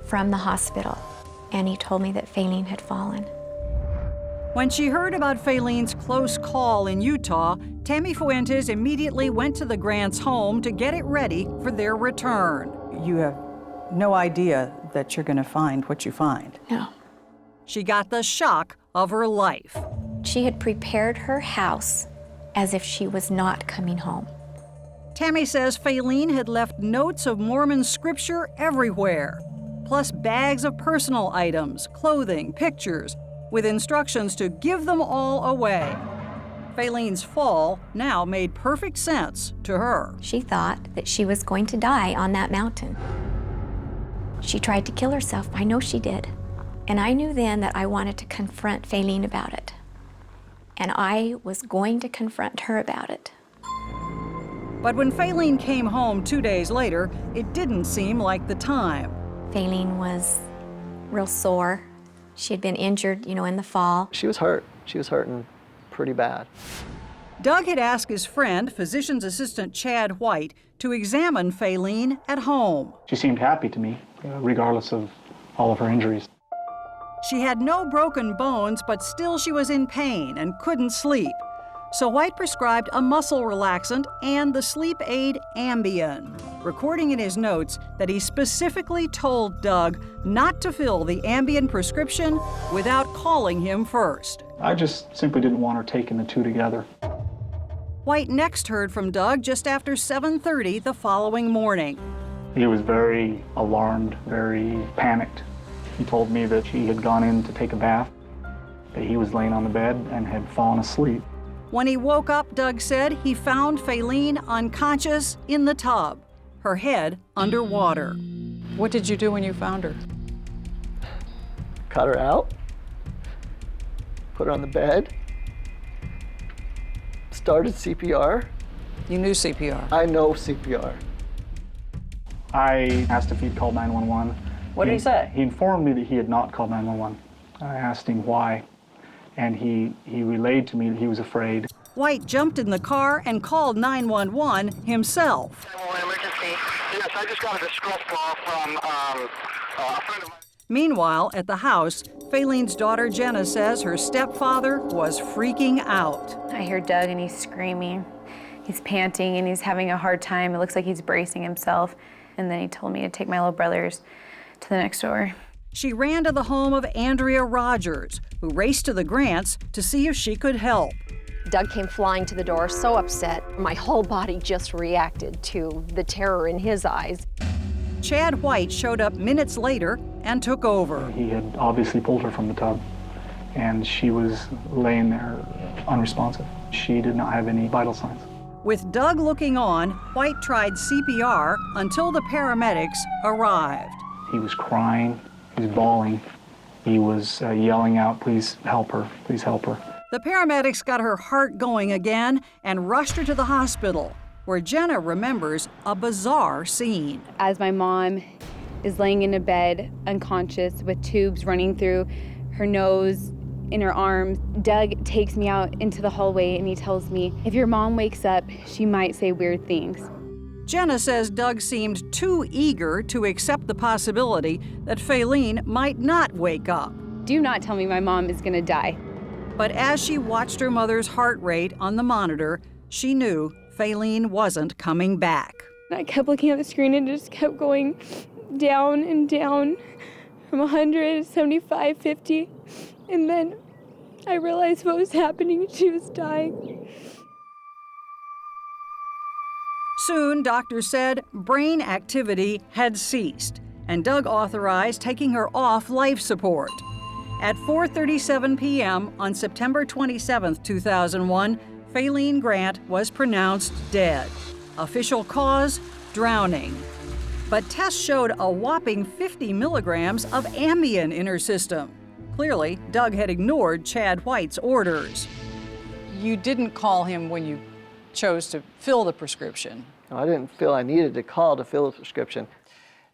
from the hospital, and he told me that Faylene had fallen. When she heard about Faylene's close call in Utah, Tammy Fuentes immediately went to the Grants' home to get it ready for their return. You have no idea that you're going to find what you find. No. She got the shock of her life. She had prepared her house as if she was not coming home. Tammy says Faylene had left notes of Mormon scripture everywhere, plus bags of personal items, clothing, pictures, with instructions to give them all away. Faylene's fall now made perfect sense to her. She thought that she was going to die on that mountain. She tried to kill herself. I know she did. And I knew then that I wanted to confront Faylene about it. And I was going to confront her about it. But when Faylene came home 2 days later, it didn't seem like the time. Faylene was real sore. She had been injured, in the fall. She was hurt. She was hurting pretty bad. Doug had asked his friend, physician's assistant Chad White, to examine Faylene at home. She seemed happy to me, regardless of all of her injuries. She had no broken bones, but still she was in pain and couldn't sleep. So White prescribed a muscle relaxant and the sleep aid Ambien, recording in his notes that he specifically told Doug not to fill the Ambien prescription without calling him first. I just simply didn't want her taking the two together. White next heard from Doug just after 7:30 the following morning. He was very alarmed, very panicked. He told me that she had gone in to take a bath, that he was laying on the bed and had fallen asleep. When he woke up, Doug said he found Faylene unconscious in the tub, her head underwater. What did you do when you found her? Cut her out, put her on the bed, started CPR. You knew CPR? I know CPR. I asked if he'd called 911. What did he say? He informed me that he had not called 911. I asked him why, and he relayed to me that he was afraid. White jumped in the car and called 911 himself. Emergency. Yes, I just got a distress call from a friend of mine. Meanwhile, at the house, Faylene's daughter Jenna says her stepfather was freaking out. I hear Doug and he's screaming. He's panting and he's having a hard time. It looks like he's bracing himself. And then he told me to take my little brothers to the next door. She ran to the home of Andrea Rogers, who raced to the Grants to see if she could help. Doug came flying to the door, so upset. My whole body just reacted to the terror in his eyes. Chad White showed up minutes later and took over. He had obviously pulled her from the tub, and she was laying there unresponsive. She did not have any vital signs. With Doug looking on, White tried CPR until the paramedics arrived. He was crying, he was bawling, he was yelling out, "Please help her, please help her." The paramedics got her heart going again and rushed her to the hospital, where Jenna remembers a bizarre scene. As my mom is laying in a bed, unconscious, with tubes running through her nose, in her arms, Doug takes me out into the hallway and he tells me, if your mom wakes up, she might say weird things. Jenna says Doug seemed too eager to accept the possibility that Faylene might not wake up. Do not tell me my mom is gonna die. But as she watched her mother's heart rate on the monitor, she knew Faylene wasn't coming back. I kept looking at the screen and it just kept going down and down from 100, 75, 50. And then I realized what was happening. She was dying. Soon, doctors said brain activity had ceased, and Doug authorized taking her off life support. At 4:37 p.m. on September 27, 2001, Faylene Grant was pronounced dead. Official cause, drowning. But tests showed a whopping 50 milligrams of Ambien in her system. Clearly, Doug had ignored Chad White's orders. You didn't call him when you chose to fill the prescription. I didn't feel I needed to call to fill the prescription.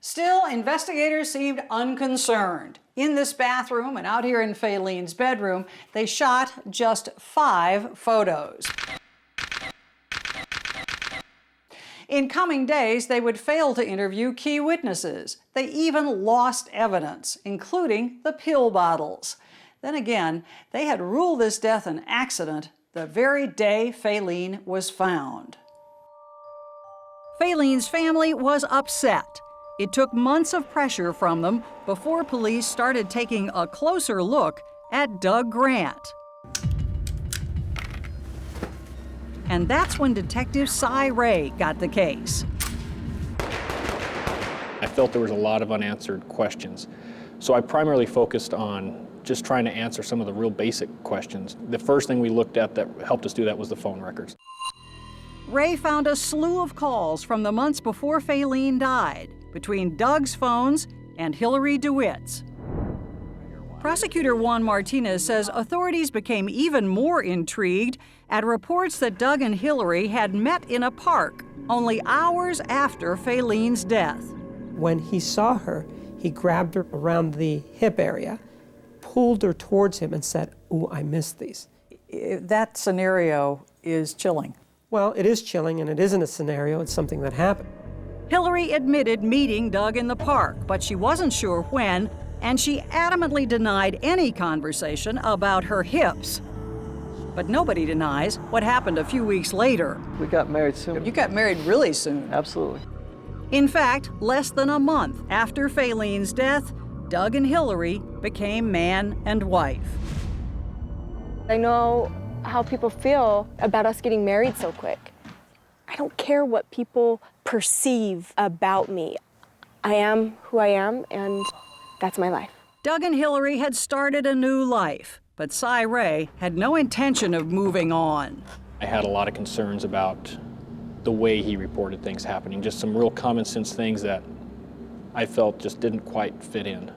Still, investigators seemed unconcerned. In this bathroom and out here in Faylene's bedroom, they shot just 5 photos. In coming days, they would fail to interview key witnesses. They even lost evidence, including the pill bottles. Then again, they had ruled this death an accident the very day Faylene was found. Faylene's family was upset. It took months of pressure from them before police started taking a closer look at Doug Grant. And that's when Detective Cy Ray got the case. I felt there was a lot of unanswered questions. So I primarily focused on just trying to answer some of the real basic questions. The first thing we looked at that helped us do that was the phone records. Ray found a slew of calls from the months before Faylene died between Doug's phones and Hillary DeWitt's. Prosecutor Juan Martinez says authorities became even more intrigued at reports that Doug and Hillary had met in a park only hours after Faylene's death. When he saw her, he grabbed her around the hip area, pulled her towards him and said, "Ooh, I missed these." That scenario is chilling. Well, it is chilling, and it isn't a scenario, it's something that happened. Hillary admitted meeting Doug in the park, but she wasn't sure when and she adamantly denied any conversation about her hips. But nobody denies what happened a few weeks later. We got married soon. You got married really soon. Absolutely. In fact, less than a month after Fayleen's death, Doug and Hillary became man and wife. I know how people feel about us getting married so quick. I don't care what people perceive about me. I am who I am, and that's my life. Doug and Hillary had started a new life, but Cy Ray had no intention of moving on. I had a lot of concerns about the way he reported things happening, just some real common sense things that I felt just didn't quite fit in.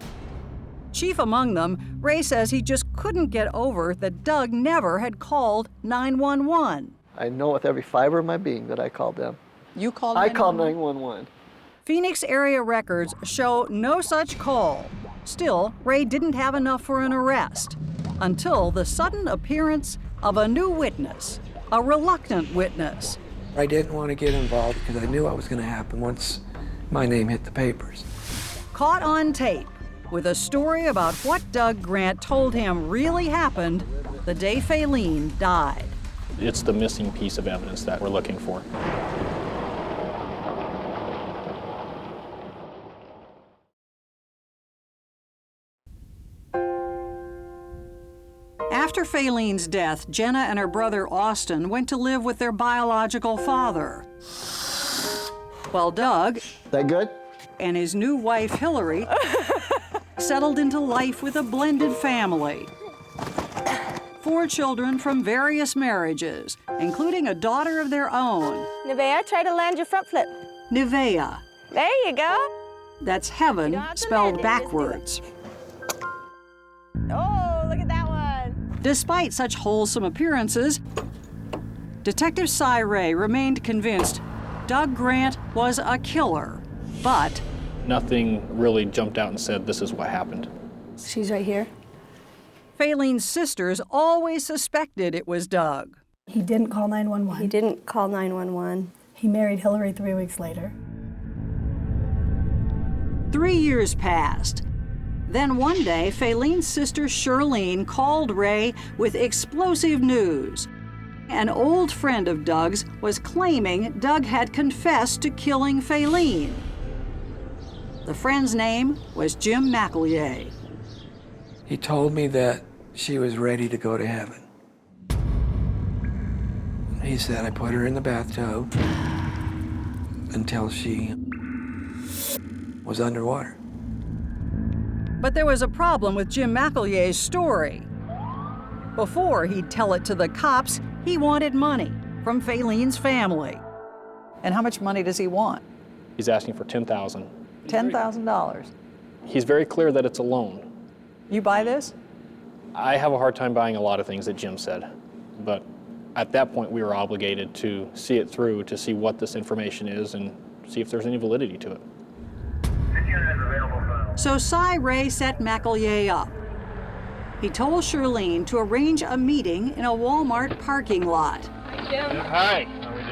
Chief among them, Ray says he just couldn't get over that Doug never had called 911. I know with every fiber of my being that I called them. You called 911? I called 911? 911. Phoenix area records show no such call. Still, Ray didn't have enough for an arrest until the sudden appearance of a new witness, a reluctant witness. I didn't want to get involved because I knew what was going to happen once my name hit the papers. Caught on tape with a story about what Doug Grant told him really happened the day Fayleen died. It's the missing piece of evidence that we're looking for. After Fayleen's death, Jenna and her brother Austin went to live with their biological father. While Doug, that good? And his new wife Hillary settled into life with a blended family. 4 children from various marriages, including a daughter of their own. Nevaeh, try to land your front flip. Nevaeh. There you go. That's heaven spelled backwards. Oh, look at that one. Despite such wholesome appearances, Detective Cy Ray remained convinced Doug Grant was a killer, but nothing really jumped out and said this is what happened. She's right here. Fayleen's sisters always suspected it was Doug. He didn't call 911. He didn't call 911. He married Hillary 3 weeks later. 3 years passed. Then one day, Fayleen's sister Shirlene called Ray with explosive news. An old friend of Doug's was claiming Doug had confessed to killing Fayleen. The friend's name was Jim McEllier. He told me that she was ready to go to heaven. He said I put her in the bathtub until she was underwater. But there was a problem with Jim McEllier's story. Before he'd tell it to the cops, he wanted money from Fayleen's family. And how much money does he want? He's asking for $10,000. $10,000. He's very clear that it's a loan. You buy this? I have a hard time buying a lot of things that Jim said, but at that point we were obligated to see it through, to see what this information is and see if there's any validity to it. So Cy Ray set McEllier up. He told Shirlene to arrange a meeting in a Walmart parking lot. Hi, Jim. Hi, how are we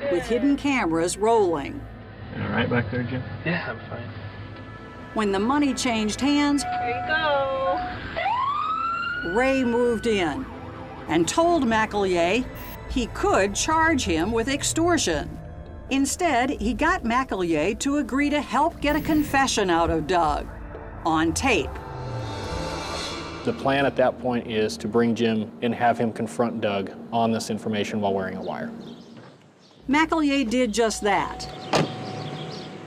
doing? With hidden cameras rolling. All right back there, Jim? Yeah, I'm fine. When the money changed hands, Here you go. Ray moved in and told McEllier he could charge him with extortion. Instead, he got McEllier to agree to help get a confession out of Doug on tape. The plan at that point is to bring Jim and have him confront Doug on this information while wearing a wire. McEllier did just that.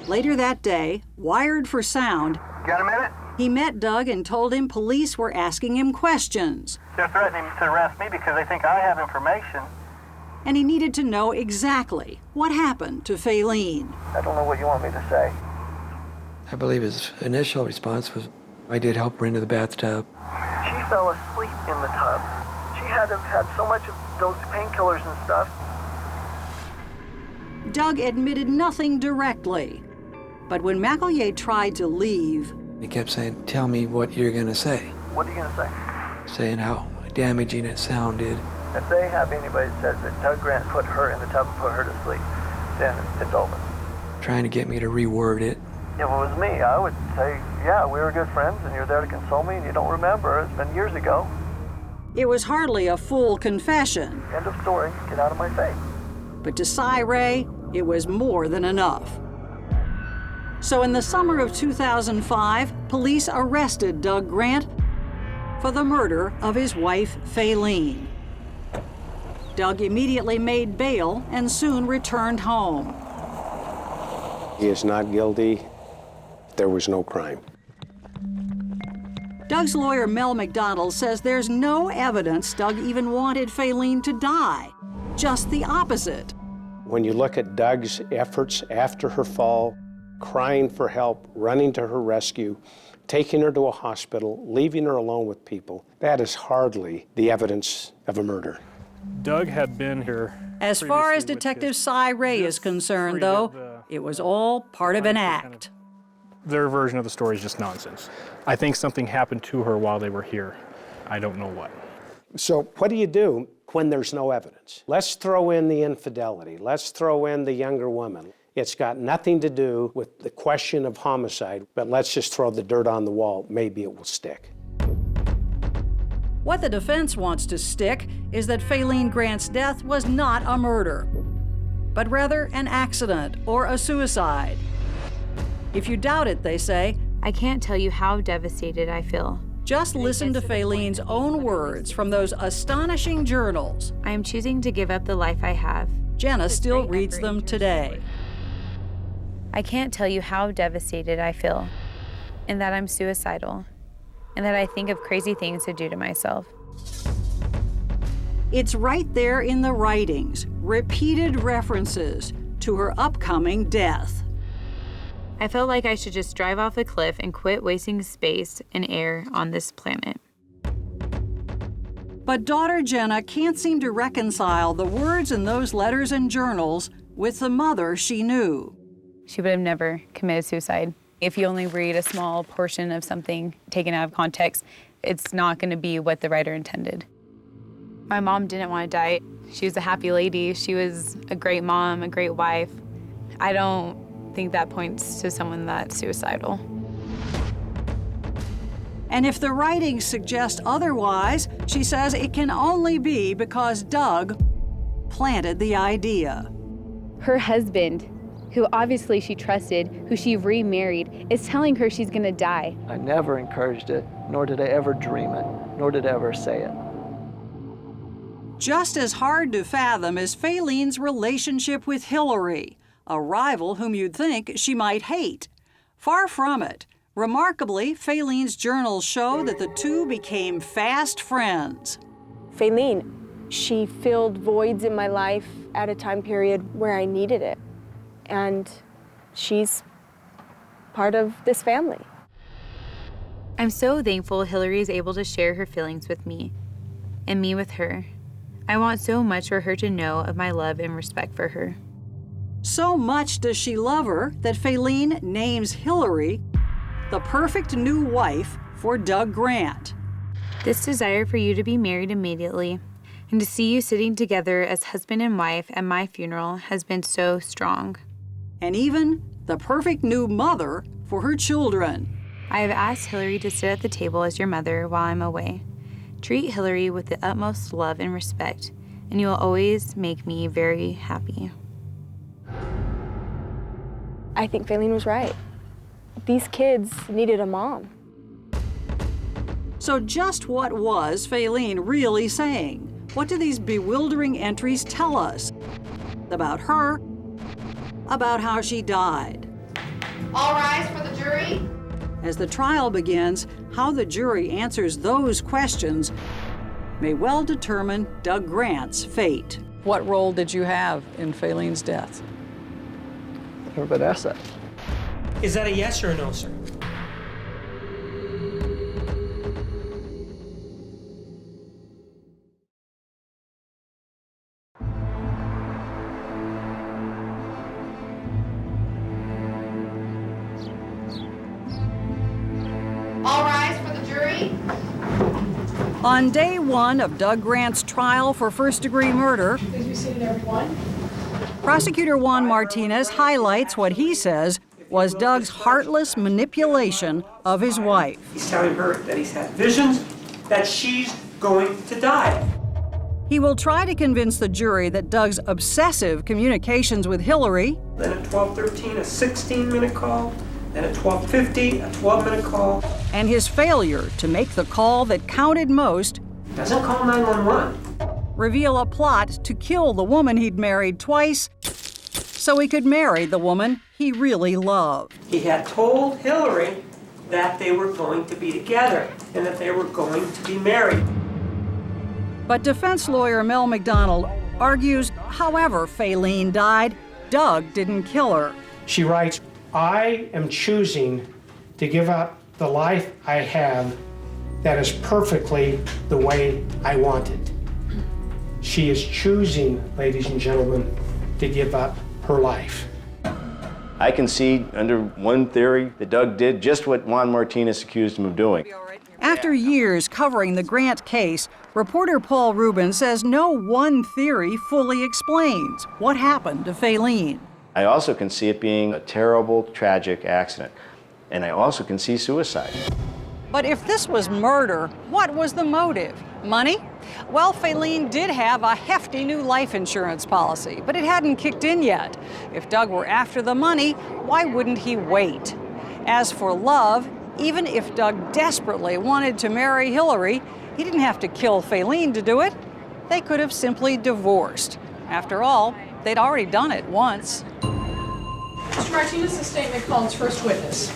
Later that day, wired for sound, Got a minute? he met Doug and told him police were asking him questions. They're threatening to arrest me because they think I have information. And he needed to know exactly what happened to Fayleen. I don't know what you want me to say. I believe his initial response was, I did help her into the bathtub. She fell asleep in the tub. She had to have had so much of those painkillers and stuff. Doug admitted nothing directly. But when McEllier tried to leave, He kept saying, tell me what you're going to say. What are you going to say? Saying how damaging it sounded. If they have anybody that says that Doug Grant put her in the tub and put her to sleep, then it's over. Trying to get me to reword it. If it was me, I would say, yeah, we were good friends and you're there to console me and you don't remember. It's been years ago. It was hardly a full confession. End of story. Get out of my face. But to Cy Ray, it was more than enough. So in the summer of 2005, police arrested Doug Grant for the murder of his wife, Faylene. Doug immediately made bail and soon returned home. He is not guilty. There was no crime. Doug's lawyer, Mel McDonald, says there's no evidence Doug even wanted Faylene to die. Just the opposite. When you look at Doug's efforts after her fall, crying for help, running to her rescue, taking her to a hospital, leaving her alone with people, that is hardly the evidence of a murder. Doug had been here. As far as Detective Cy Ray is concerned, though, it was all part of an act. Their version of the story is just nonsense. I think something happened to her while they were here. I don't know what. So what do you do when there's no evidence? Let's throw in the infidelity. Let's throw in the younger woman. It's got nothing to do with the question of homicide, but let's just throw the dirt on the wall. Maybe it will stick. What the defense wants to stick is that Faylene Grant's death was not a murder, but rather an accident or a suicide. If you doubt it, they say, I can't tell you how devastated I feel. Just listen to Faylene's own words from those astonishing journals. I am choosing to give up the life I have. Jenna still reads them today. I can't tell you how devastated I feel, and that I'm suicidal, and that I think of crazy things to do to myself. It's right there in the writings, repeated references to her upcoming death. I felt like I should just drive off a cliff and quit wasting space and air on this planet. But daughter Jenna can't seem to reconcile the words in those letters and journals with the mother she knew. She would have never committed suicide. If you only read a small portion of something taken out of context, it's not going to be what the writer intended. My mom didn't want to die. She was a happy lady. She was a great mom, a great wife. I don't think that points to someone that's suicidal. And if the writings suggest otherwise, she says it can only be because Doug planted the idea. Her husband, who obviously she trusted, who she remarried, is telling her she's gonna die. I never encouraged it, nor did I ever dream it, nor did I ever say it. Just as hard to fathom is Faylene's relationship with Hillary, a rival whom you'd think she might hate. Far from it. Remarkably, Faylene's journals show that the two became fast friends. Faylene, she filled voids in my life at a time period where I needed it. And she's part of this family. I'm so thankful Hillary is able to share her feelings with me, and me with her. I want so much for her to know of my love and respect for her. So much does she love her that Faylene names Hillary the perfect new wife for Doug Grant. This desire for you to be married immediately and to see you sitting together as husband and wife at my funeral has been so strong. And even the perfect new mother for her children. I have asked Hillary to sit at the table as your mother while I'm away. Treat Hillary with the utmost love and respect, and you will always make me very happy. I think Faylene was right. These kids needed a mom. So just what was Faylene really saying? What do these bewildering entries tell us about her, about how she died? All rise for the jury. As the trial begins, how the jury answers those questions may well determine Doug Grant's fate. What role did you have in Faylene's death? Everybody asked that. Is that a yes or a no, sir? All rise for the jury. On day one of Doug Grant's trial for first-degree murder, Please be seated, everyone. prosecutor Juan Martinez highlights what he says was Doug's heartless manipulation of his wife. He's telling her that he's had visions, that she's going to die. He will try to convince the jury that Doug's obsessive communications with Hillary, Then at 12:13, a 16-minute call. Then at 12:50, a 12-minute call. and his failure to make the call that counted most, Doesn't call 911. reveal a plot to kill the woman he'd married twice so he could marry the woman he really loved. He had told Hillary that they were going to be together and that they were going to be married. But defense lawyer Mel McDonald argues, however Faylene died, Doug didn't kill her. She writes, I am choosing to give up the life I have that is perfectly the way I want it. She is choosing, ladies and gentlemen, to give up her life. I concede under one theory that Doug did just what Juan Martinez accused him of doing. After years covering the Grant case, reporter Paul Rubin says no one theory fully explains what happened to Faylene. I also can see it being a terrible, tragic accident. And I also can see suicide. But if this was murder, what was the motive? Money? Well, Faylene did have a hefty new life insurance policy, but it hadn't kicked in yet. If Doug were after the money, why wouldn't he wait? As for love, even if Doug desperately wanted to marry Hillary, he didn't have to kill Faylene to do it. They could have simply divorced. After all, they'd already done it once. Mr. Martinez, the statement calls first witness.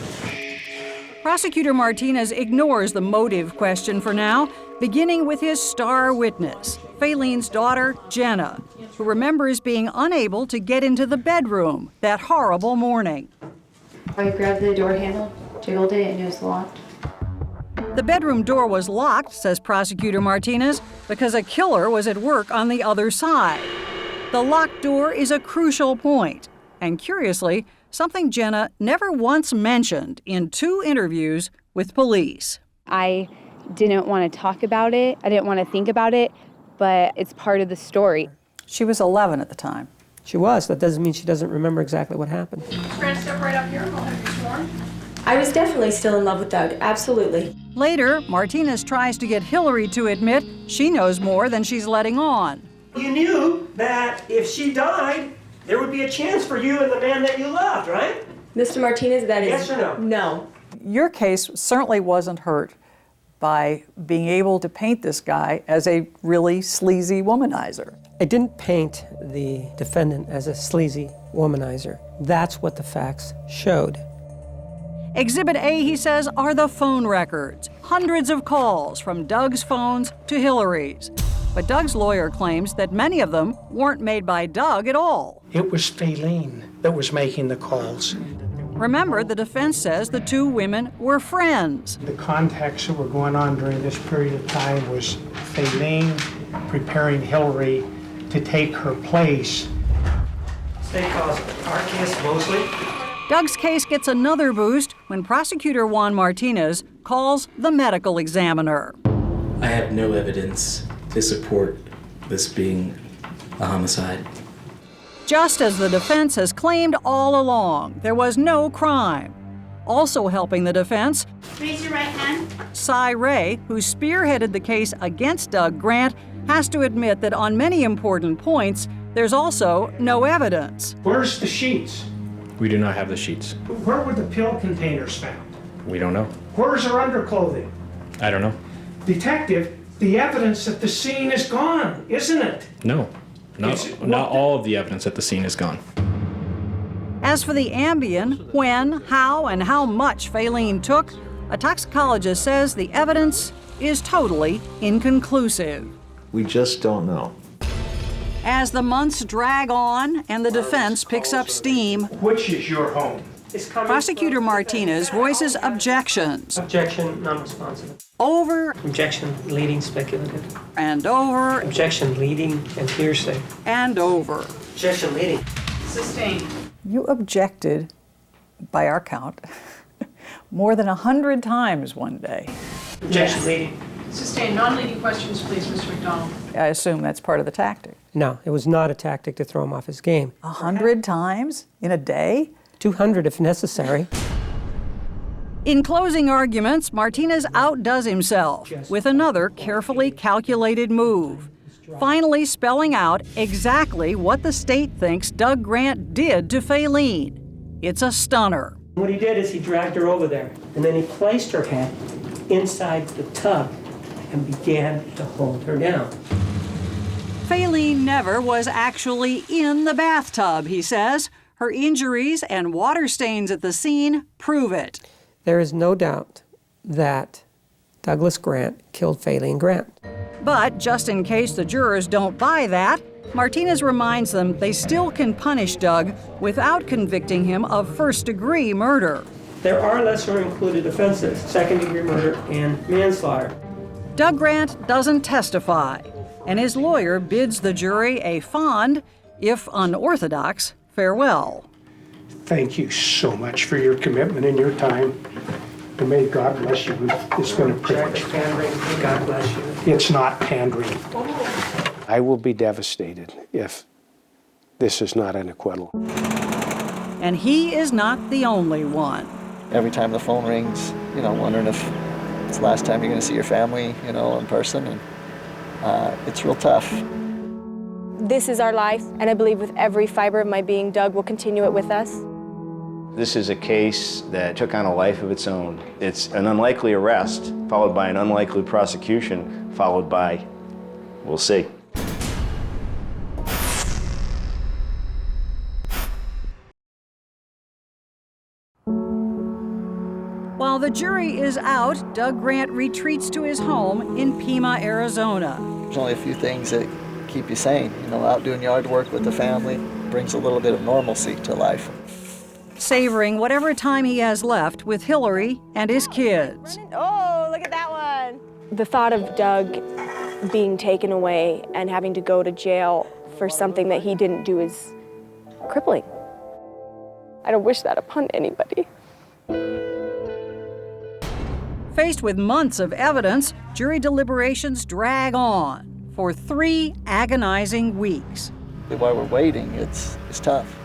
Prosecutor Martinez ignores the motive question for now, beginning with his star witness, Faylene's daughter, Jenna, who remembers being unable to get into the bedroom that horrible morning. I grabbed the door handle, jiggled it, and it was locked. The bedroom door was locked, says Prosecutor Martinez, because a killer was at work on the other side. The locked door is a crucial point, and curiously, something Jenna never once mentioned in 2 interviews with police. I didn't want to talk about it. I didn't want to think about it, but it's part of the story. She was 11 at the time. She was. That doesn't mean she doesn't remember exactly what happened. Grant, step right up here. I'll have you sworn. I was definitely still in love with Doug, absolutely. Later, Martinez tries to get Hillary to admit she knows more than she's letting on. You knew that if she died, there would be a chance for you and the man that you loved, right? Mr. Martinez, that is... Yes or no? No. Your case certainly wasn't hurt by being able to paint this guy as a really sleazy womanizer. I didn't paint the defendant as a sleazy womanizer. That's what the facts showed. Exhibit A, he says, are the phone records. Hundreds of calls from Doug's phones to Hillary's. But Doug's lawyer claims that many of them weren't made by Doug at all. It was Faylene that was making the calls. Remember, the defense says the 2 women were friends. The contacts that were going on during this period of time was Faylene preparing Hillary to take her place. State calls Arceus Mosley. Doug's case gets another boost when prosecutor Juan Martinez calls the medical examiner. I have no evidence to support this being a homicide. Just as the defense has claimed all along, there was no crime. Also helping the defense, Raise your right hand. Cy Ray, who spearheaded the case against Doug Grant, has to admit that on many important points, there's also no evidence. Where's the sheets? We do not have the sheets. Where were the pill containers found? We don't know. Where's her underclothing? I don't know. Detective, the evidence at the scene is gone, isn't it? No. Not all of the evidence at the scene is gone. As for the Ambien, when, how, and how much Faylene took, a toxicologist says the evidence is totally inconclusive. We just don't know. As the months drag on and the defense picks up steam, which is your home? Prosecutor Martinez voices objections. Objection, non-responsive. Over. Objection, leading speculative. And over. Objection, leading and hearsay. And over. Objection, leading. Sustained. You objected, by our count, more than 100 times one day. Objection, leading. Sustained. Non-leading questions, please, Mr. McDonald. I assume that's part of the tactic. No, it was not a tactic to throw him off his game. 100 times in a day? 200 if necessary. In closing arguments, Martinez outdoes himself with another carefully calculated move, finally spelling out exactly what the state thinks Doug Grant did to Faylene. It's a stunner. What he did is he dragged her over there, and then he placed her head inside the tub and began to hold her down. Faylene never was actually in the bathtub, he says. Her injuries and water stains at the scene prove it. There is no doubt that Douglas Grant killed Faylene Grant. But just in case the jurors don't buy that, Martinez reminds them they still can punish Doug without convicting him of first-degree murder. There are lesser included offenses, second-degree murder and manslaughter. Doug Grant doesn't testify, and his lawyer bids the jury a fond, if unorthodox, farewell. Thank you so much for your commitment and your time. And may God bless you. It's been a privilege. God bless you. It's not pandering. I will be devastated if this is not an acquittal. And he is not the only one. Every time the phone rings, wondering if it's the last time you're going to see your family, in person. And it's real tough. This is our life, and I believe with every fiber of my being, Doug will continue it with us. This is a case that took on a life of its own. It's an unlikely arrest, followed by an unlikely prosecution, followed by, we'll see. While the jury is out, Doug Grant retreats to his home in Pima, Arizona. There's only a few things that keep you sane. Out doing yard work with the family brings a little bit of normalcy to life. Savoring whatever time he has left with Hillary and his kids. Oh, look at that one. The thought of Doug being taken away and having to go to jail for something that he didn't do is crippling. I don't wish that upon anybody. Faced with months of evidence, jury deliberations drag on for 3 agonizing weeks. While we're waiting, it's tough.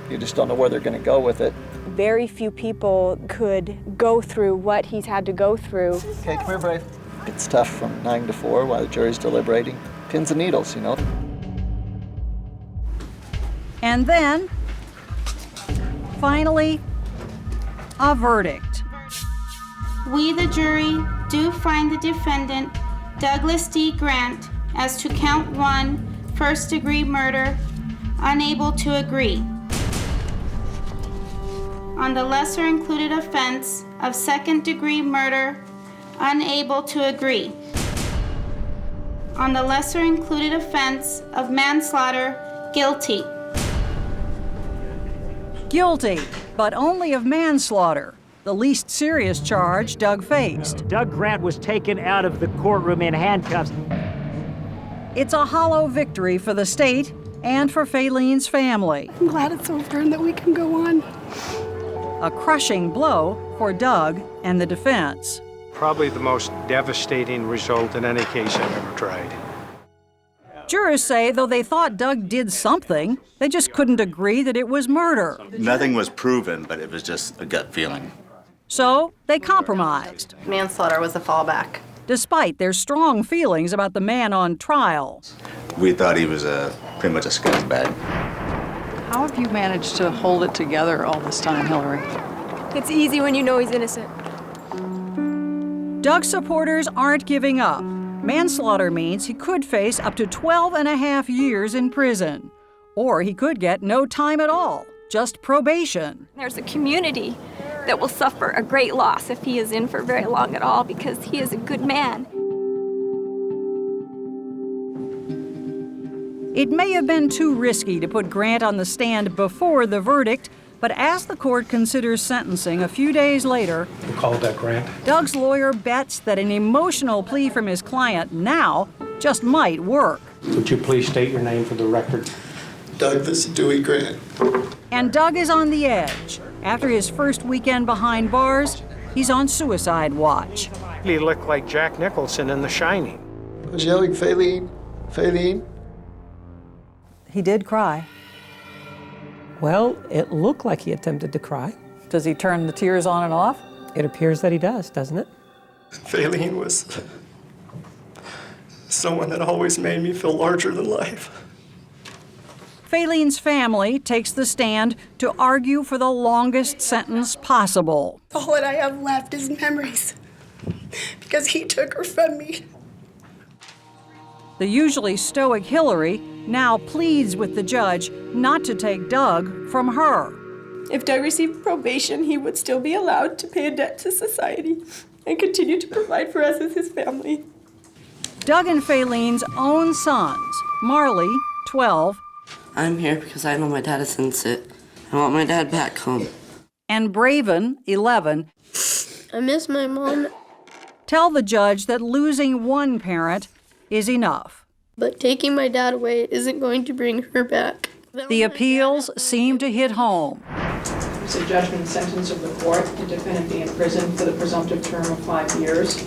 You just don't know where they're going to go with it. Very few people could go through what he's had to go through. Okay, come here, Brave. It's tough from 9 to 4 while the jury's deliberating. Pins and needles, And then, finally, a verdict. We, the jury, do find the defendant, Douglas D. Grant, as to count 1, first-degree murder, unable to agree. On the lesser included offense of second-degree murder, unable to agree. On the lesser included offense of manslaughter, guilty. Guilty, but only of manslaughter, the least serious charge Doug faced. Doug Grant was taken out of the courtroom in handcuffs. It's a hollow victory for the state and for Faylene's family. I'm glad it's over and that we can go on. A crushing blow for Doug and the defense. Probably the most devastating result in any case I've ever tried. Jurors say though they thought Doug did something, they just couldn't agree that it was murder. Nothing was proven, but it was just a gut feeling. So they compromised. Manslaughter was a fallback. Despite their strong feelings about the man on trial. We thought he was pretty much a scumbag. How have you managed to hold it together all this time, Hillary? It's easy when you know he's innocent. Doug's supporters aren't giving up. Manslaughter means he could face up to 12.5 years in prison. Or he could get no time at all, just probation. There's a community that will suffer a great loss if he is in for very long at all because he is a good man. It may have been too risky to put Grant on the stand before the verdict, but as the court considers sentencing a few days later, You called that Grant? Doug's lawyer bets that an emotional plea from his client now just might work. Would you please state your name for the record? Douglas Dewey Grant. And Doug is on the edge. After his first weekend behind bars, he's on suicide watch. He looked like Jack Nicholson in The Shining. I was yelling, Faylene, Faylene. He did cry. Well, it looked like he attempted to cry. Does he turn the tears on and off? It appears that he does, doesn't it? Faylene was someone that always made me feel larger than life. Faylene's family takes the stand to argue for the longest sentence possible. All that I have left is memories because he took her from me. The usually stoic Hillary now pleads with the judge not to take Doug from her. If Doug received probation, he would still be allowed to pay a debt to society and continue to provide for us as his family. Doug and Faylene's own sons, Marley, 12, I'm here because I know my dad is innocent. I want my dad back home. and Braven, 11, I miss my mom, tell the judge that losing one parent is enough. but taking my dad away isn't going to bring her back. The appeals seem to hit home. It's a judgment sentence of the court, the defendant be in prison for the presumptive term of 5 years.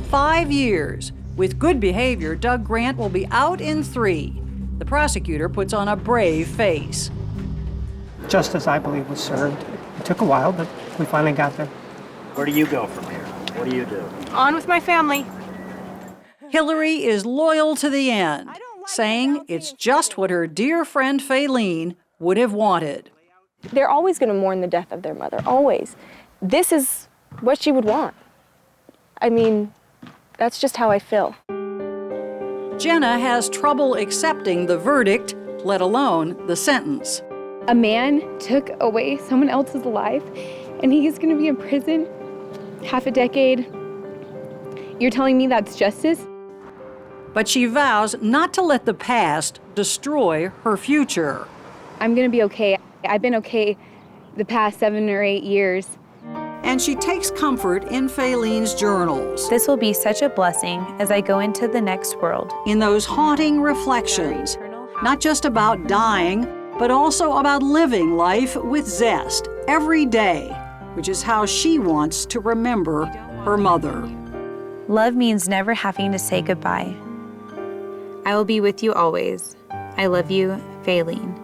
5 years. With good behavior, Doug Grant will be out in 3. The prosecutor puts on a brave face. Justice, I believe, was served. It took a while, but we finally got there. Where do you go from here? What do you do? On with my family. Hillary is loyal to the end, saying it's just what her dear friend Faylene would have wanted. They're always going to mourn the death of their mother, always. This is what she would want. I mean, that's just how I feel. Jenna has trouble accepting the verdict, let alone the sentence. A man took away someone else's life, and he's going to be in prison half a decade. You're telling me that's justice? But she vows not to let the past destroy her future. I'm going to be okay. I've been okay the past 7 or 8 years. And she takes comfort in Faylene's journals. This will be such a blessing as I go into the next world. In those haunting reflections, not just about dying, but also about living life with zest every day, which is how she wants to remember her mother. Love means never having to say goodbye. I will be with you always. I love you, Faylene.